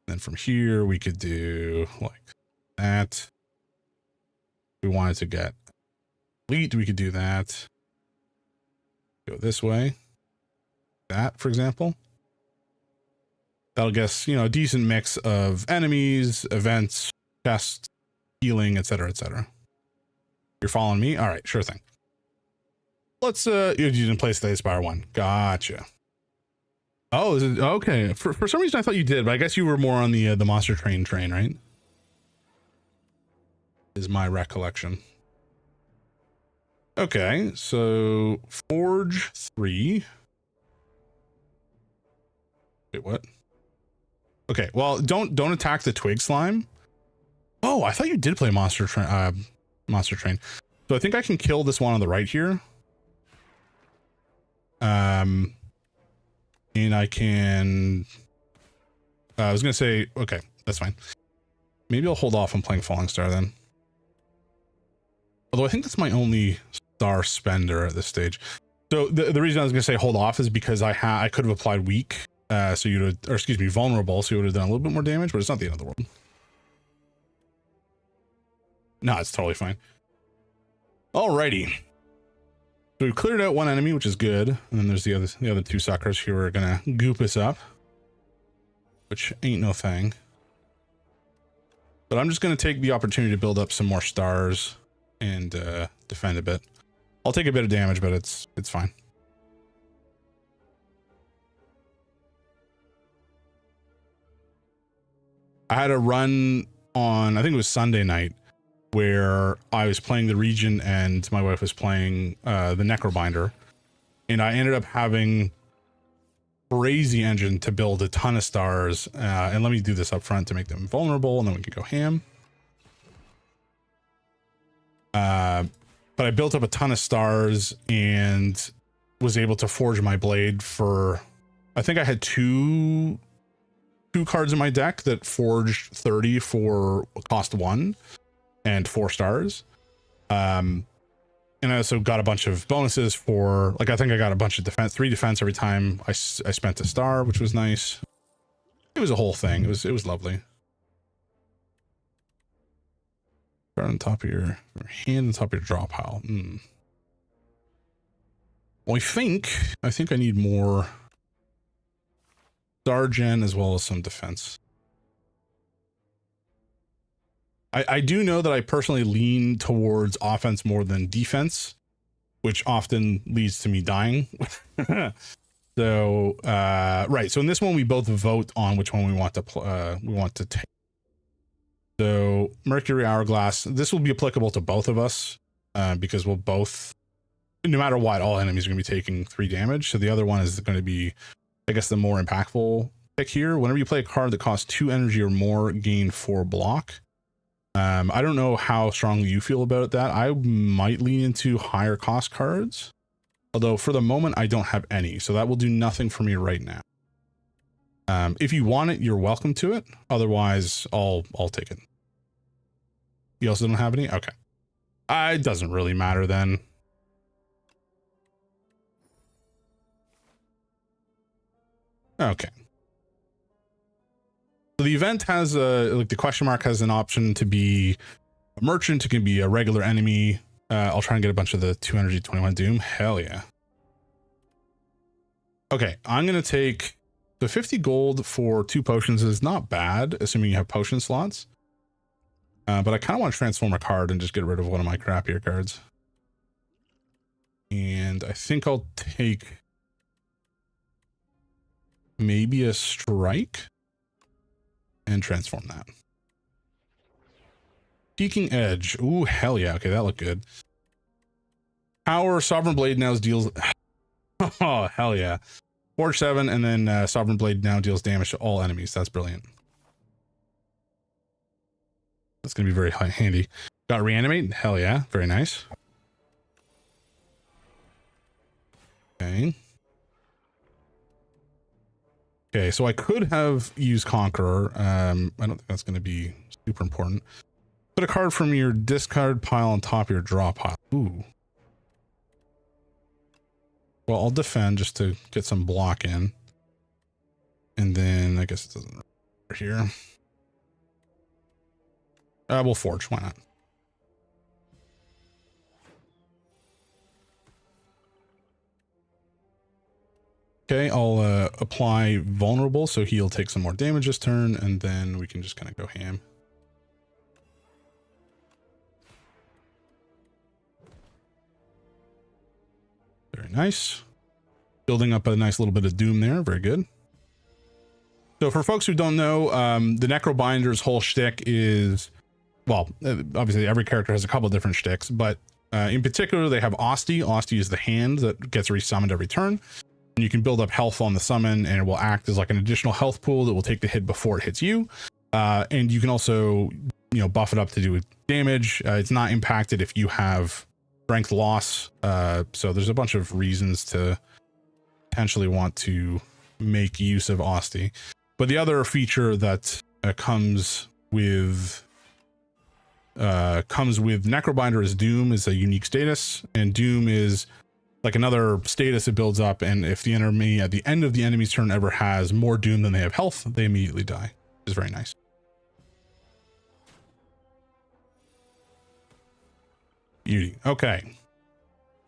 Then from here, we could do like that. If we wanted to get elite, we could do that. Go this way. That, for example. That'll guess, you know, a decent mix of enemies, events, chests, healing, etc., etc. You're following me? All right, sure thing. Let's, you didn't place the Aspire one. Gotcha. Oh, is it, okay. For some reason I thought you did, but I guess you were more on the Monster train, right? Is my recollection. Okay, so Forge 3. Wait, what? Okay, well, don't attack the twig slime. Oh, I thought you did play Monster Train. So I think I can kill this one on the right here. And I can. I was gonna say, okay, that's fine. Maybe I'll hold off on playing Falling Star then. Although I think that's my only star spender at this stage. So the reason I was gonna say hold off is because I could have applied weak. So you'd have, or excuse me, vulnerable, so you would have done a little bit more damage, but it's not the end of the world. No, it's totally fine. Alrighty. So we've cleared out one enemy, which is good. And then there's the other two suckers who are gonna goop us up. Which ain't no thing. But I'm just gonna take the opportunity to build up some more stars and defend a bit. I'll take a bit of damage, but it's fine. I had a run on, I think it was Sunday night, where I was playing the region and my wife was playing the Necrobinder. And I ended up having crazy engine to build a ton of stars. And let me do this up front to make them vulnerable, and then we can go ham. But I built up a ton of stars and was able to forge my blade for, I think I had two cards in my deck that forged 30 for cost 1 and 4 stars. And I also got a bunch of bonuses for, like, I think I got a bunch of defense, 3 defense every time I spent a star, which was nice. It was a whole thing. It was lovely. Start on top of your hand, on top of your draw pile. Well, I think I need more star gen as well as some defense. I do know that I personally lean towards offense more than defense, which often leads to me dying. So right, so in this one we both vote on which one we want to take. So Mercury Hourglass, this will be applicable to both of us, because we'll both, no matter what, all enemies are going to be taking 3 damage. So the other one is going to be, I guess, the more impactful pick here. Whenever you play a card that costs 2 energy or more, gain 4 block. I don't know how strongly you feel about that. I might lean into higher cost cards, although for the moment I don't have any, so that will do nothing for me right now. If you want it, you're welcome to it. Otherwise, I'll take it. You also don't have any? Okay. It doesn't really matter then. Okay. So the event has like the question mark has an option to be a merchant. It can be a regular enemy. I'll try and get a bunch of the 2 energy 21 doom. Hell yeah. Okay, I'm gonna take the 50 gold for 2 potions is not bad, assuming you have potion slots. But I kind of want to transform a card and just get rid of one of my crappier cards. And I think I'll take maybe a strike and transform that. Peaking Edge. Ooh, hell yeah. Okay, that looked good. Power, Sovereign Blade now deals... Oh, hell yeah. Forge 7, and then Sovereign Blade now deals damage to all enemies. That's brilliant. That's going to be very handy. Got Reanimate. Hell yeah. Very nice. Okay. Okay, so I could have used Conqueror. I don't think that's going to be super important. Put a card from your discard pile on top of your draw pile. Ooh. Well, I'll defend just to get some block in. And then I guess it doesn't matter here. We'll forge. Why not? Okay, I'll apply vulnerable, so he'll take some more damage this turn, and then we can just kind of go ham. Very nice. Building up a nice little bit of doom there. Very good. So for folks who don't know, the Necrobinder's whole shtick is, well, obviously every character has a couple of different shticks, but in particular, they have Osti. Osti is the hand that gets resummoned every turn. And you can build up health on the summon, and it will act as like an additional health pool that will take the hit before it hits you. And you can also, you know, buff it up to do damage. It's not impacted if you have strength loss. So there's a bunch of reasons to potentially want to make use of Osti. But the other feature that comes with Necrobinder is Doom is a unique status, and Doom is like another status that builds up, and if the enemy at the end of the enemy's turn ever has more Doom than they have health, they immediately die. It's very nice. Beauty. Okay.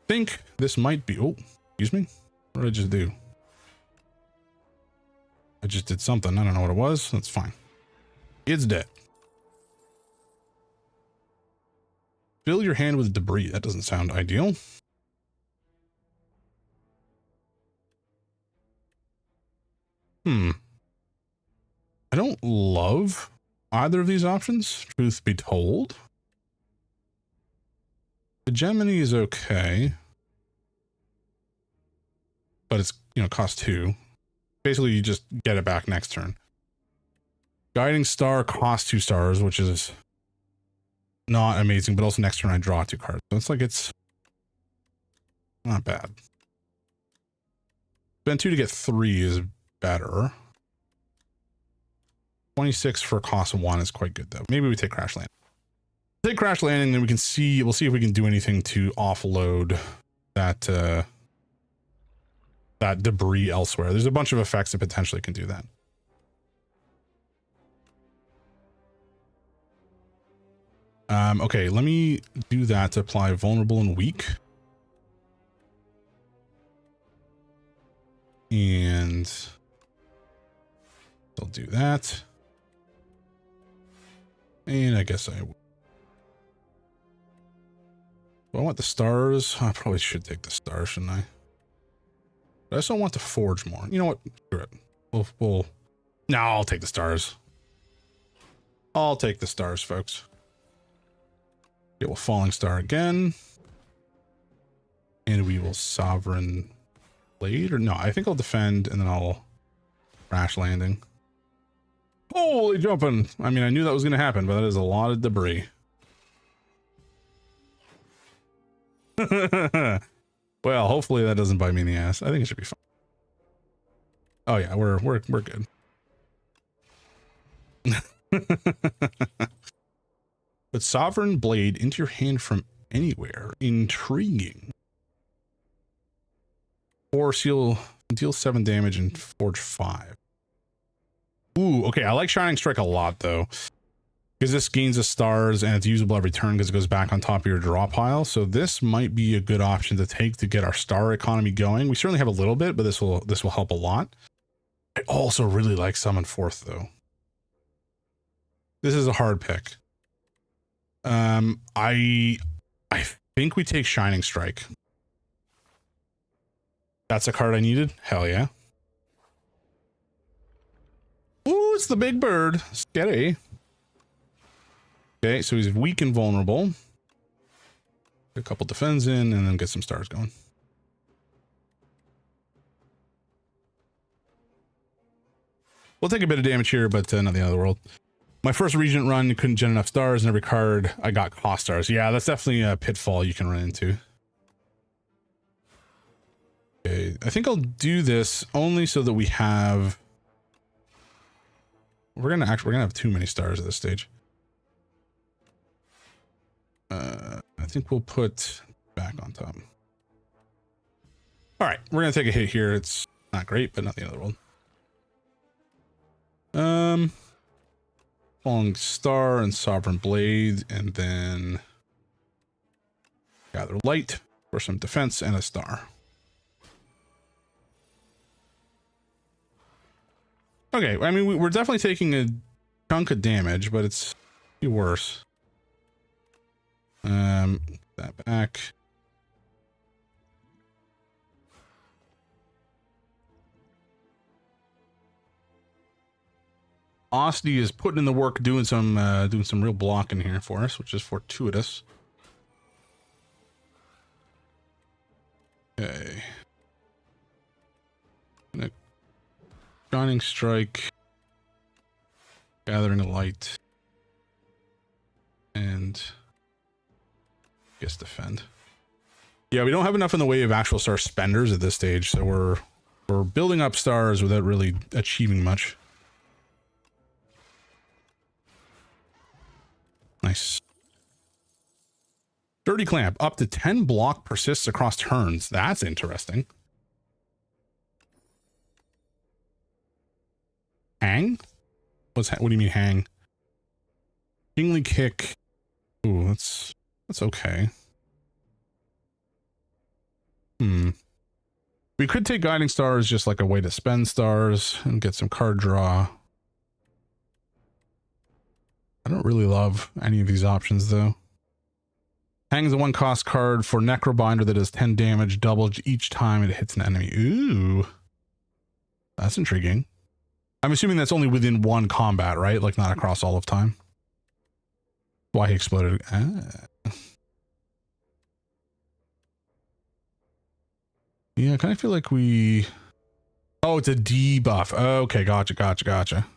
Think this might be, oh, excuse me. What did I just do? I just did something. I don't know what it was. That's fine. It's dead. Fill your hand with debris. That doesn't sound ideal. I don't love either of these options, truth be told. Hegemony is okay, but it's, you know, cost 2. Basically, you just get it back next turn. Guiding Star costs 2 stars, which is not amazing, but also next turn I draw 2 cards. So it's like, it's not bad. Spend 2 to get 3 is better. 26 for cost 1 is quite good though. Maybe we take Crash Landing. Take Crash Landing, then we can see, we'll see if we can do anything to offload that that debris elsewhere. There's a bunch of effects that potentially can do that. Okay, let me do that to apply vulnerable and weak. And I'll do that. And I guess I want the stars. I probably should take the stars, shouldn't I? But I also want to forge more. You know what? Screw it. No, I'll take the stars. I'll take the stars, folks. Okay, we'll Falling Star again. And we will Sovereign Blade. Or no, I think I'll defend and then I'll Crash Landing. Holy jumping. I mean, I knew that was going to happen, but that is a lot of debris. Well, hopefully that doesn't bite me in the ass. I think it should be fine. Oh yeah, we're good. Put Sovereign Blade into your hand from anywhere. Intriguing. Or deal 7 damage and forge 5. Ooh, okay. I like Shining Strike a lot though, because this gains the stars and it's usable every turn because it goes back on top of your draw pile. So this might be a good option to take to get our star economy going. We certainly have a little bit, but this will help a lot. I also really like Summon Forth though. This is a hard pick. I think we take Shining Strike. That's a card I needed. Hell yeah. Ooh, it's the big bird. Scary. Okay, so he's weak and vulnerable. Get a couple defends in and then get some stars going. We'll take a bit of damage here, but not the end of the world. My first Regent run, couldn't gen enough stars, and every card I got cost stars. Yeah, that's definitely a pitfall you can run into. Okay, I think I'll do this only so that we have... we're gonna have too many stars at this stage. I think we'll put back on top. All right, we're gonna take a hit here. It's not great, but not the end of the world. Falling Star and Sovereign Blade, and then Gather Light for some defense and a star. Okay, I mean, we're definitely taking a chunk of damage, but it's worse. That back. Osty is putting in the work, doing some real blocking here for us, which is fortuitous. Okay. Shining Strike, Gathering Light, and I guess Defend. Yeah, we don't have enough in the way of actual star spenders at this stage, so we're building up stars without really achieving much. Nice. Sturdy Clamp, up to 10 block persists across turns. That's interesting. Hang? What do you mean hang? Kingly Kick. Ooh, that's okay. We could take Guiding Stars just like a way to spend stars and get some card draw. I don't really love any of these options though. Hang is a 1-cost card for Necrobinder that does 10 damage, doubled each time it hits an enemy. Ooh. That's intriguing. I'm assuming that's only within one combat, right? Like not across all of time. Why he exploded. Yeah, I kind of feel like we... Oh, it's a debuff. Okay, gotcha.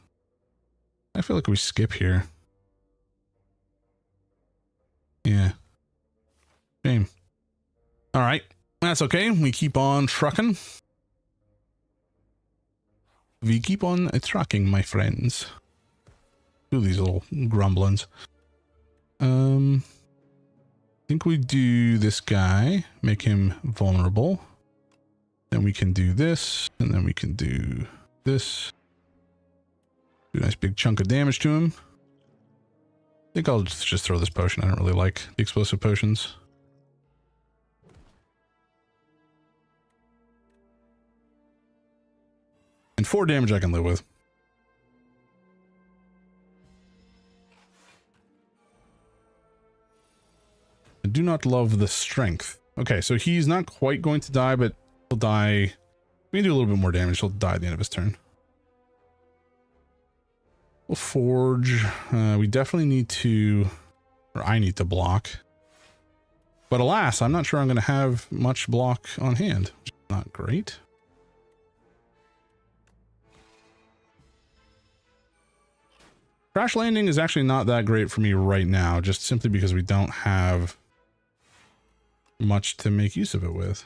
I feel like we skip here. Yeah. Shame. All right. That's okay. We keep on trucking. We keep on trucking, my friends. Do these little grumblings. I think we do this guy, make him vulnerable. Then we can do this, and then we can do this. Do a nice big chunk of damage to him. I think I'll just throw this potion. I don't really like the explosive potions. And 4 damage I can live with. I do not love the strength. Okay, so he's not quite going to die, but he'll die. We can do a little bit more damage. He'll die at the end of his turn. We'll forge. We definitely need to, or I need to block. But alas, I'm not sure I'm going to have much block on hand. Which is not great. Crash Landing is actually not that great for me right now, just simply because we don't have much to make use of it with.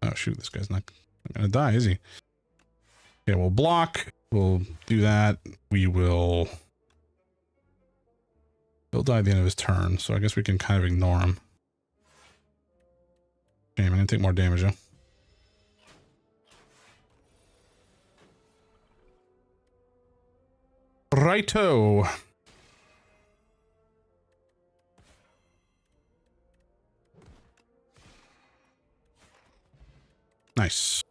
Oh shoot, this guy's not gonna die, is he? Okay, we'll block. We'll do that. He'll die at the end of his turn, so I guess we can kind of ignore him. Okay, I'm gonna take more damage though. Righto. Nice.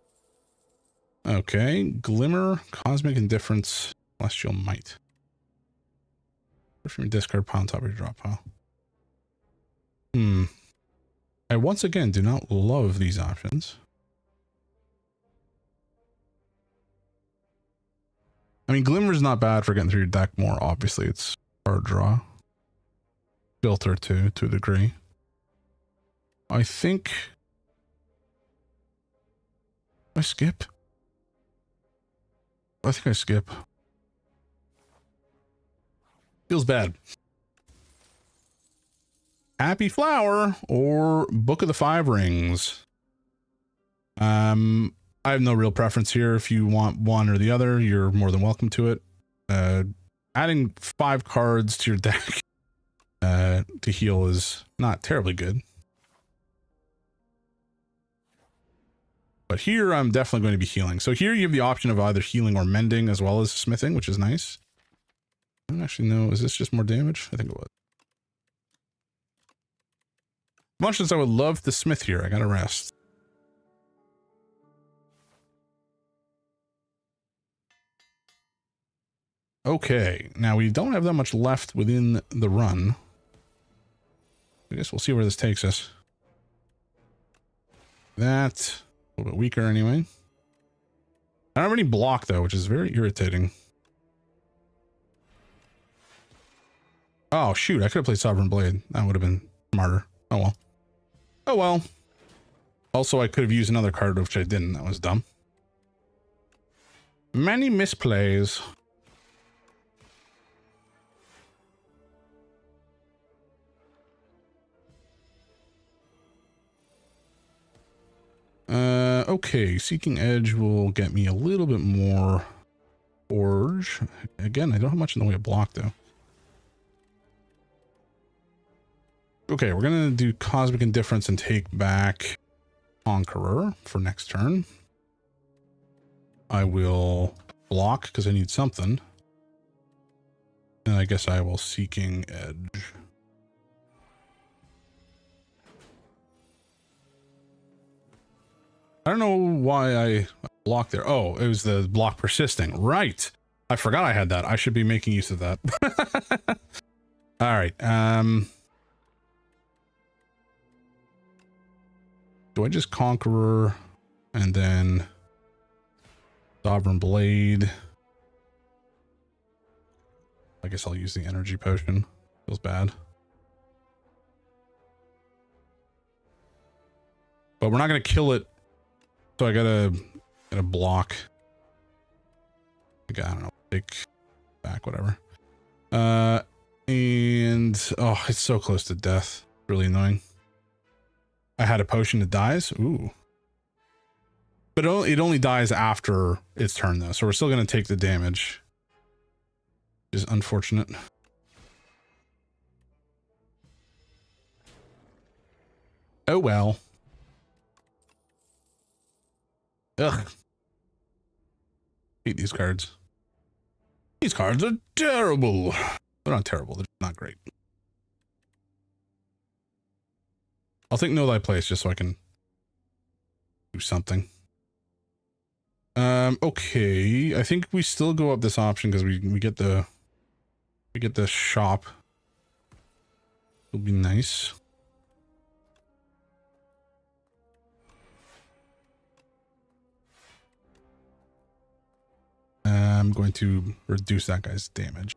Okay, Glimmer, Cosmic Indifference, Celestial Might. From your discard pile on top of your drop pile. I once again do not love these options. I mean, Glimmer's not bad for getting through your deck more. Obviously, it's hard draw. Filter to a degree. I think... I skip. I think I skip. Feels bad. Happy Flower or Book of the Five Rings. I have no real preference here. If you want one or the other, you're more than welcome to it. Adding 5 cards to your deck to heal is not terribly good. But here I'm definitely going to be healing. So here you have the option of either healing or mending as well as smithing, which is nice. I don't actually know. Is this just more damage? I think it was. Much as I would love to smith here, I gotta rest. Okay, now we don't have that much left within the run. I guess we'll see where this takes us. That, a little bit weaker anyway. I don't have any block though, which is very irritating. Oh shoot, I could have played Sovereign Blade. That would have been smarter. Oh well. Oh well. Also, I could have used another card, which I didn't. That was dumb. Many misplays. Okay, Seeking Edge will get me a little bit more Forge. Again, I don't have much in the way of block, though. Okay, we're gonna do Cosmic Indifference and take back Conqueror for next turn. I will block because I need something. And I guess I will Seeking Edge. I don't know why I blocked there. Oh, it was the block persisting. Right. I forgot I had that. I should be making use of that. All right. Do I just Conqueror and then Sovereign Blade? I guess I'll use the energy potion. Feels bad. But we're not going to kill it. So I gotta block. Okay, I don't know. Take back, whatever. And oh, it's so close to death. Really annoying. I had a potion that dies. Ooh. But it only dies after its turn though, so we're still gonna take the damage. Which is unfortunate. Oh well. Ugh. Hate these cards. These cards are terrible. They're not terrible, they're not great. I'll take Know Thy Place just so I can do something. Okay. I think we still go up this option because we get the shop. It'll be nice. I'm going to reduce that guy's damage.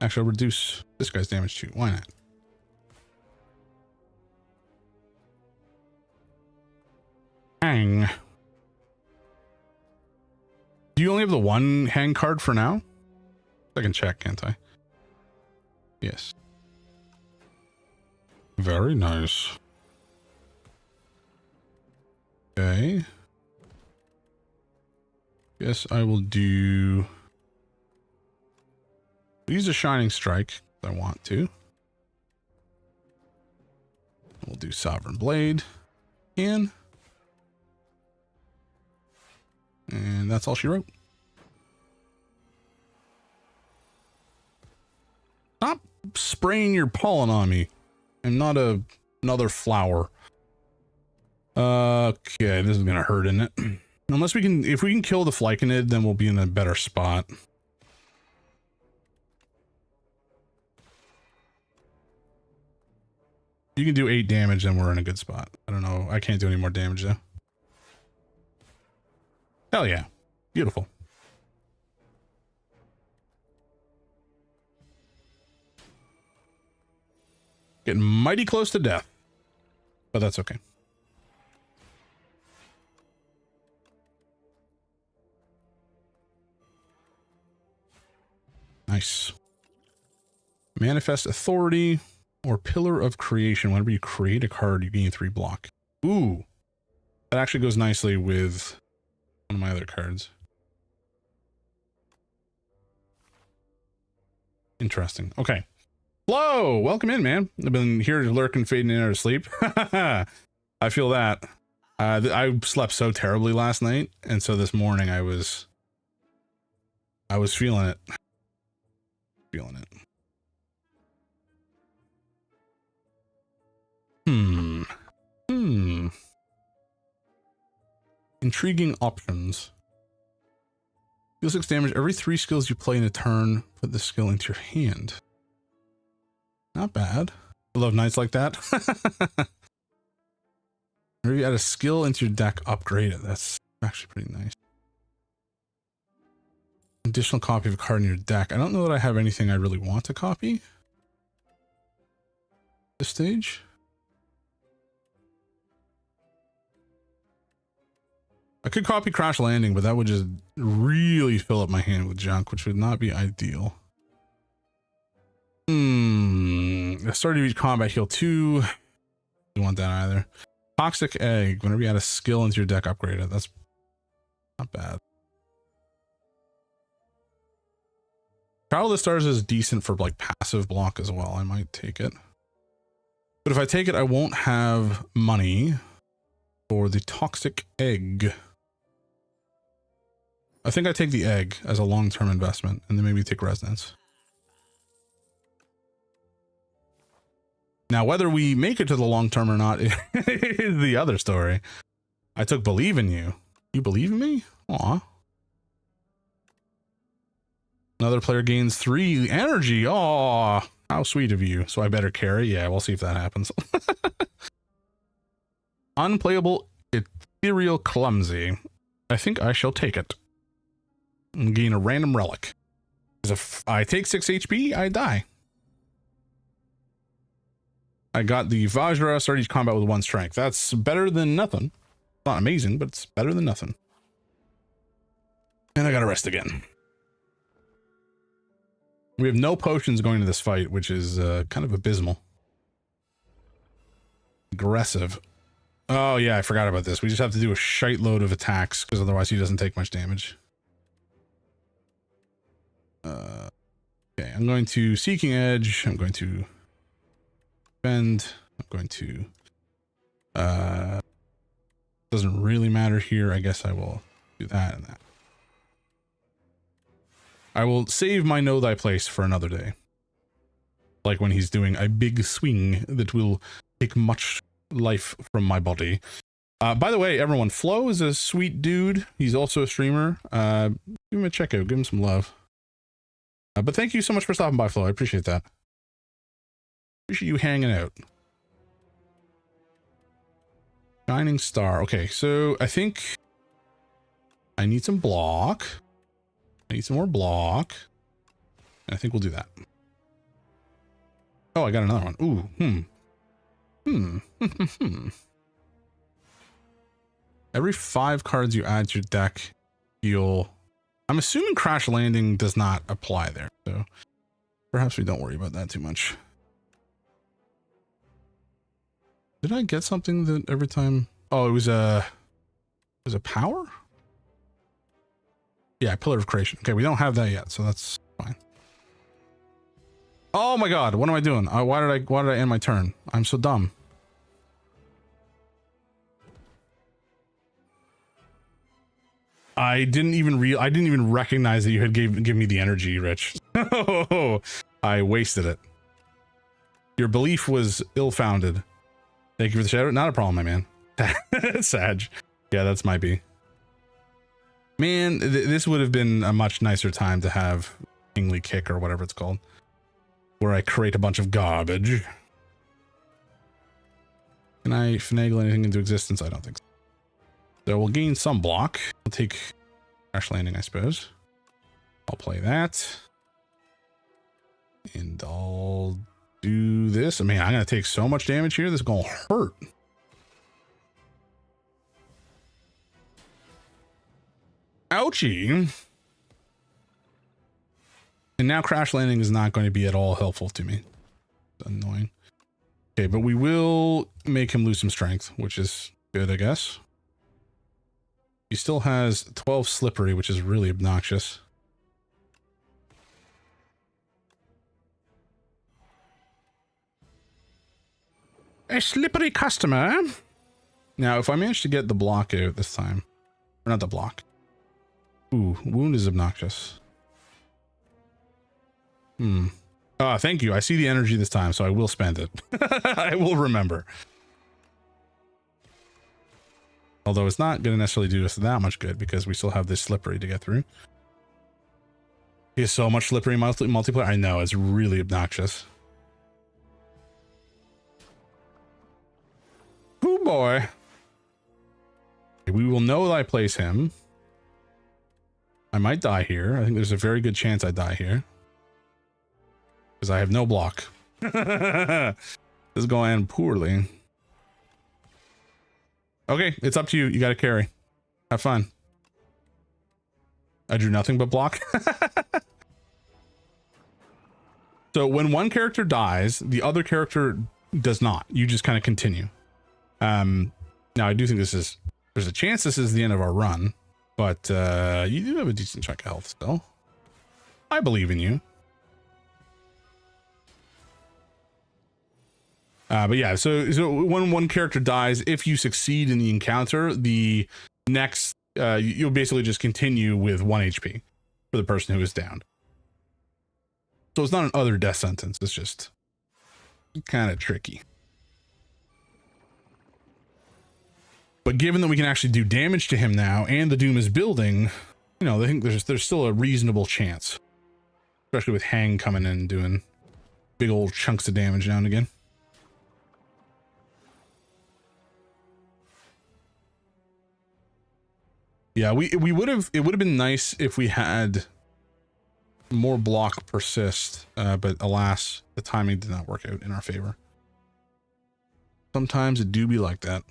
Actually, I'll reduce this guy's damage too. Why not? Hang. Do you only have the one hang card for now? I can check, can't I? Yes. Very nice. Okay. Guess I will do... use a Shining Strike if I want to. We'll do Sovereign Blade. And that's all she wrote. Stop spraying your pollen on me. I'm not another flower. Okay, this is gonna hurt, isn't it? Unless we can, if we can kill the Flyconid, then we'll be in a better spot. You can do 8 damage, then we're in a good spot. I don't know. I can't do any more damage though. Hell yeah. Beautiful. Getting mighty close to death. But that's okay. Nice. Manifest Authority or Pillar of Creation. Whenever you create a card, you gain 3 block. Ooh. That actually goes nicely with one of my other cards. Interesting. Okay. Flo, welcome in, man. I've been here lurking, fading in out of sleep. I feel that. I slept so terribly last night, and so this morning I was feeling it. Feeling it. Intriguing options. Deal 6 damage every 3 skills you play in a turn. Put the skill into your hand. Not bad. I love nights like that. Or you add a skill into your deck, upgrade it. That's actually pretty nice. Additional copy of a card in your deck. I don't know that I have anything I really want to copy. This stage. I could copy Crash Landing, but that would just really fill up my hand with junk, which would not be ideal. The start of each combat heal 2. Don't want that either. Toxic Egg. Whenever you add a skill into your deck, upgrade it. That's not bad. Child of the Stars is decent for like passive block as well. I might take it. But if I take it, I won't have money for the Toxic Egg. I think I take the egg as a long-term investment and then maybe take Resonance. Now, whether we make it to the long-term or not is the other story. I took Believe in You. You believe in me? Aw. Another player gains 3 energy. Aw, how sweet of you. So I better carry? Yeah, we'll see if that happens. Unplayable Ethereal Clumsy. I think I shall take it. And gain a random relic. Because if I take 6 HP, I die. I got the Vajra, start each combat with 1 strength. That's better than nothing. Not amazing, but it's better than nothing. And I gotta rest again. We have no potions going into this fight, which is kind of abysmal. Aggressive. Oh yeah, I forgot about this. We just have to do a shite load of attacks, because otherwise he doesn't take much damage. Okay, I'm going to Seeking Edge. I'm going to bend. I'm going to doesn't really matter here. I guess I will do that and that. I will save my Know Thy Place for another day. Like when he's doing a big swing that will take much life from my body. By the way, everyone, Flo is a sweet dude. He's also a streamer. Give him a check out. Give him some love. But thank you so much for stopping by, Flo. I appreciate that. Appreciate you hanging out. Shining Star. Okay, so I think I need some block. I need some more block. And I think we'll do that. Oh, I got another one. Ooh, Every 5 cards you add to your deck, you'll... I'm assuming Crash Landing does not apply there, so perhaps we don't worry about that too much. Did I get something that every time... Oh, it was a power? Yeah, Pillar of Creation. Okay, we don't have that yet, so that's fine. Oh my god, what am I doing? Why did I end my turn? I'm so dumb. I didn't even recognize that you had give me the energy, Rich. I wasted it. Your belief was ill-founded. Thank you for the shout out. Not a problem, my man. Sag. Yeah, that's my B. Man, this would have been a much nicer time to have Kingly Kick or whatever it's called, where I create a bunch of garbage. Can I finagle anything into existence? I don't think so. So we'll gain some block. I'll take Crash Landing, I suppose. I'll play that. And I'll do this. I mean, I'm going to take so much damage here. This is going to hurt. Ouchie. And now Crash Landing is not going to be at all helpful to me. It's annoying. Okay, but we will make him lose some strength, which is good, I guess. He still has 12 Slippery, which is really obnoxious. A slippery customer. Now, if I manage to get the block out this time, or not the block. Ooh, wound is obnoxious. Thank you. I see the energy this time, so I will spend it. I will remember. Although it's not going to necessarily do us that much good because we still have this Slippery to get through. He has so much slippery multiplayer. I know, it's really obnoxious. Oh boy. We will know that I place him. I might die here. I think there's a very good chance I die here. Because I have no block. This is going to end poorly. Okay, it's up to you. You got to carry. Have fun. I drew nothing but block. So when one character dies, the other character does not. You just kind of continue. Now I do think there's a chance this is the end of our run, but you do have a decent chunk of health still. I believe in you. But yeah, so when one character dies, if you succeed in the encounter, the next you'll basically just continue with 1 HP for the person who is downed. So it's not an other death sentence. It's just kind of tricky. But given that we can actually do damage to him now, and the Doom is building, you know, I think there's still a reasonable chance, especially with Hang coming in and doing big old chunks of damage now and again. Yeah, we would have. It would have been nice if we had more block persist, but alas, the timing did not work out in our favor. Sometimes it do be like that.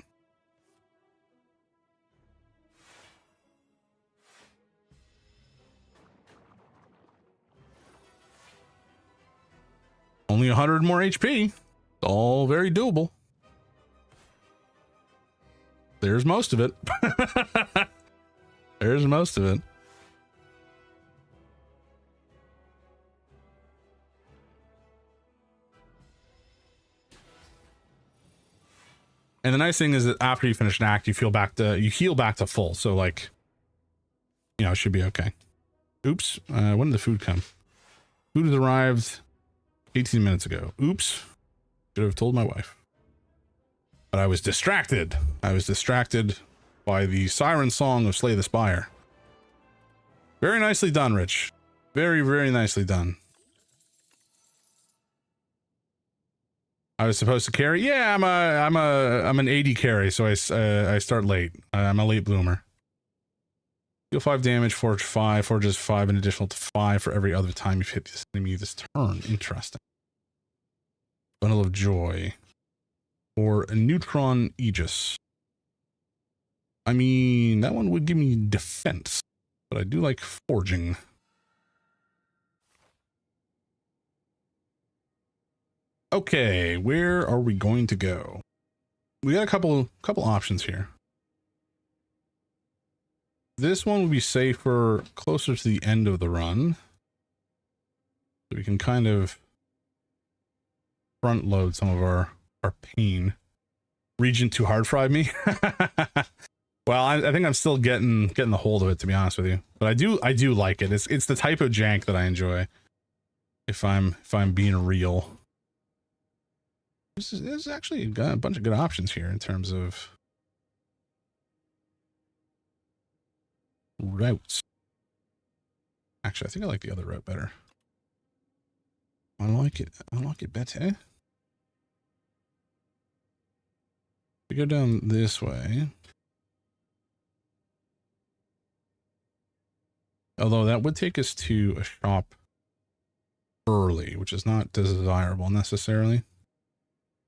Only 100 more HP. All very doable. There's most of it. There's most of it. And the nice thing is that after you finish an act, you heal back to full. So like, you know, it should be okay. Oops. When did the food come? Food has arrived 18 minutes ago. Oops. Should have told my wife. But I was distracted. I was distracted by the siren song of Slay the Spire. Very nicely done, Rich. Very, very nicely done. I was supposed to carry. Yeah, I'm an 80 carry, so I start late. I'm a late bloomer. Deal 5 damage, forge 5, forges 5, an additional to 5 for every other time you've hit this enemy this turn. Interesting. Bundle of Joy. Or a Neutron Aegis. I mean, that one would give me defense, but I do like forging. Okay, where are we going to go? We got a couple options here. This one would be safer closer to the end of the run. So we can kind of front load some of our pain. Regent too hard fried me. Well, I think I'm still getting the hold of it, to be honest with you. But I do like it. It's the type of jank that I enjoy. If I'm being real. There's actually a bunch of good options here in terms of routes. Actually, I think I like the other route better. I like it better. We go down this way. Although that would take us to a shop early, which is not desirable necessarily.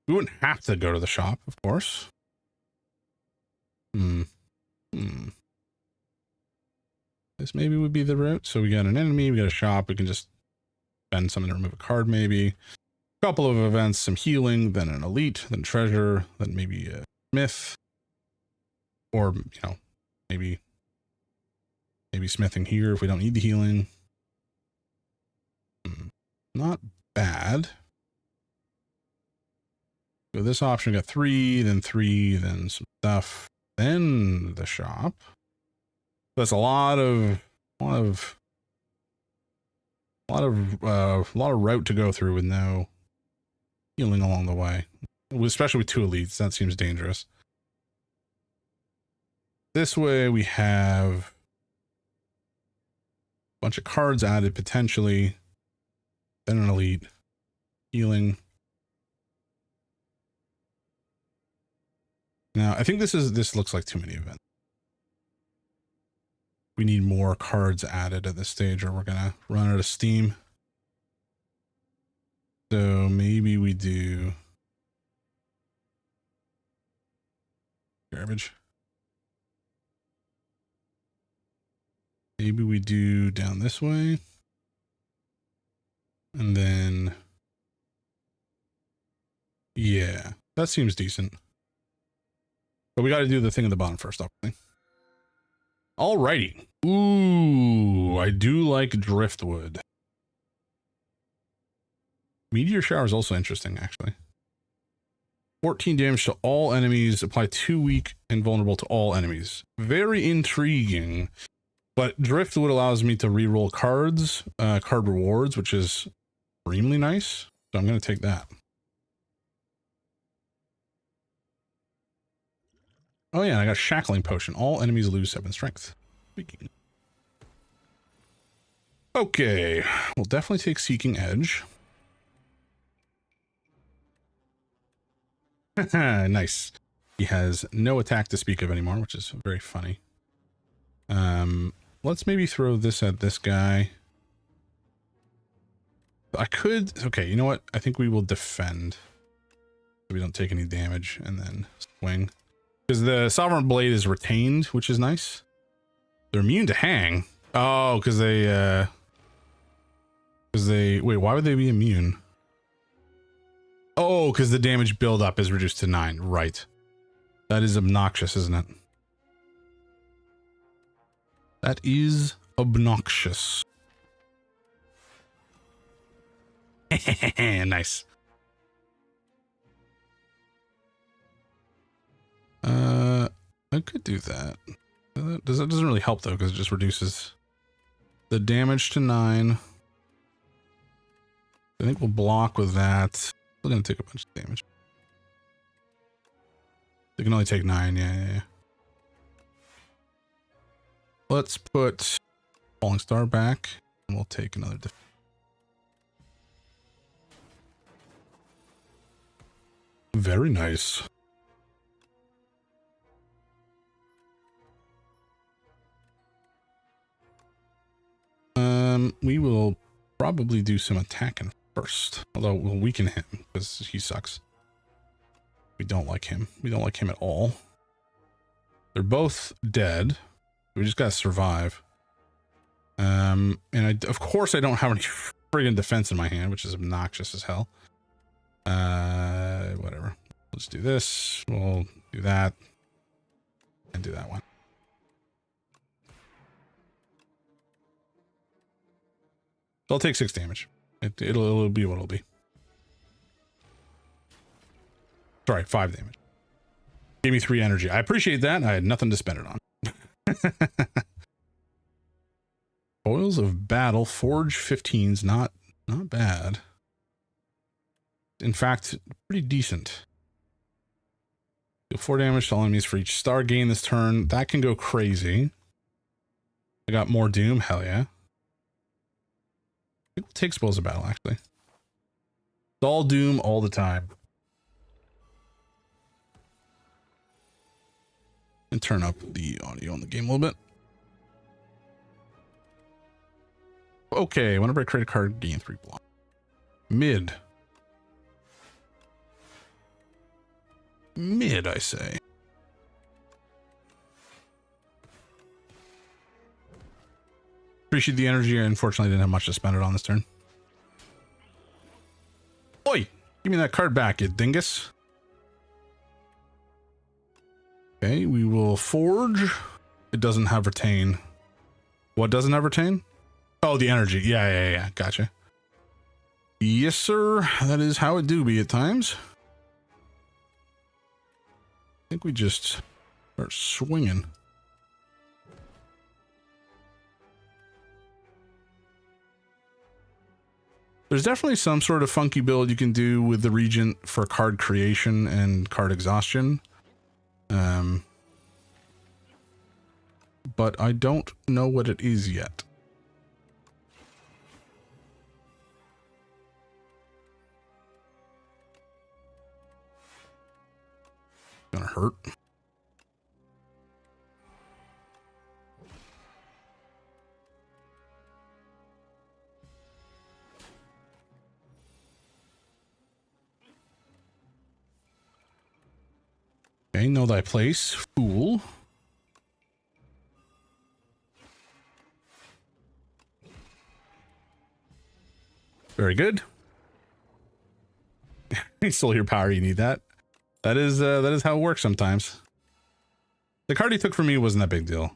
We wouldn't have to go to the shop, of course. This maybe would be the route. So we got an enemy, we got a shop, we can just spend something to remove a card maybe. A couple of events, some healing, then an elite, then treasure, then maybe a smith. Or, you know, maybe smithing here if we don't need the healing. Not bad. So this option, we got 3, then some stuff, then the shop. That's a lot of route to go through with no healing along the way, especially with 2 elites. That seems dangerous. This way we have Bunch of cards added potentially. Then an elite. Healing. Now, I think this looks like too many events. We need more cards added at this stage or we're gonna run out of steam. So maybe we do garbage. Maybe we do down this way. And then, yeah, that seems decent. But we got to do the thing at the bottom first, obviously. Alrighty. Ooh, I do like driftwood. Meteor shower is also interesting, actually. 14 damage to all enemies. Apply 2 weak and vulnerable to all enemies. Very intriguing. But driftwood allows me to reroll cards, card rewards, which is extremely nice. So I'm going to take that. Oh yeah, and I got a shackling potion. All enemies lose 7 strength. Speaking. Okay, we'll definitely take Seeking Edge. Nice. He has no attack to speak of anymore, which is very funny. Let's maybe throw this at this guy. I could, okay, you know what? I think we will defend so we don't take any damage and then swing. Because the Sovereign Blade is retained, which is nice. They're immune to hang. Oh, because they, wait, why would they be immune? Oh, because the damage buildup is reduced to 9. Right. That is obnoxious, isn't it? That is obnoxious. Nice. I could do that. That doesn't really help though, because it just reduces the damage to 9. I think we'll block with that. We're gonna take a bunch of damage. They can only take 9. Yeah. Let's put Falling Star back, and we'll take another. Very nice. We will probably do some attacking first, although we'll weaken him because he sucks. We don't like him. We don't like him at all. They're both dead. We just gotta survive. And of course I don't have any friggin' defense in my hand, which is obnoxious as hell. Whatever. Let's do this. We'll do that. And do that one. So I'll take 6 damage. It'll be what it'll be. Sorry, 5 damage. Gave me 3 energy. I appreciate that. I had nothing to spend it on. Spoils of Battle, Forge 15's not bad. In fact, pretty decent. Deal 4 damage to all enemies for each star gain this turn. That can go crazy. I got more Doom, hell yeah. I think we'll take Spoils of Battle, actually. It's all Doom all the time. And turn up the audio on the game a little bit. Okay, whenever I create a card, gain 3 block. Mid, I say. Appreciate the energy. I unfortunately didn't have much to spend it on this turn. Oi! Give me that card back, you dingus. Okay, we will forge. It doesn't have retain. What doesn't have retain? Oh, the energy. Yeah. Gotcha. Yes, sir. That is how it do be at times. I think we just start swinging. There's definitely some sort of funky build you can do with the Regent for card creation and card exhaustion. But I don't know what it is yet. gonna hurt. Okay, know thy place, fool. Very good. Still your power, you need that. That is how it works sometimes. The card he took from me wasn't that big deal.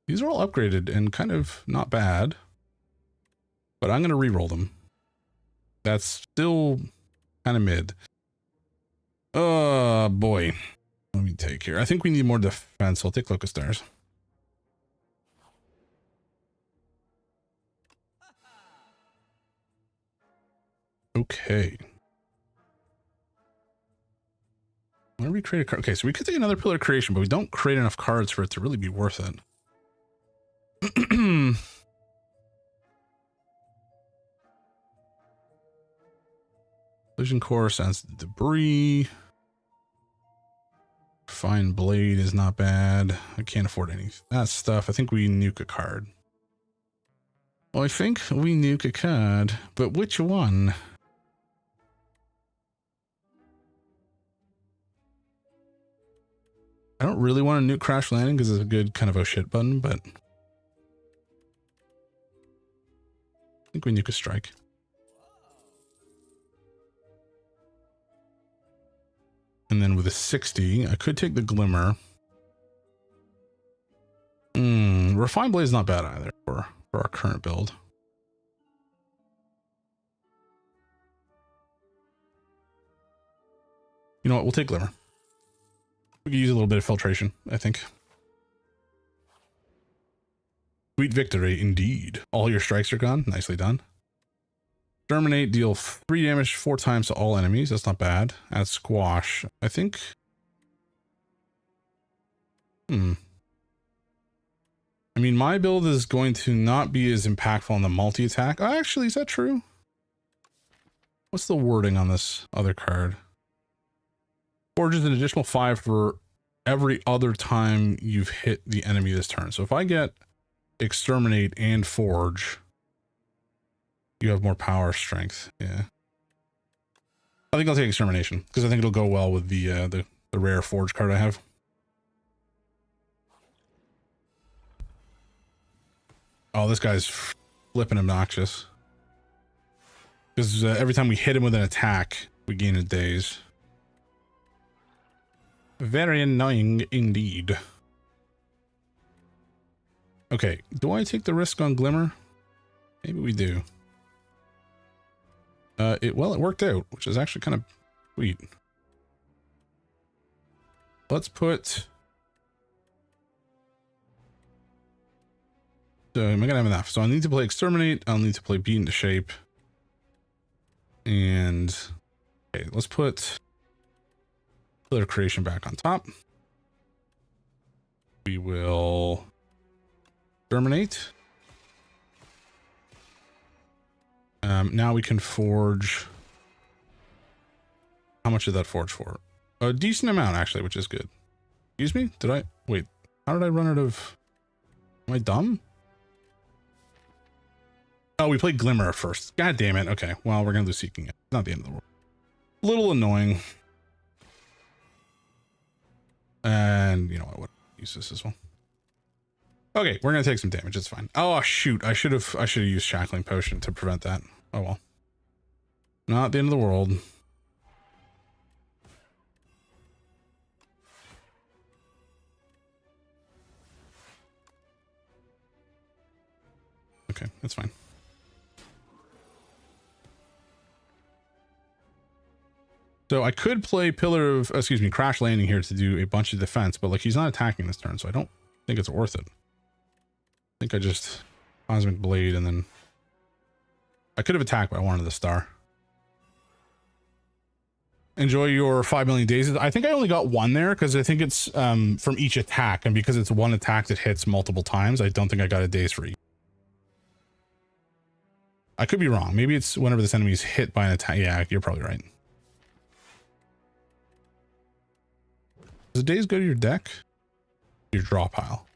These are all upgraded and kind of not bad. But I'm gonna re-roll them. That's still kind of mid. Oh boy. Let me take here. I think we need more defense. I'll take Locust Stars. Okay. Why don't we create a card? Okay, so we could take another Pillar of Creation, but we don't create enough cards for it to really be worth it. Collision Core sends debris. Fine Blade is not bad. I can't afford any of that stuff. I think we nuke a card. Well, I think we nuke a card, but which one? I don't really want to nuke Crash Landing because it's a good kind of oh shit button, but I think we nuke a strike. And then with a 60, I could take the Glimmer. Refined Blade is not bad either for our current build. You know what? We'll take Glimmer. We could use a little bit of filtration, I think. Sweet victory, indeed. All your strikes are gone. Nicely done. Terminate, deal 3 damage 4 times to all enemies. That's not bad. Add Squash. I think... I mean, my build is going to not be as impactful on the multi-attack. Oh, actually, is that true? What's the wording on this other card? Forges an additional 5 for every other time you've hit the enemy this turn. So if I get Exterminate and Forge, you have more power strength. Yeah. I think I'll take Extermination because I think it'll go well with the rare Forge card I have. Oh, this guy's flipping obnoxious. Because every time we hit him with an attack, we gain a daze. Very annoying indeed. Okay, do I take the risk on Glimmer? Maybe we do. It worked out, which is actually kind of sweet. Let's put... So am I gonna have enough? So I need to play Exterminate, I'll need to play Beat into Shape. And... Okay, let's put... Pillar of Creation back on top. We will... Exterminate. Now we can forge. How much did that forge for? A decent amount, actually, which is good. Excuse me? Did I? Wait, how did I run out of... Am I dumb? Oh, we played Glimmer first. God damn it. Okay, well, we're going to lose Seeking. It's not the end of the world. A little annoying. And, you know what? Use this as well. Okay, we're going to take some damage. It's fine. Oh, shoot. I should have used Shackling Potion to prevent that. Oh, well. Not the end of the world. Okay, that's fine. So I could play Crash Landing here to do a bunch of defense, but like he's not attacking this turn, so I don't think it's worth it. I think I just Cosmic Blade and then I could have attacked, but I wanted the star. Enjoy your 5 million dazes. I think I only got one there because I think it's from each attack, and because it's one attack that hits multiple times, I don't think I got a daze for each. I could be wrong. Maybe it's whenever this enemy is hit by an attack. Yeah, you're probably right. Does the days go to your deck? Your draw pile?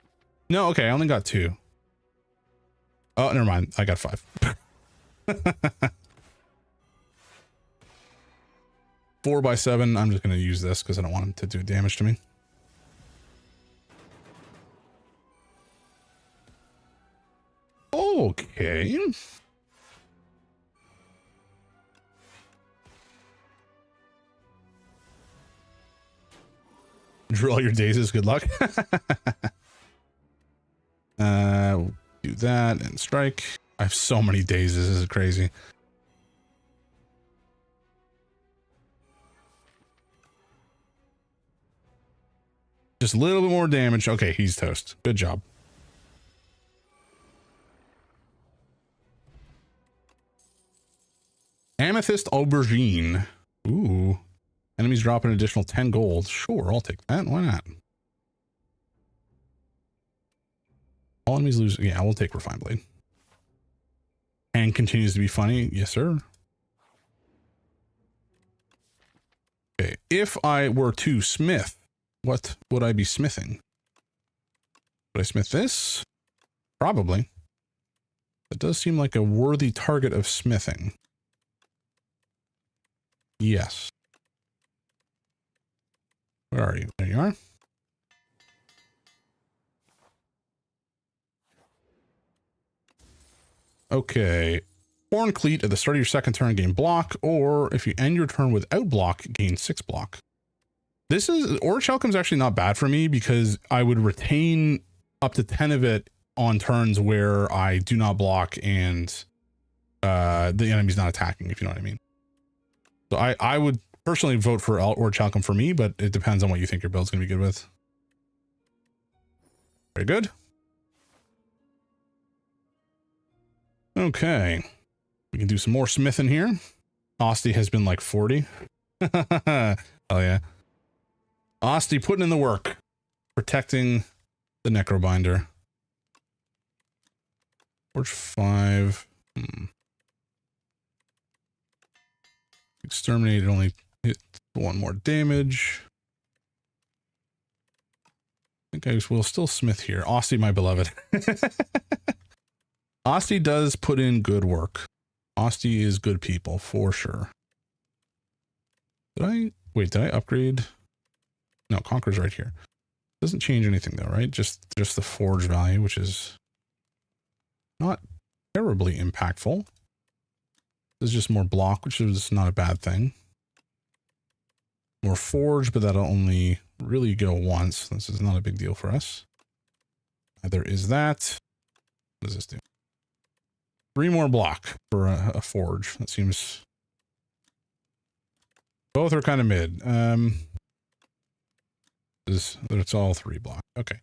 No, okay, I only got 2. Oh, never mind. I got 5. 4x7. I'm just going to use this because I don't want him to do damage to me. Okay. Draw your daisies. Good luck. We'll do that and strike. I have so many daisies. This is crazy. Just a little bit more damage. Okay, he's toast. Good job. Amethyst Aubergine. Ooh. Enemies drop an additional 10 gold. Sure, I'll take that. Why not? All enemies lose. Yeah, we'll take Refined Blade. And continues to be funny. Yes, sir. Okay. If I were to smith, what would I be smithing? Would I smith this? Probably. That does seem like a worthy target of smithing. Yes. Where are you? There you are. Okay. Horn Cleat at the start of your second turn, gain block, or if you end your turn without block, gain 6 block. This is, Orichalcum's actually not bad for me because I would retain up to 10 of it on turns where I do not block and the enemy's not attacking, if you know what I mean. So I would personally vote for Orichalcum for me, but it depends on what you think your build's going to be good with. Very good. Okay. We can do some more smithing here. Osti has been like 40. Oh yeah. Osti putting in the work. Protecting the Necrobinder. Forge 5. Exterminate only hit 1 more damage. I think I will still smith here. Osti, my beloved. Osti does put in good work. Osti is good people for sure. Did I upgrade? No, Conqueror's right here. Doesn't change anything though, right? Just the forge value, which is not terribly impactful. There's just more block, which is not a bad thing. More forge, but that'll only really go once. This is not a big deal for us. There is that. What does this do? 3 more block for a forge. That seems... Both are kind of mid. It's all 3 block. Okay.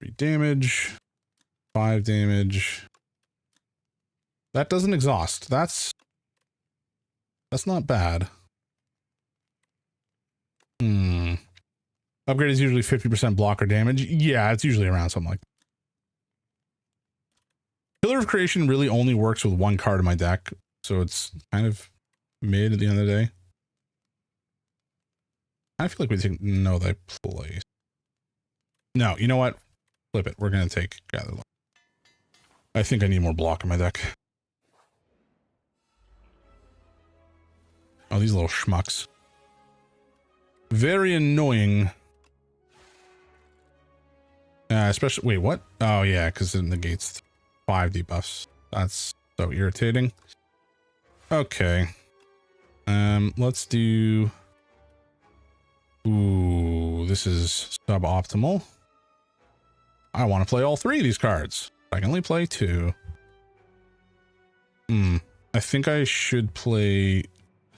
3 damage. 5 damage. That doesn't exhaust. That's not bad. Upgrade is usually 50% blocker damage. Yeah, it's usually around something like that. Pillar of Creation really only works with 1 card in my deck, so it's kind of mid at the end of the day. I feel like we take no thy place. No, you know what? Flip it. We're gonna take Gather Light. I think I need more block in my deck. Oh, these little schmucks. Very annoying. Especially, wait, what? Oh yeah, because it negates 5 debuffs. That's so irritating. Okay. Let's do... Ooh, this is suboptimal. I want to play all 3 of these cards. I can only play 2. I think I should play...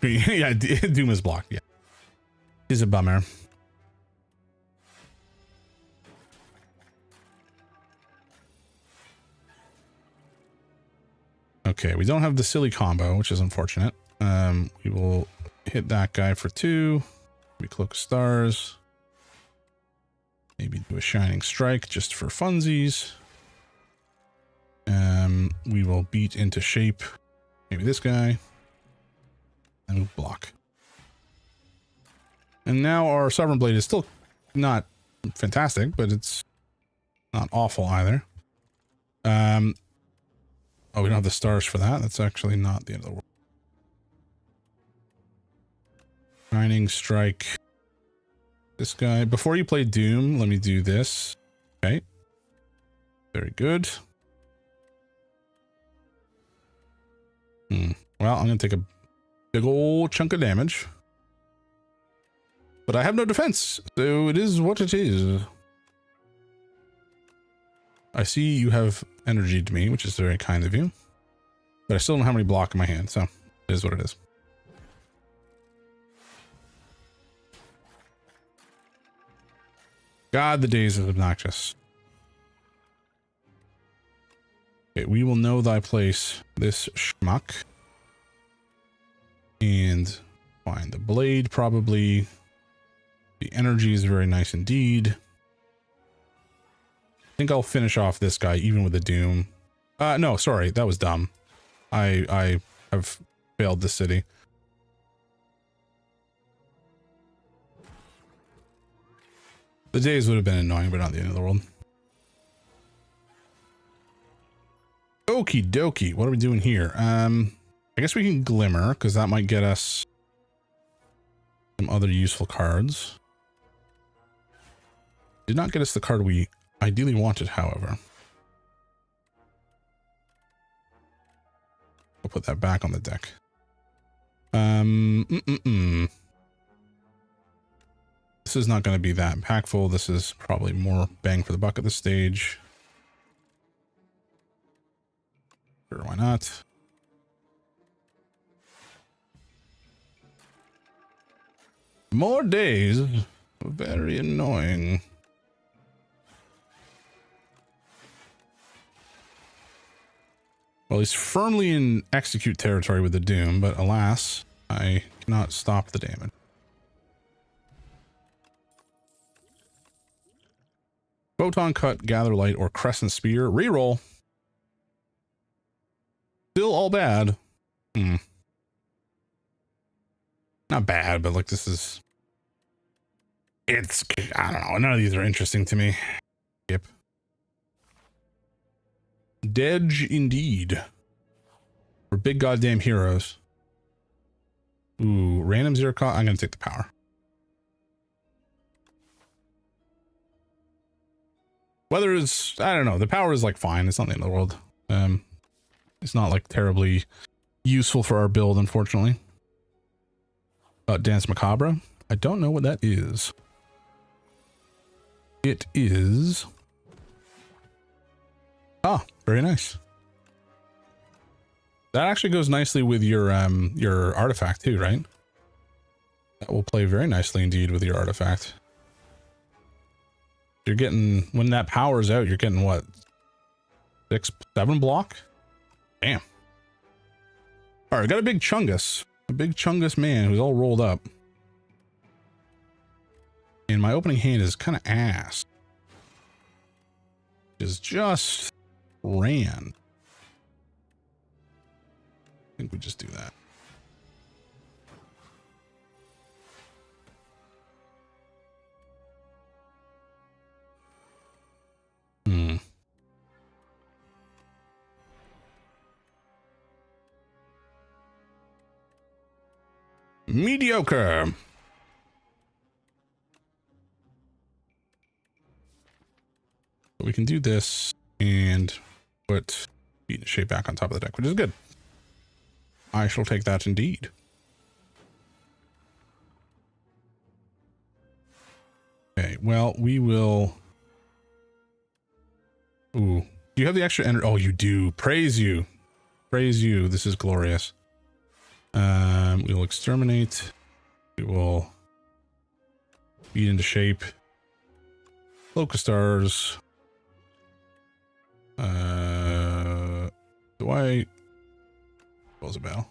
Yeah, Doom is blocked, yeah. Is a bummer. Okay, we don't have the silly combo, which is unfortunate. We will hit that guy for 2. Maybe Cloak of Stars. Maybe do a Shining Strike just for funsies. We will beat into shape. Maybe this guy. And we'll block. And now our Sovereign Blade is still not fantastic, but it's not awful either. Oh, we don't have the stars for that. That's actually not the end of the world. Shining Strike. This guy. Before you play Doom, let me do this. Okay. Very good. Well, I'm going to take a big old chunk of damage. But I have no defense, so it is what it is. I see you have energy to me, which is very kind of you. But I still don't have any block in my hand, so it is what it is. God, the days is obnoxious. Okay, we will know thy place, this schmuck. And find the blade, probably. The energy is very nice indeed. I think I'll finish off this guy, even with the Doom. No, sorry, that was dumb. I have failed this city. The days would have been annoying, but not the end of the world. Okie dokie, what are we doing here? I guess we can Glimmer, because that might get us some other useful cards. Did not get us the card we ideally wanted, however. I'll put that back on the deck. This is not going to be that impactful. This is probably more bang for the buck at this stage. Sure, why not? More days. Very annoying. Well, he's firmly in execute territory with the Doom, but alas, I cannot stop the damage. Photon Cut, Gather Light, or Crescent Spear. Reroll. Still all bad. Not bad, but like this is... It's... I don't know. None of these are interesting to me. Yep. Dedge indeed. We're big goddamn heroes. Ooh, random zero cost. I'm going to take the power. Whether it's, I don't know, the power is like fine. It's not the end of the world. It's not like terribly useful for our build, unfortunately. Dance Macabre. I don't know what that is. It is... Ah, very nice. That actually goes nicely with your artifact too, right? That will play very nicely indeed with your artifact. You're getting, when that power's out, you're getting what? 6, 7 block? Damn. All right, got a big Chungus. A big Chungus man who's all rolled up. And my opening hand is kind of ass. Is just ran. I think we just do that. Mediocre. But we can do this and put Beat the Shape back on top of the deck, which is good. I shall take that indeed. Okay, well, we will... Ooh. Do you have the extra energy? Oh, you do. Praise you. Praise you. This is glorious. We will exterminate. We will beat into shape. Locust stars. Do I close a bell?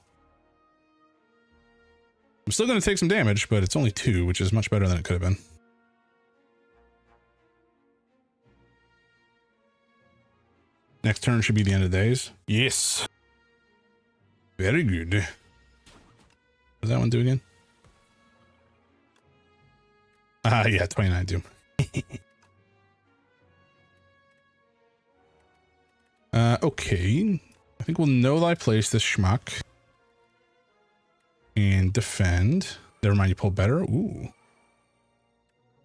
I'm still going to take some damage, but it's only 2, which is much better than it could have been. Next turn should be the end of days. Yes. Very good. What does that one do again? Yeah, 29 Doom. Okay. I think we'll know thy place, this schmuck. And defend. Never mind, you pull better. Ooh.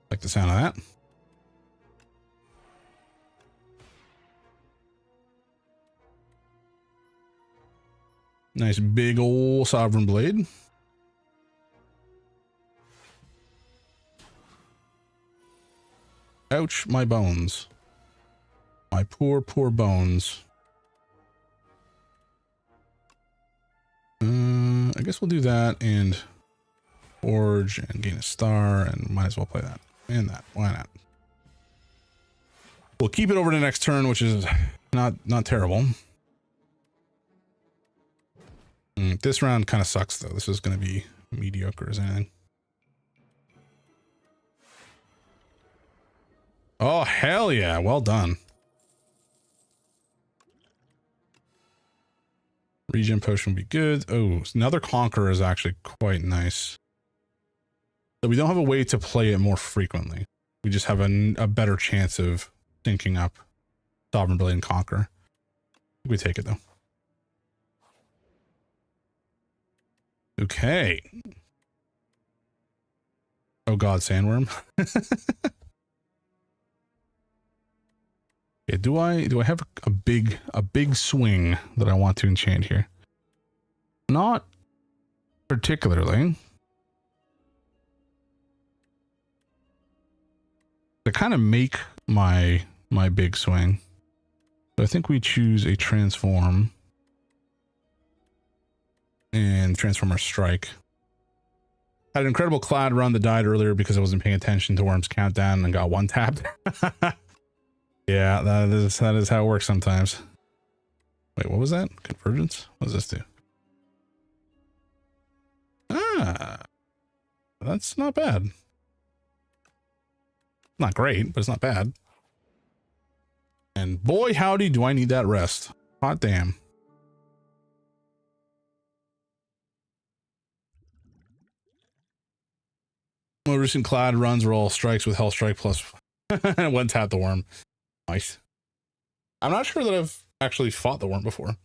Like the sound of that. Nice big ol' Sovereign Blade. Ouch, my bones. My poor, poor bones. I guess we'll do that and forge and gain a star, and might as well play that and that. Why not? We'll keep it over to next turn, which is not terrible. This round kind of sucks though. This is going to be mediocre as anything. Oh, hell yeah. Well done. Regen potion would be good. Oh, another Conqueror is actually quite nice. So we don't have a way to play it more frequently. We just have a better chance of syncing up Sovereign Blade and Conqueror. We take it though. Okay. Oh god, Sandworm. Okay, do I have a big swing that I want to enchant here? Not particularly. To kind of make my big swing. So I think we choose a transform and transform our strike. Had an incredible Clad run that died earlier because I wasn't paying attention to Worm's countdown and got one tapped. Yeah, that is how it works sometimes. Wait, what was that? Convergence? What does this do? Ah, that's not bad. Not great, but it's not bad. And boy, howdy, do I need that rest. Hot damn. My recent Clad runs were all strikes with Hell Strike plus one tap the Worm. Nice. I'm not sure that I've actually fought the Worm before.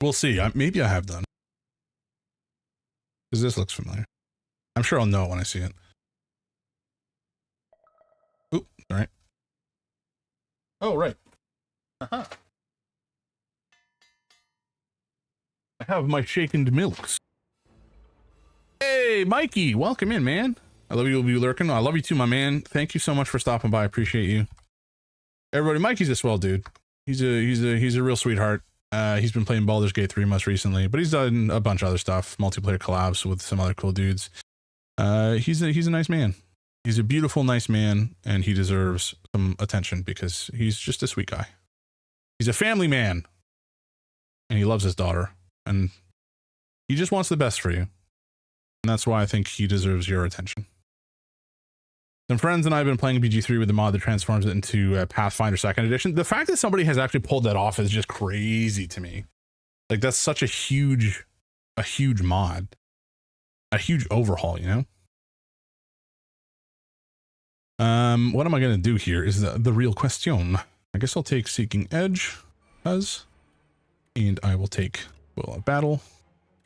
We'll see. Maybe I have done. Because this looks familiar. I'm sure I'll know it when I see it. Oop, all right. Oh, right. Uh-huh. I have my shaken milks. Hey, Mikey, welcome in, man. I love you. Will be lurking. I love you too, my man. Thank you so much for stopping by. I appreciate you. Everybody, Mikey's a swell dude. He's a real sweetheart. He's been playing Baldur's Gate 3 most recently, but he's done a bunch of other stuff, multiplayer collabs with some other cool dudes. He's a nice man. He's a beautiful, nice man, and he deserves some attention because he's just a sweet guy. He's a family man, and he loves his daughter, and he just wants the best for you. And that's why I think he deserves your attention. Some friends and I have been playing BG3 with the mod that transforms it into Pathfinder 2nd Edition. The fact that somebody has actually pulled that off is just crazy to me. Like, that's such a huge mod. A huge overhaul, you know? What am I going to do here is the real question. I guess I'll take Seeking Edge, and I will take Will of Battle,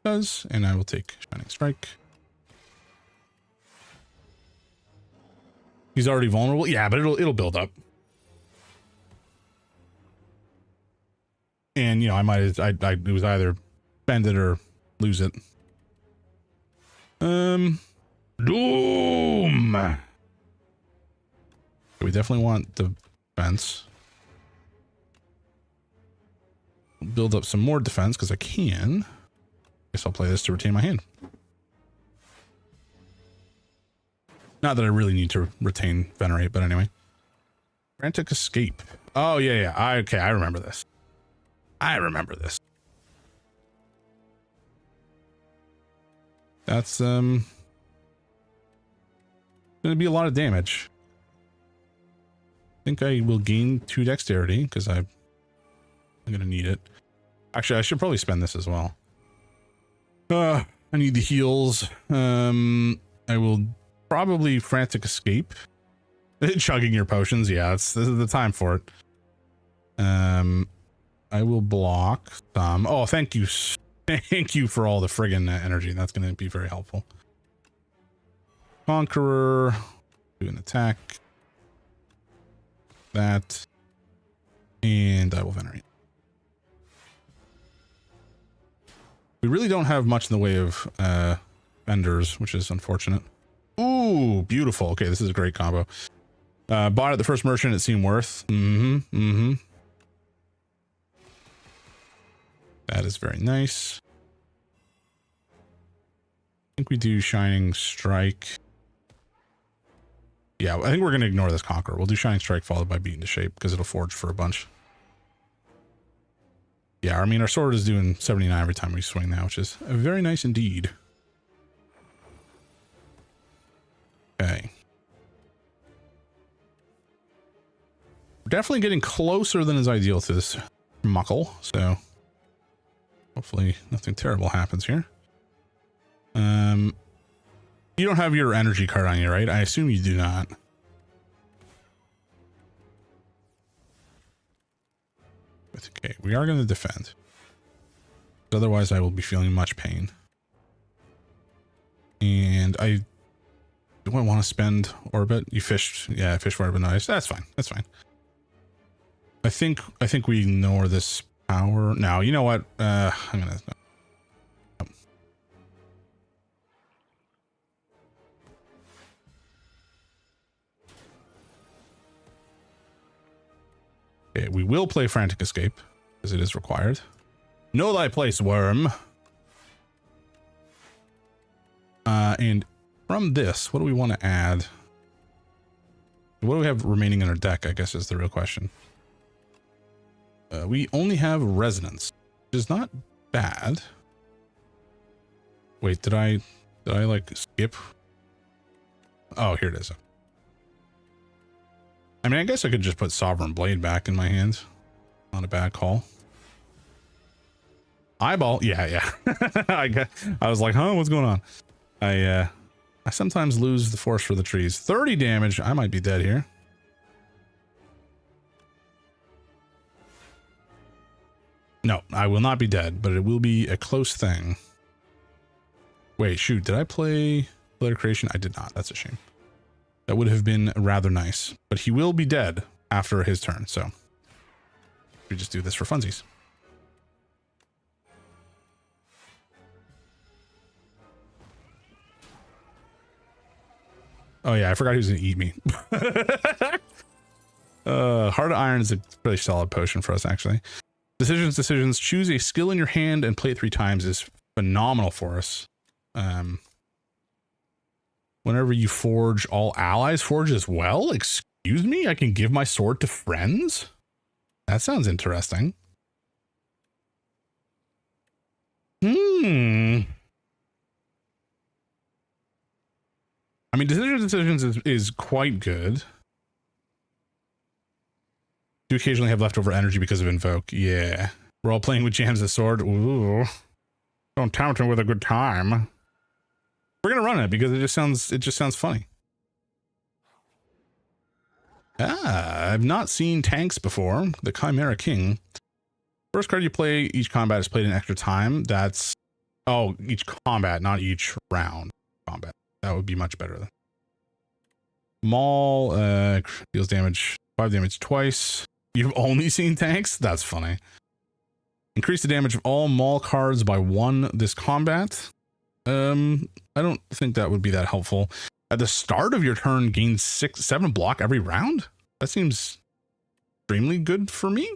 and I will take Shining Strike. He's already vulnerable. Yeah, but it'll build up. And you know, it was either spend it or lose it. Doom. We definitely want the defense. Build up some more defense because I can. Guess I'll play this to retain my hand. Not that I really need to retain Venerate, but anyway. Frantic Escape. Oh, yeah. Okay, I remember this. That's, gonna be a lot of damage. I think I will gain 2 dexterity, because I'm gonna need it. Actually, I should probably spend this as well. I need the heals. I will probably frantic escape. Chugging your potions. Yeah, this is the time for it. I will block some. Oh, thank you. Thank you for all the friggin' energy. That's going to be very helpful. Conqueror. Do an attack. That. And I will venerate. We really don't have much in the way of vendors, which is unfortunate. Ooh, beautiful. Okay, this is a great combo. Bought at the first merchant, it seemed worth. That is very nice. I think we do Shining Strike. Yeah, I think we're going to ignore this Conqueror. We'll do Shining Strike followed by Beaten to Shape because it'll forge for a bunch. Yeah, I mean, our sword is doing 79 every time we swing now, which is very nice indeed. Okay. We're definitely getting closer than is ideal to this muckle, so hopefully nothing terrible happens here. You don't have your energy card on you, right? I assume you do not. Okay, we are going to defend. Otherwise, I will be feeling much pain. And do I want to spend Orbit? You fished. Yeah, fish for Orbit. Nice. That's fine. That's fine. I think we ignore this power. No, you know what? I'm going to... Okay, we will play Frantic Escape, as it is required. Know thy place, worm. And from this, what do we want to add? What do we have remaining in our deck, I guess is the real question. We only have Resonance, which is not bad. Wait, did I like skip? Oh, here it is. I mean, I guess I could just put Sovereign Blade back in my hands. Not a bad call. Eyeball. Yeah. I was like, huh, what's going on? I sometimes lose the force for the trees. 30 damage. I might be dead here. No, I will not be dead, but it will be a close thing. Wait, shoot. Did I play Letter Creation? I did not. That's a shame. That would have been rather nice, but he will be dead after his turn. So we just do this for funsies. Oh yeah, I forgot he was going to eat me. Heart of Iron is a pretty solid potion for us, actually. Decisions. Choose a skill in your hand and play it 3 times is phenomenal for us. Whenever you forge, all allies forge as well? Excuse me? I can give my sword to friends? That sounds interesting. I mean, decisions is quite good. Do occasionally have leftover energy because of Invoke. Yeah. We're all playing with Jams' sword. Ooh. Don't tempt him with a good time. We're gonna run it because it just sounds funny. I've not seen tanks before. The Chimera King. First card you play each combat is played an extra time. That's each combat, not each round combat. That would be much better. Maul deals damage 5 damage twice. You've only seen tanks? That's funny. Increase the damage of all Maul cards by 1 this combat. I don't think that would be that helpful. At the start of your turn, gain 7 block every round? That seems extremely good for me.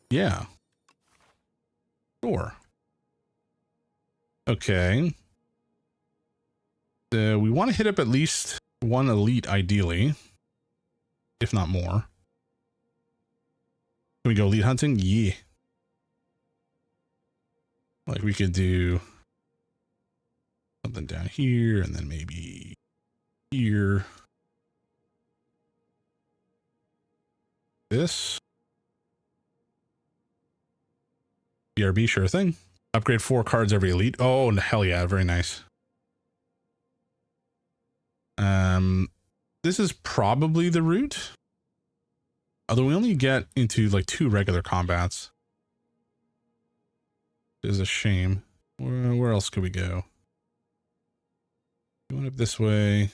Yeah. Sure. Okay. We want to hit up at least 1 elite, ideally. If not more. Can we go elite hunting? Yeah. Like we could do something down here and then maybe here. This. BRB, sure thing. Upgrade 4 cards every elite. Oh, hell yeah, very nice. This is probably the route. Although we only get into like 2 regular combats. It is a shame. Where else could we go? Going up this way.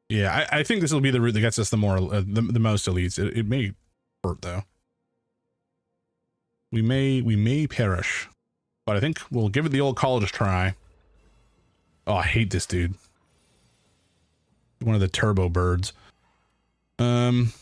Yeah, I think this will be the route that gets us the more the most elites. It may hurt though. We may perish, but I think we'll give it the old college try. Oh, I hate this dude. One of the turbo birds. Annoying.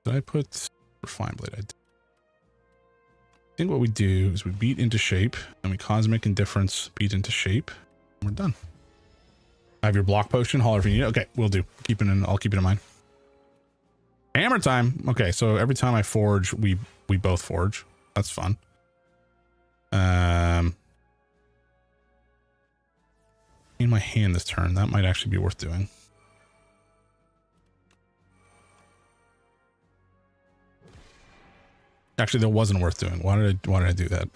Did I put Refine Blade? I think what we do is we beat into shape, and we Cosmic Indifference beat into shape, and we're done. I have your block potion. Holler if you need it. Okay, we'll do. I'll keep it in mind. Hammer time. Okay, so every time I forge, we both forge. That's fun. In my hand this turn, that might actually be worth doing. Actually, that wasn't worth doing. Why did I do that?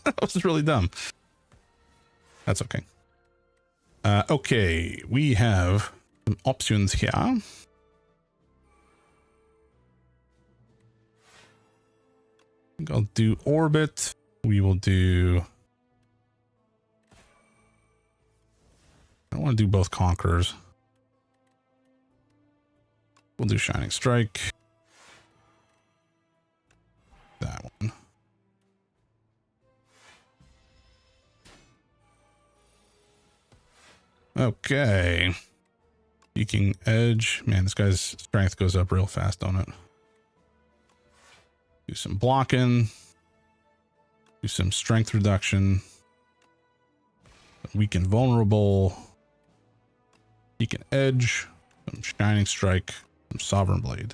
That was really dumb. That's okay. Okay, we have some options here. I think I'll do orbit. We will do... I don't want to do both conquerors. We'll do Shining Strike. That one. Okay. Seeking Edge. Man, this guy's strength goes up real fast, don't it? Do some blocking. Do some strength reduction. Weak and vulnerable. Seeking Edge. Some Shining Strike. Some Sovereign Blade.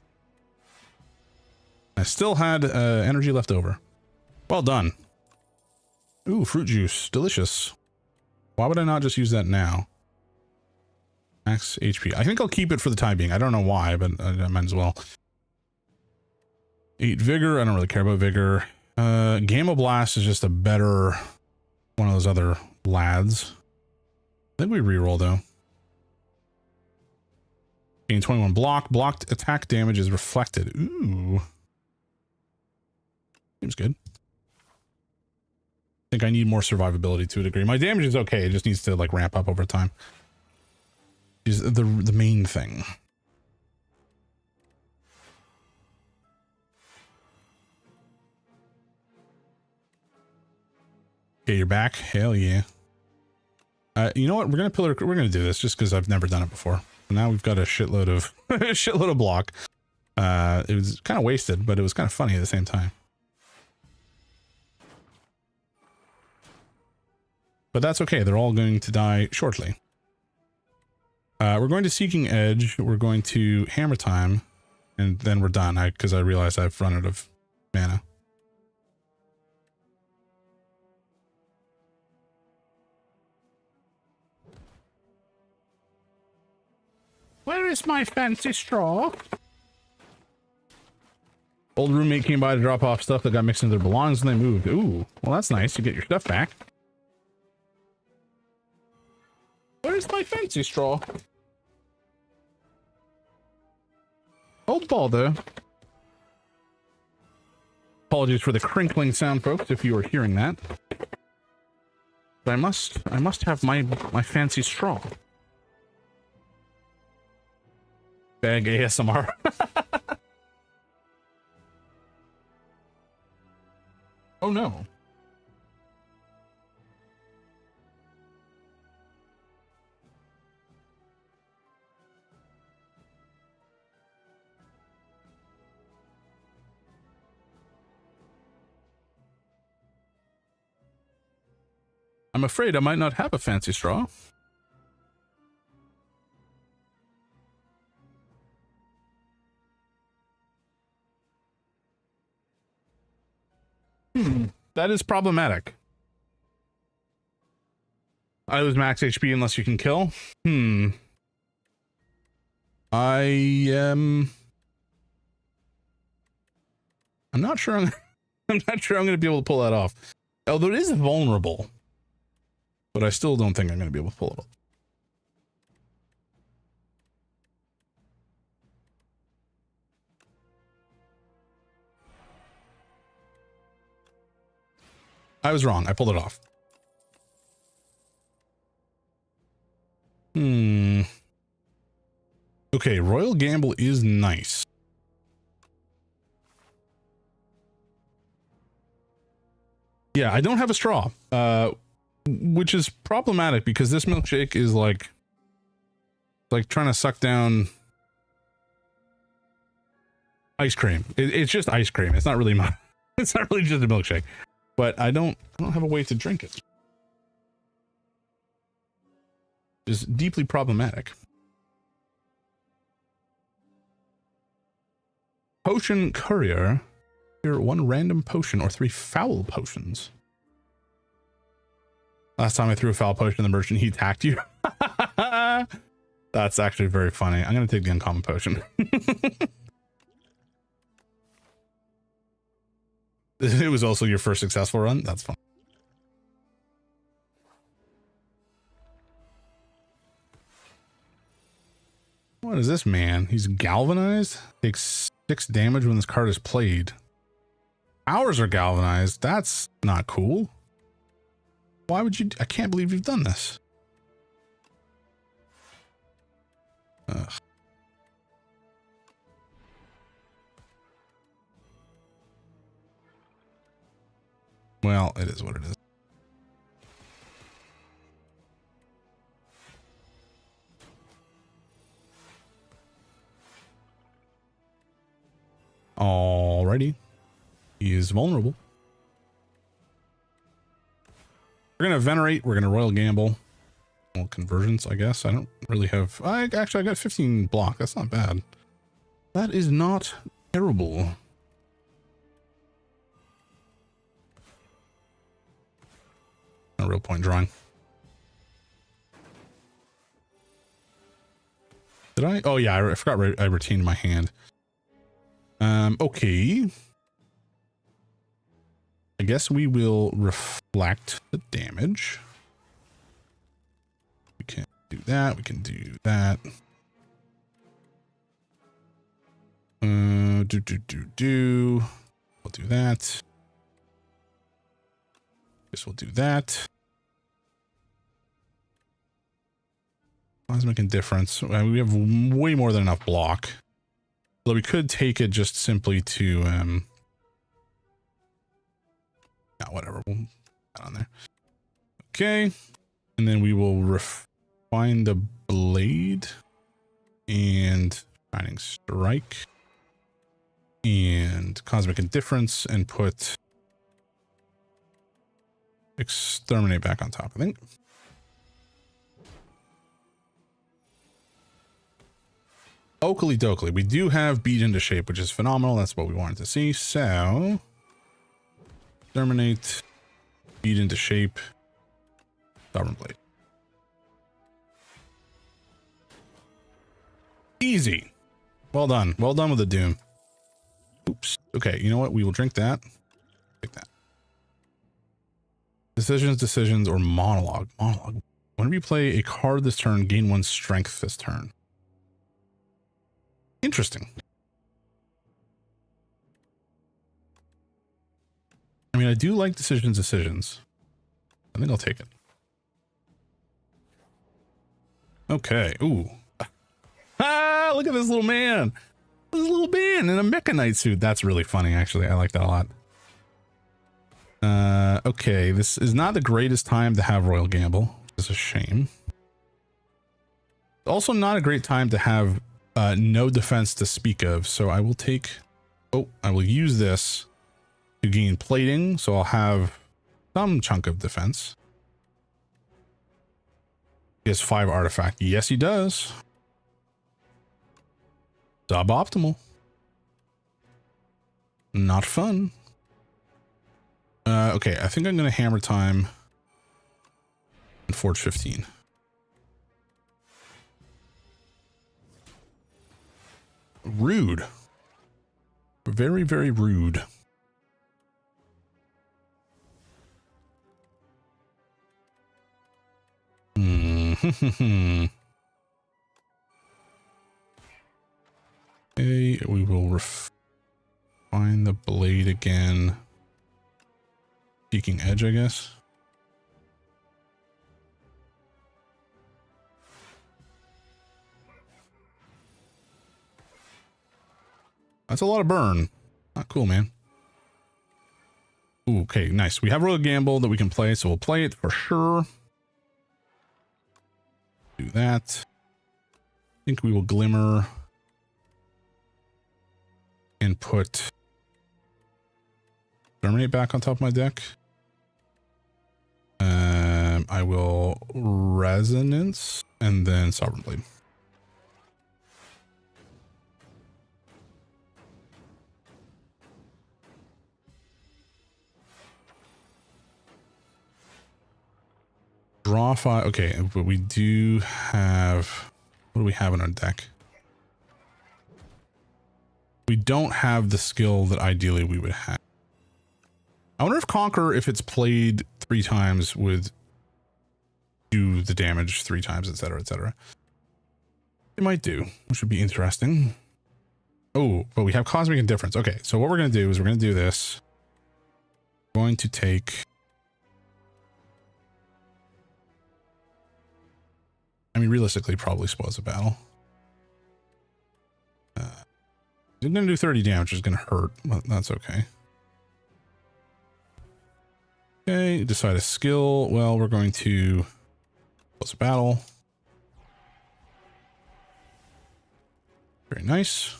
I still had energy left over. Well done. Ooh, fruit juice. Delicious. Why would I not just use that now? Max HP. I think I'll keep it for the time being. I don't know why, but I might as well. 8 Vigor. I don't really care about Vigor. Gamma Blast is just a better one of those other lads. I think we reroll though. Gain 21 block. Blocked attack damage is reflected. Ooh. Seems good. I think I need more survivability to a degree. My damage is okay. It just needs to like ramp up over time. Is the main thing. Okay, you're back. Hell yeah. You know what? We're gonna do this just because I've never done it before. Now we've got a shitload of shitload of block. It was kind of wasted, but it was kind of funny at the same time. But that's okay. They're all going to die shortly. We're going to Seeking Edge. We're going to Hammer Time. And then we're done. Because I realized I've run out of mana. Where is my fancy straw? Old roommate came by to drop off stuff that got mixed into their belongings and they moved. Ooh, well that's nice. You get your stuff back. Where's my fancy straw? Old Baldo. Apologies for the crinkling sound, folks, if you were hearing that. But I must have my fancy straw. Bag ASMR. Oh no. I'm afraid I might not have a fancy straw. That is problematic. I lose max HP unless you can kill. I'm not sure. I'm not sure I'm going to be able to pull that off. Although it is vulnerable, but I still don't think I'm going to be able to pull it off. I was wrong. I pulled it off. Okay, Royal Gamble is nice. Yeah, I don't have a straw, which is problematic because this milkshake is like trying to suck down ice cream. It's just ice cream. It's not really it's not really just a milkshake, but I don't have a way to drink it. It's deeply problematic. Potion courier. Here, 1 random potion or 3 foul potions. Last time I threw a foul potion in the merchant, he attacked you. That's actually very funny. I'm going to take the uncommon potion. It was also your first successful run. That's fun. What is this man? He's galvanized. Takes 6 damage when this card is played. Ours are galvanized. That's not cool. Why would you? I can't believe you've done this. Ugh. Well, it is what it is. Alrighty. He is vulnerable. We're going to venerate. We're going to royal gamble. Well, conversions, I guess. I don't really have... I got 15 block. That's not bad. That is not terrible. No real point drawing. Did I? Oh, yeah. I forgot I retained my hand. Okay. I guess we will reflect the damage. We can do that. We can do that. We'll do that. Guess we'll do that. Cosmic Indifference. We have way more than enough block. Although we could take it just simply to whatever, we'll put that on there. Okay, and then we will refine the blade and Shining Strike and Cosmic Indifference and put Exterminate back on top, I think. Oakley dokley. We do have Beat into Shape, which is phenomenal. That's what we wanted to see. So Exterminate, Beat into Shape, Sovereign Blade. Easy. Well done. Well done with the Doom. Oops. Okay, you know what? We will drink that. Take that. Decisions, or monologue. Monologue. Whenever you play a card this turn, gain 1 strength this turn. Interesting. I mean, I do like decisions. I think I'll take it. Okay. Ooh. Ah, look at this little man. This little man in a Mecha Knight suit. That's really funny, actually. I like that a lot. Okay. This is not the greatest time to have Royal Gamble, which is a shame. Also not a great time to have no defense to speak of. So I will take... Oh, I will use this to gain plating. So I'll have some chunk of defense. He has 5 artifact. Yes, he does. Suboptimal. Not fun. Okay, I think I'm going to Hammer Time and Forge 15. Rude. Very, very rude. Okay, we will refine the blade again. Peaking edge, I guess. That's a lot of burn. Not cool, man. Ooh, okay, nice. We have Royal Gamble that we can play, so we'll play it for sure. Do that. I think we will Glimmer and put Terminate back on top of my deck. I will Resonance and then Sovereign Blade. Draw 5. Okay, but we do have... What do we have in our deck? We don't have the skill that ideally we would have. I wonder if Conquer, if it's played 3 times, would do the damage 3 times, etc., etc. It might do, which would be interesting. Oh, but we have Cosmic Indifference. Okay, so what we're going to do is we're going to do this. We're going to take... I mean, realistically, probably Spoils of Battle. We're going to do 30 damage, which is going to hurt, but that's okay. Okay, decide a skill. Well, we're going to Spoils of Battle. Very nice.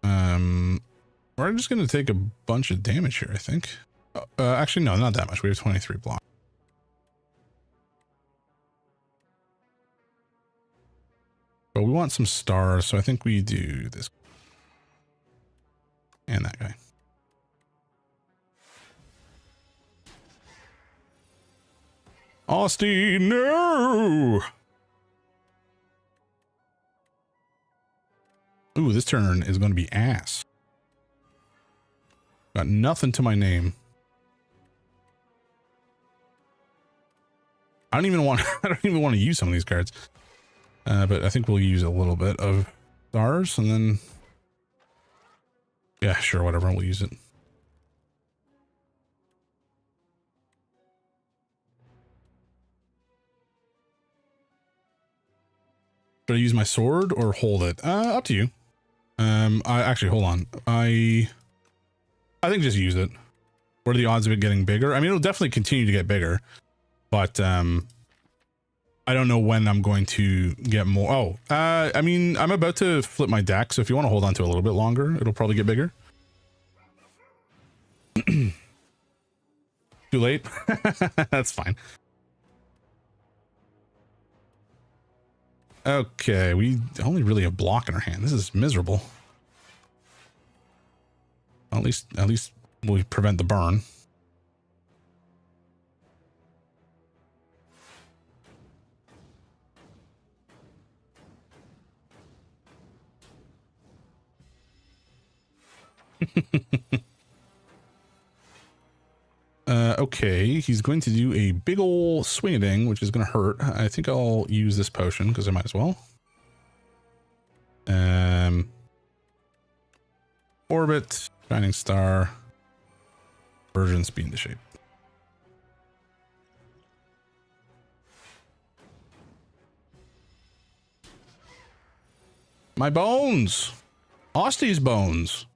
We're just going to take a bunch of damage here, I think. Actually, no, not that much. We have 23 block. But we want some stars, so I think we do this. And that guy. Austin, no! Ooh, this turn is going to be ass. Got nothing to my name. I don't even want to use some of these cards. But I think we'll use a little bit of stars and then... Yeah, sure, whatever, we'll use it. Should I use my sword or hold it? Up to you. Actually, hold on. I think just use it. What are the odds of it getting bigger? I mean, it'll definitely continue to get bigger, but I don't know when I'm going to get more. Oh, I mean, I'm about to flip my deck, so if you want to hold on to it a little bit longer, it'll probably get bigger. Too late? That's fine. Okay, we only really have block in our hand. This is miserable. At least we prevent the burn. Okay, he's going to do a big ol' swing-a-ding, which is going to hurt. I think I'll use this potion because I might as well. Orbit, Shining Star, Version, Speed into Shape. My bones! Osty's bones!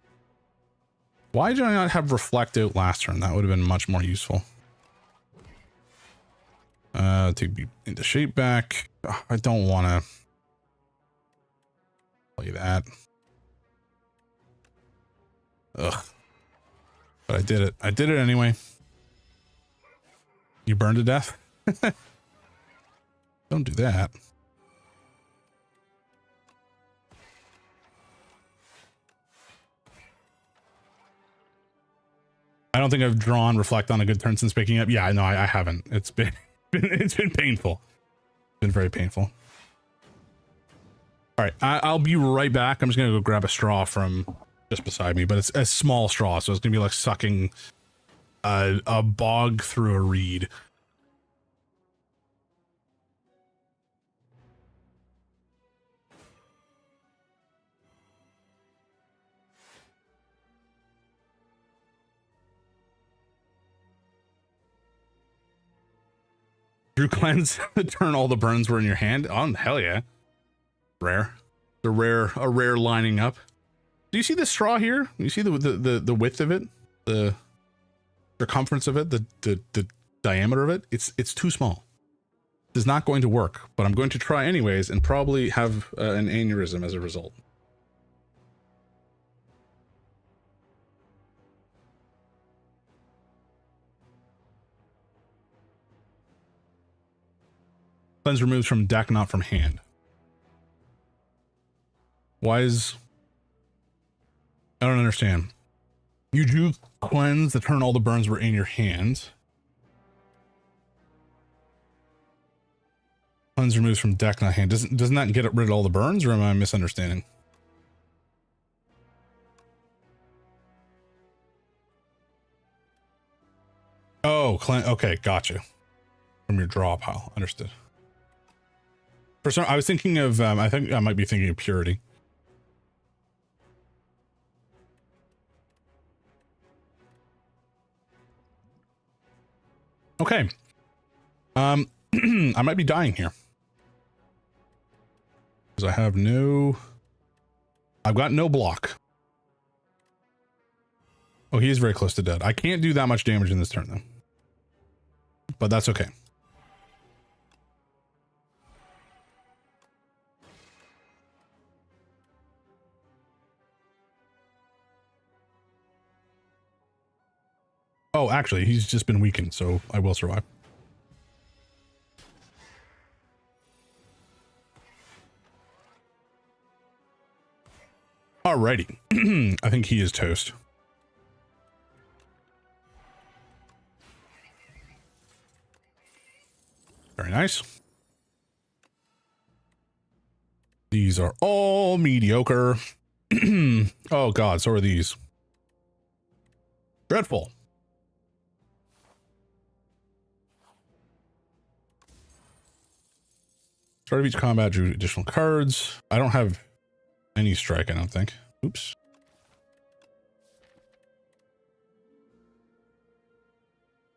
Why did I not have Reflect out last turn? That would have been much more useful. Take me into shape back. Ugh, I don't want to play that. Ugh. But I did it. I did it anyway. You burned to death? Don't do that. I don't think I've drawn Reflect on a good turn since picking up. Yeah, no, I haven't. It's been it's been painful. It's been very painful. All right, I'll be right back. I'm just gonna go grab a straw from just beside me, but it's a small straw, so it's gonna be like sucking a bog through a reed. Drew cleanse the turn all the burns were in your hand. Oh hell yeah. Rare. A rare lining up. Do you see the straw here? You see the width of it? The circumference of it? The diameter of it? It's too small. It's not going to work, but I'm going to try anyways and probably have an aneurysm as a result. Cleanse removes from deck, not from hand. Why is... I don't understand. You drew cleanse the turn all the burns were in your hand. Cleanse removes from deck, not hand. Doesn't that get rid of all the burns, or am I misunderstanding? Oh, okay, gotcha. From your draw pile, understood. For some, I was thinking of, I think I might be thinking of purity. Okay. I might be dying here. Because I've got no block. Oh, he is very close to dead. I can't do that much damage in this turn though. But that's okay. Oh, actually, he's just been weakened, so I will survive. Alrighty. I think he is toast. Very nice. These are all mediocre. Oh god, so are these. Dreadful. Start of each combat, drew additional cards. I don't have any strike, I don't think. Oops.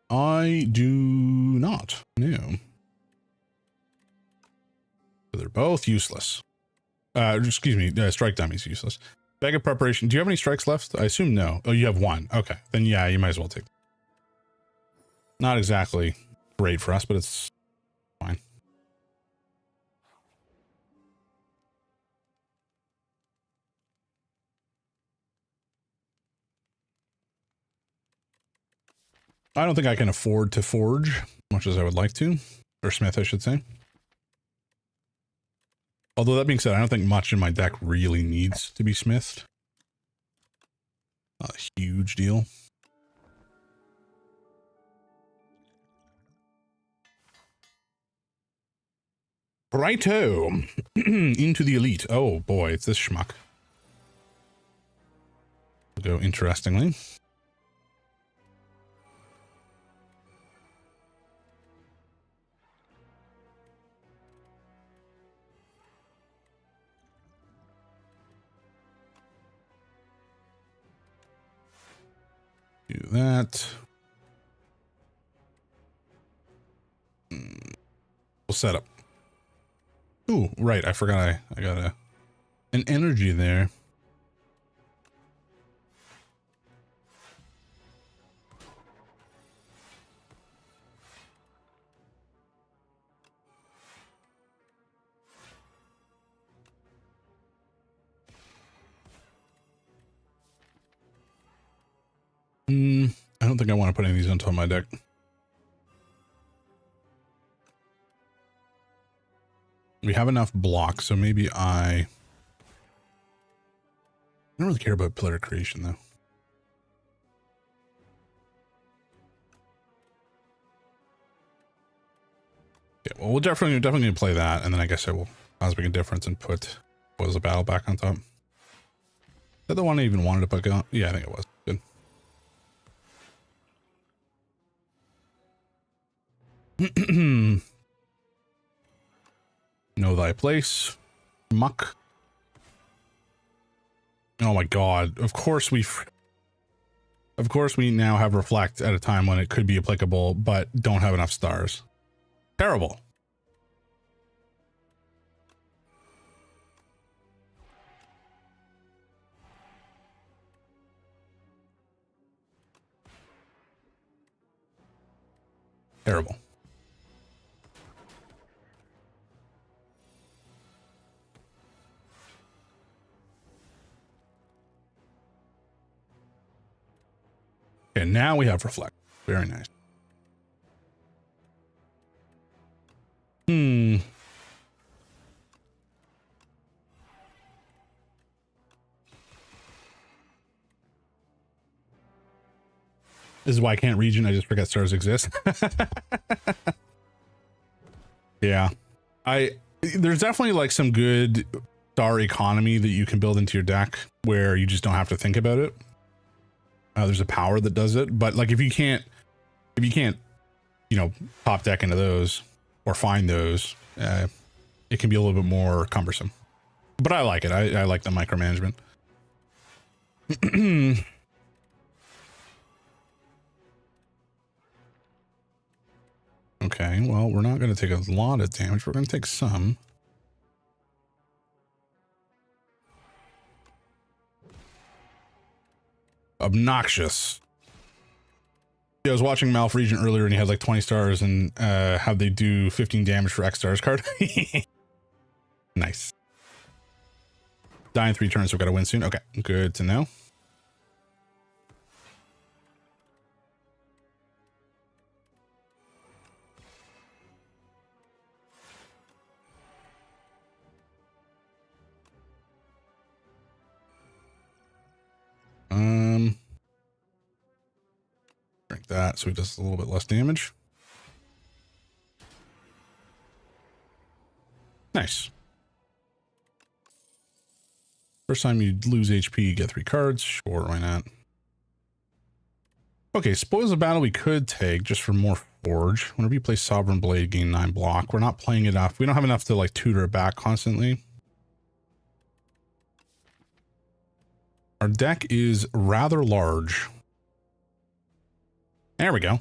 I do not. No. They're both useless. Excuse me, strike dummy's useless. Bag of preparation. Do you have any strikes left? I assume no. Oh, you have one. Okay. Then yeah, you might as well take. Not exactly great for us, but it's fine. I don't think I can afford to forge as much as I would like to, or smith, I should say. Although that being said, I don't think much in my deck really needs to be smithed. Not a huge deal. Righto. Into the elite. Oh boy, it's this schmuck. We'll go interestingly. Do that. We'll set up. Ooh, right. I forgot I got an energy there. I don't think I want to put any of these onto my deck. We have enough blocks, so maybe I don't really care about player creation though. Yeah, well, we'll definitely need to play that, and then I guess it will cause a big difference and put was a battle back on top. Is that the one I even wanted to put on? Yeah, I think it was. Good. Know thy place, muck. Oh my god! Of course we now have reflect at a time when it could be applicable, but don't have enough stars. Terrible. Terrible. Okay, now we have reflect. Very nice. This is why I can't region. I just forget stars exist. Yeah. There's definitely like some good star economy that you can build into your deck where you just don't have to think about it. There's a power that does it, but like if you can't, you know, top deck into those or find those, it can be a little bit more cumbersome. But I like it. I like the micromanagement. Okay, well, we're not going to take a lot of damage. We're going to take some. Obnoxious. Yeah, I was watching Malf Region earlier and he had like 20 stars and how'd they do 15 damage for X stars card? Nice. Die in 3 turns, so we've got to win soon. Okay, good to know. Drink that so he does a little bit less damage. Nice. First time you lose HP, you get 3 cards. Sure, why not? Okay, Spoils of Battle we could take just for more Forge. Whenever you play Sovereign Blade, gain 9 block. We're not playing enough. We don't have enough to like tutor it back constantly. Our deck is rather large. There we go.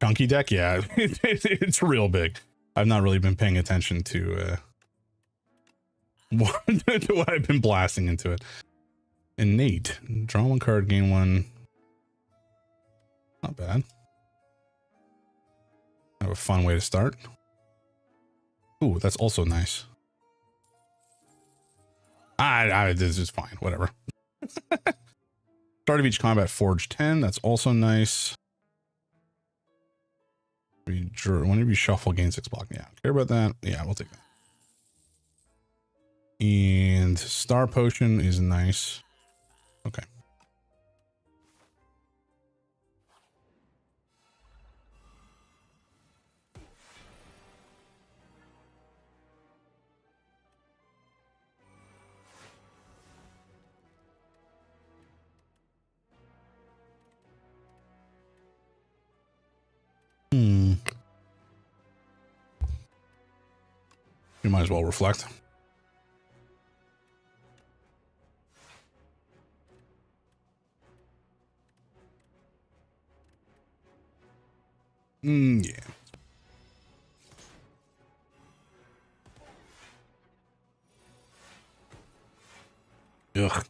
Chunky deck? Yeah, it's real big. I've not really been paying attention to what I've been blasting into it. Innate. Draw 1 card, gain 1. Not bad. Have a fun way to start. Ooh, that's also nice. This is fine. Whatever. Start of each combat, forge 10. That's also nice. Whenever you shuffle, gain 6 block. Yeah, care about that. Yeah, we'll take that. And Star Potion is nice. Okay. You might as well reflect. Yeah. Ugh.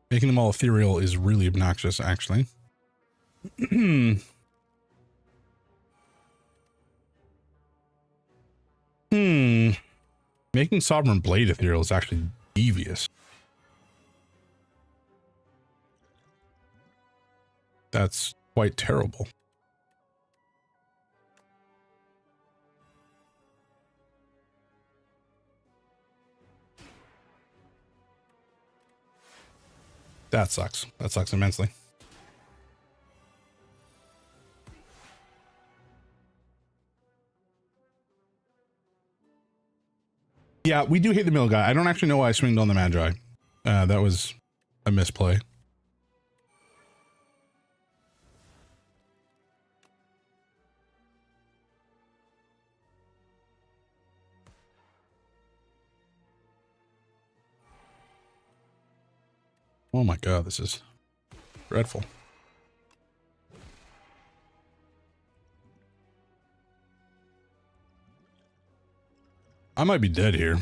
Making them all ethereal is really obnoxious, actually. Making Sovereign Blade ethereal is actually devious. That's quite terrible. That sucks. That sucks immensely. Yeah, we do hate the mill guy. I don't actually know why I swinged on the Magi. That was a misplay. Oh my god, this is dreadful. I might be dead here. I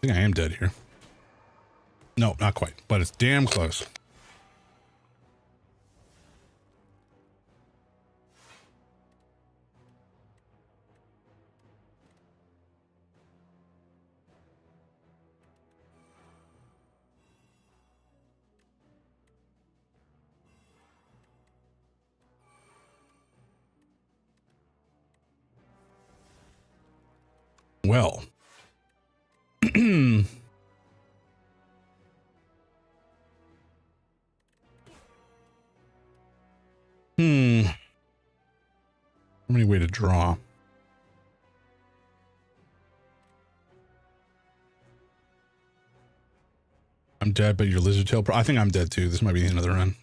think I am dead here. No, not quite, but it's damn close. Well. How many way to draw? I'm dead, but your lizard tail. I think I'm dead too. This might be the end of the run.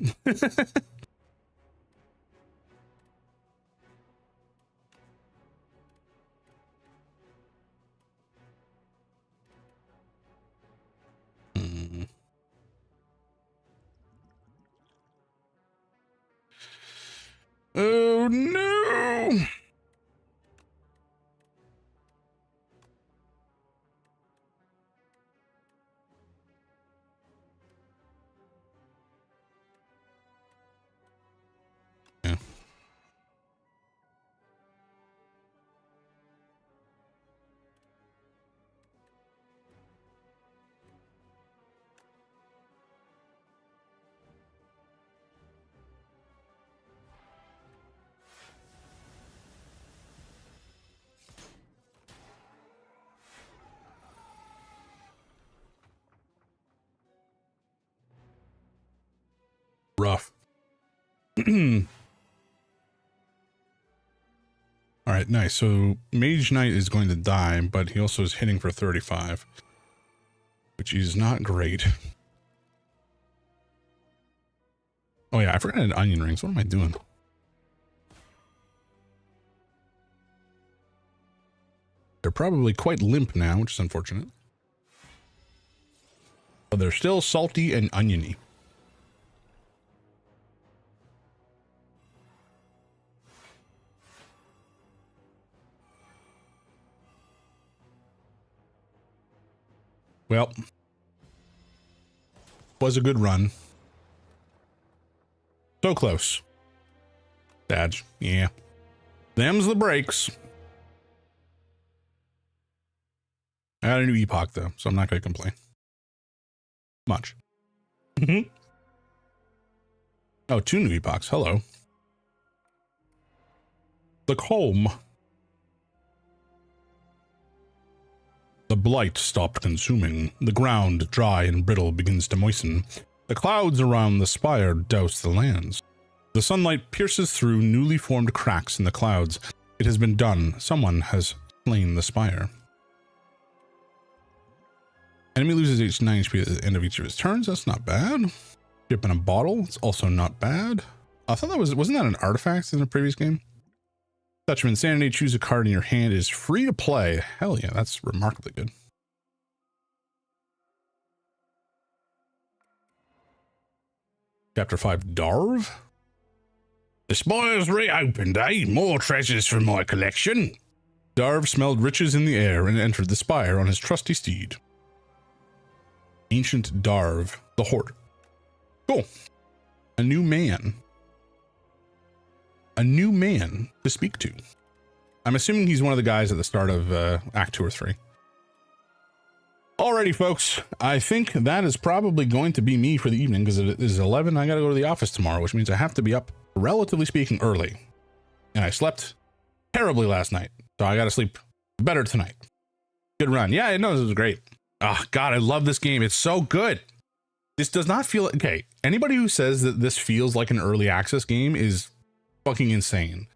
Oh no! Yeah. Rough. All right, nice. So Mage Knight is going to die, but he also is hitting for 35, which is not great. Oh yeah, I forgot I had onion rings. What am I doing? They're probably quite limp now, which is unfortunate. But they're still salty and oniony. Well, was a good run. So close. Dodge, yeah. Them's the breaks. I got a new epoch though, so I'm not going to complain. Much. Oh, 2 new epochs. Hello. The comb. The blight stopped consuming. The ground, dry and brittle, begins to moisten. The clouds around the spire douse the lands. The sunlight pierces through newly formed cracks in the clouds. It has been done. Someone has slain the spire. Enemy loses 9 HP at the end of each of his turns. That's not bad. Ship in a bottle. It's also not bad. I thought that wasn't that an artifact in the previous game? Touch of Insanity. Choose a card in your hand. It is free to play. Hell yeah, that's remarkably good. Chapter 5, Darv. The spire's reopened, eh? More treasures from my collection. Darv smelled riches in the air and entered the spire on his trusty steed. Ancient Darv, the Hoarder. Cool. A new man. A new man to speak to. I'm assuming he's one of the guys at the start of Act 2 or 3. Alrighty, folks. I think that is probably going to be me for the evening because it is 11. I got to go to the office tomorrow, which means I have to be up, relatively speaking, early. And I slept terribly last night, so I got to sleep better tonight. Good run. Yeah, I know this was great. Oh God, I love this game. It's so good. This does not feel okay. Anybody who says that this feels like an early access game is fucking insane.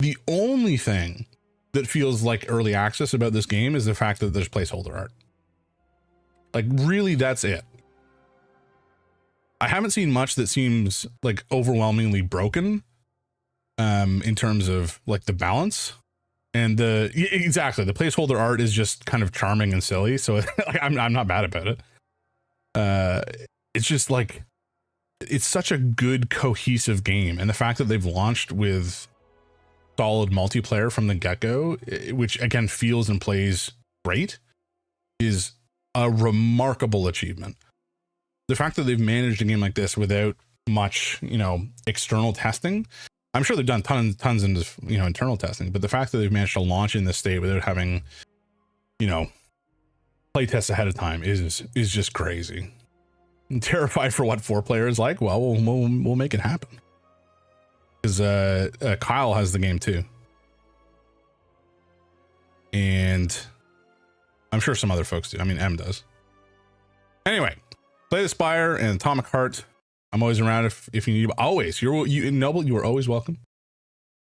The only thing that feels like early access about this game is the fact that there's placeholder art. Like, really, that's it. I haven't seen much that seems like overwhelmingly broken in terms of like the balance. And exactly, the placeholder art is just kind of charming and silly, so like, I'm not mad about it. It's just like, it's such a good cohesive game, and the fact that they've launched with solid multiplayer from the get-go, which again feels and plays great, is a remarkable achievement. The fact that they've managed a game like this without much, external testing. I'm sure they've done tons of, internal testing, but the fact that they've managed to launch in this state without having, play tests ahead of time is just crazy. I'm terrified for what 4-player is like. Well, we'll make it happen. Because Kyle has the game too. And I'm sure some other folks do. I mean, M does. Anyway, play the Spire and Atomic Heart. I'm always around if you need. Always. You Noble, you are always welcome.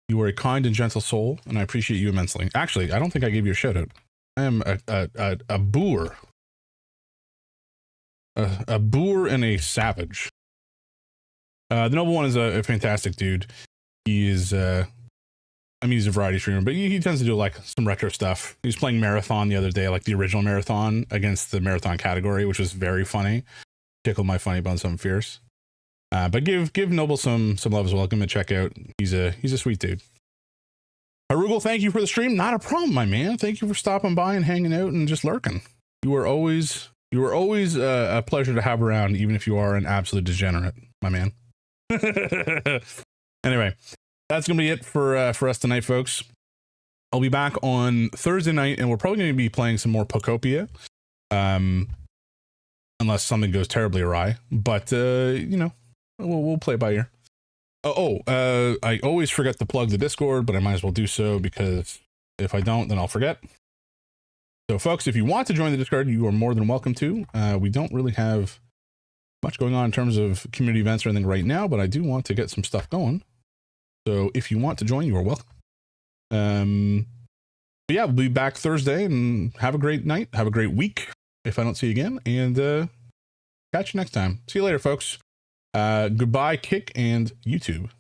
You are a kind and gentle soul, and I appreciate you immensely. Actually, I don't think I gave you a shout out. I am a boor. A boor and a savage. The Noble One is a fantastic dude. He is he's a variety streamer, but he tends to do like some retro stuff. He was playing Marathon the other day, like the original Marathon against the Marathon category, which was very funny. Tickled my funny bone, something fierce. But give Noble some love as well. Give him a check out. He's a sweet dude. Harugal, thank you for the stream. Not a problem, my man. Thank you for stopping by and hanging out and just lurking. You are always a pleasure to have around, even if you are an absolute degenerate, my man. Anyway, that's gonna be it for us tonight, folks. I'll be back on Thursday night, and we're probably going to be playing some more Pocopia, unless something goes terribly awry. But we'll play by ear. I always forget to plug the Discord, but I might as well do so, because if I don't, then I'll forget. So, folks, if you want to join the Discord, you are more than welcome to. We don't really have much going on in terms of community events or anything right now, but I do want to get some stuff going. So if you want to join, you are welcome. But yeah, we'll be back Thursday, and have a great night. Have a great week if I don't see you again, and catch you next time. See you later, folks. Goodbye, Kick and YouTube.